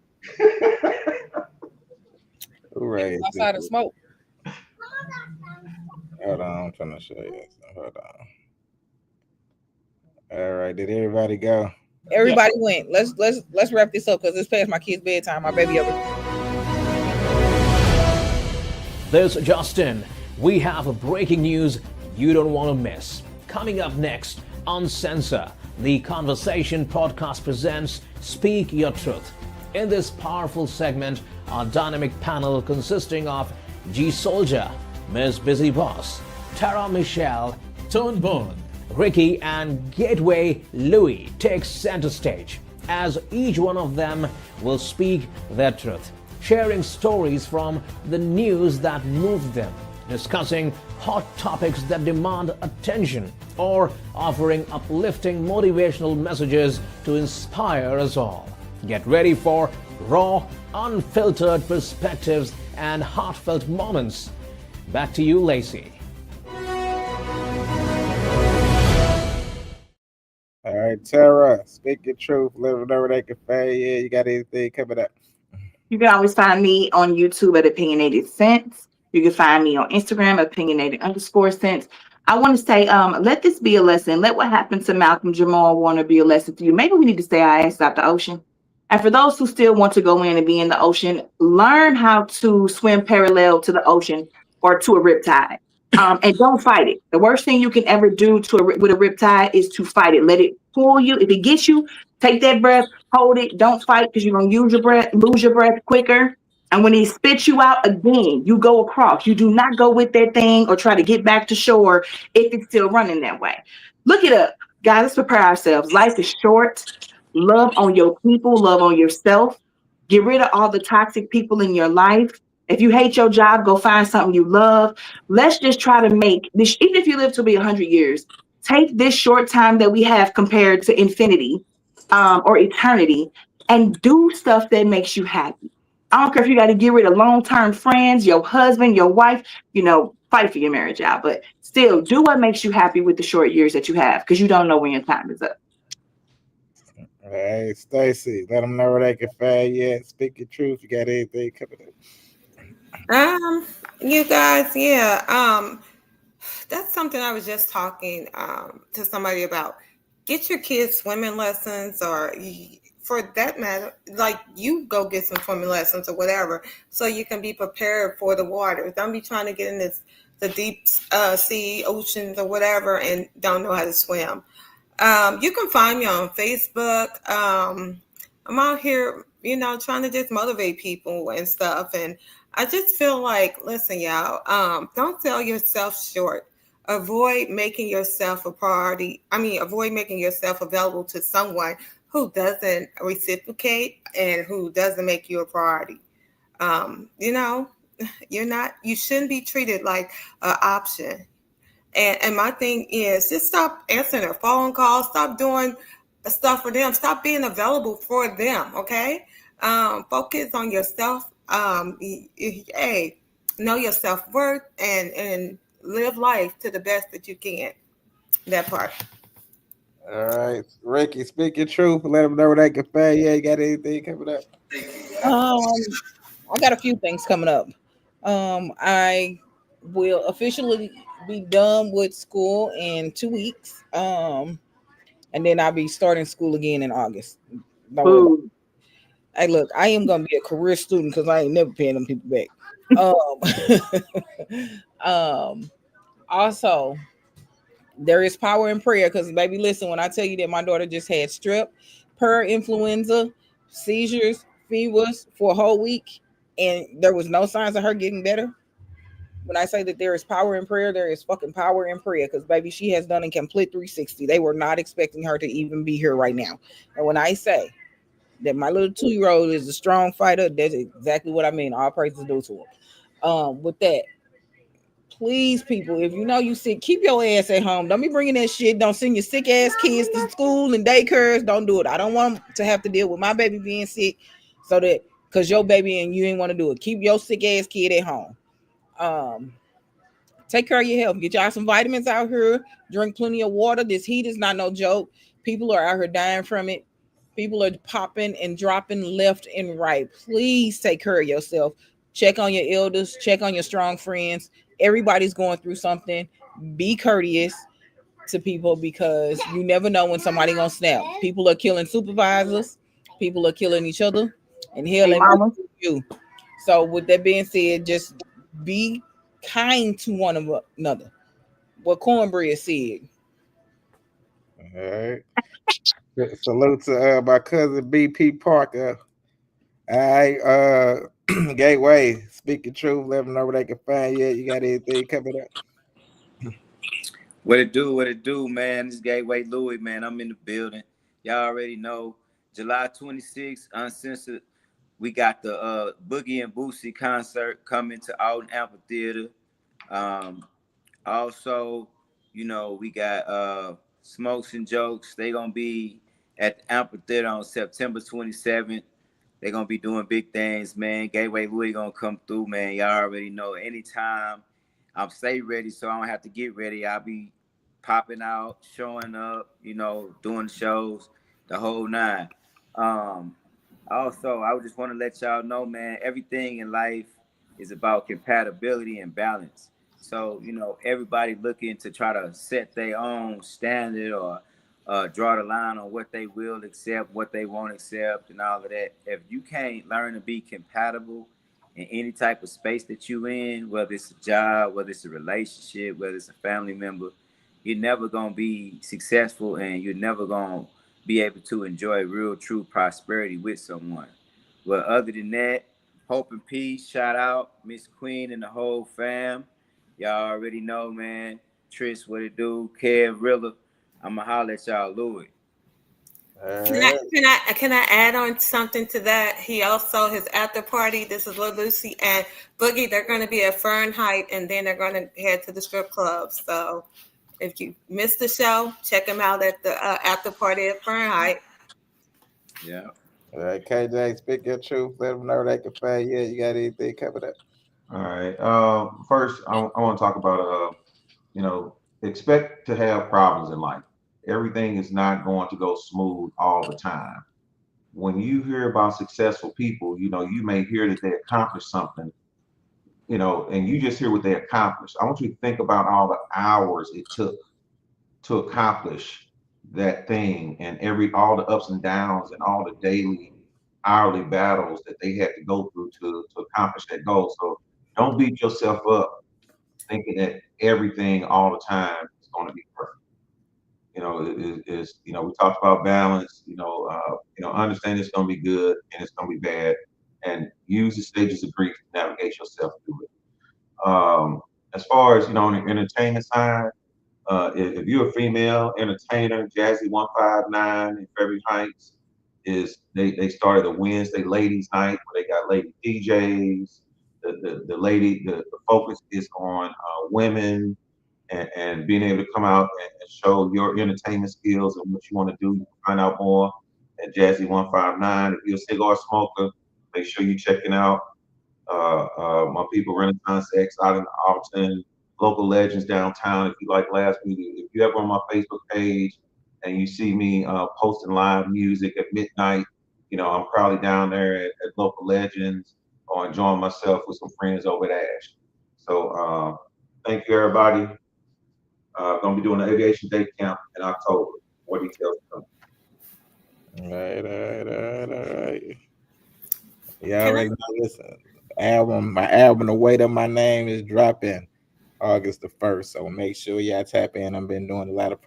Hooray. Outside of smoke. Hold on, I'm trying to show you. Hold on. All right, did everybody go? Everybody went. Let's wrap this up because it's past my kid's bedtime. My baby over. This is Justin. We have a breaking news you don't want to miss. Coming up next on UnCensor, the Conversation podcast presents Speak Your Truth. In this powerful segment, our dynamic panel consisting of G Soldier, Ms. Busy Boss, Tara Michelle, Tone Bone, Ricky, and Gateway Louis takes center stage as each one of them will speak their truth, sharing stories from the news that moved them, discussing hot topics that demand attention, or offering uplifting motivational messages to inspire us all. Get ready for raw, unfiltered perspectives and heartfelt moments. Back to you, Lacey. All right, Tara, speak your truth. Let them know where they can find you. You got anything coming up? You can always find me on YouTube at Opinionated Sense. You can find me on Instagram, opinionated_sense. I want to say, let this be a lesson. Let what happened to Malcolm Jamal Warner be a lesson to you. Maybe we need to stay our ass out the ocean. And for those who still want to go in and be in the ocean, learn how to swim parallel to the ocean or to a riptide. And don't fight it. The worst thing you can ever do with a riptide is to fight it. Let it pull you. If it gets you, take that breath, hold it. Don't fight because you're going to lose your breath quicker. And when he spits you out again, you go across. You do not go with that thing or try to get back to shore if it's still running that way. Look it up. Guys, let's prepare ourselves. Life is short. Love on your people. Love on yourself. Get rid of all the toxic people in your life. If you hate your job, go find something you love. Let's just try to make this, even if you live to be 100 years, take this short time that we have compared to infinity or eternity and do stuff that makes you happy. I don't care if you got to get rid of long-term friends, your husband, your wife, fight for your marriage out, but still do what makes you happy with the short years that you have because you don't know when your time is up. Hey, Stacy, let them know where they can find you. Speak your truth. You got anything coming up? You guys, that's something I was just talking to somebody about. Get your kids swimming lessons, or for that matter, like you go get some swimming lessons or whatever, so you can be prepared for the water. Don't be trying to get in the deep sea, oceans, or whatever, and don't know how to swim. You can find me on Facebook. I'm out here, trying to just motivate people and stuff. And I just feel like, listen, y'all, don't sell yourself short. Avoid making yourself a priority. Avoid making yourself available to someone who doesn't reciprocate and who doesn't make you a priority. You shouldn't be treated like an option. And my thing is just stop answering their phone calls. Stop doing stuff for them. Stop being available for them. Okay. Focus on yourself. Hey, know your self-worth and live life to the best that you can. That part. All right, Ricky, speak your truth. Let them know where they can find you. You got anything coming up? I got a few things coming up. I will officially be done with school in 2 weeks. And then I'll be starting school again in August. Don't worry about it. Hey, look, I am gonna be a career student because I ain't never paying them people back. Um, also, there is power in prayer because, baby, listen, when I tell you that my daughter just had strep, influenza, seizures, fevers for a whole week, and there was no signs of her getting better. When I say that there is power in prayer, there is fucking power in prayer because, baby, she has done a complete 360. They were not expecting her to even be here right now. And when I say that my little 2-year-old is a strong fighter, that's exactly what I mean. All praises due to her. With that, please, people, if you know you sick, keep your ass at home. Don't be bringing that shit. Don't send your sick ass kids to school and daycares. Don't do it. I don't want to have to deal with my baby being sick, so that because your baby and you ain't want to do it. Keep your sick ass kid at home. Take care of your health. Get y'all some vitamins out here. Drink plenty of water. This heat is not no joke. People are out here dying from it. People are popping and dropping left and right. Please take care of yourself. Check on your elders. Check on your strong friends. Everybody's going through something. Be courteous to people because you never know when somebody gonna snap. People are killing supervisors. People are killing each other. And hell ain't you. So with that being said, just be kind to one another. What Cornbread said. All right. Salute to my cousin BP Parker. All right, Gateway, speaking truth, let them know where they can find you. You got anything coming up? What it do, man? This Gateway Louis, man. I'm in the building. Y'all already know. July 26th, Uncensored. We got the Boogie and Boosie concert coming to Alton Amphitheater. Also, you know, we got Smokes and Jokes. They gonna be at the amphitheater on September 27th. They gonna be doing big things, man. Gateway Louis gonna come through, man. Y'all already know. Anytime I'm stay ready, so I don't have to get ready. I'll be popping out, showing up, you know, doing shows, the whole nine. Um, Also, I just want to let y'all know, man, everything in life is about compatibility and balance. So, you know, everybody looking to try to set their own standard or draw the line on what they will accept, what they won't accept, and all of that. If you can't learn to be compatible in any type of space that you in, whether it's a job, whether it's a relationship, whether it's a family member, you're never gonna be successful, and you're never gonna be able to enjoy real, true prosperity with someone. Well, other than that, hope and peace. Shout out Miss Queen and the whole fam. Y'all already know, man. Trish, what it do? Kev, Rilla. I'ma holler at y'all, Louis. Can I add on something to that? He also his after party. This is Lil Lucy and Boogie. They're going to be at Fahrenheit, and then they're going to head to the strip club. So if you missed the show, check them out at the after party at Fahrenheit. Yeah. All right, KJ, speak your truth. Let them know they can find you. You got anything coming up? All right. First, I want to talk about you know, expect to have problems in life. Everything is not going to go smooth all the time. When you hear about successful people, you know, you may hear that they accomplished something, you know, and you just hear what they accomplished. I want you to think about all the hours it took to accomplish that thing and all the ups and downs and all the daily hourly battles that they had to go through to accomplish that goal. So don't beat yourself up thinking that everything all the time is going to be perfect. You know, you know, we talked about balance. You know, understand it's going to be good and it's going to be bad, and use the stages of grief to navigate yourself through it. As far as you know, on the entertainment side, if you're a female entertainer, Jazzy 159 in Fairview Heights they started a Wednesday ladies night where they got lady DJs. The focus is on women and being able to come out and show your entertainment skills and what you want to do. You can find out more at Jazzy 159. If you're a cigar smoker, make sure you're checking out my people Renaissance X out in Alton, local legends downtown. If you like last week, if you ever on my Facebook page and you see me posting live music at midnight, you know, I'm probably down there at local legends or enjoying myself with some friends over at Ash. So thank you everybody. Gonna be doing an aviation day camp in October. More details coming. All right. Yeah, already know this album. My album, The Weight of My Name, is dropping August the 1st. So make sure y'all tap in. I've been doing a lot of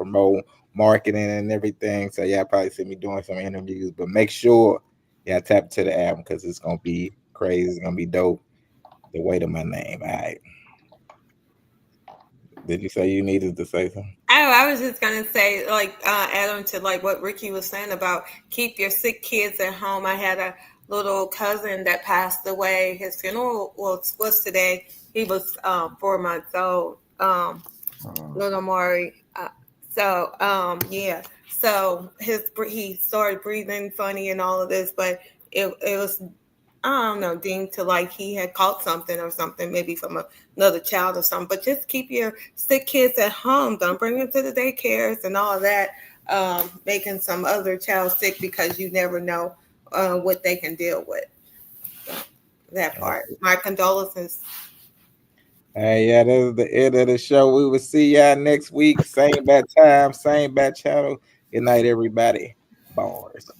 marketing and everything. So y'all probably see me doing some interviews. But make sure y'all tap to the album because it's gonna be crazy. It's gonna be dope. The Weight of My Name. All right. Did you say you needed to say something? I was just gonna say, like, add on to like what Ricky was saying about keep your sick kids at home. I had a little cousin that passed away. His funeral was today. He was 4 months old. Little Maury. Yeah. So he started breathing funny and all of this, but it was, I don't know, deemed to like he had caught something or something, maybe from another child or something. But just keep your sick kids at home. Don't bring them to the daycares and all of that, making some other child sick because you never know what they can deal with. That part. My condolences. Hey, yeah, this is the end of the show. We will see y'all next week. Same bad time, same bad channel. Good night, everybody. Bars.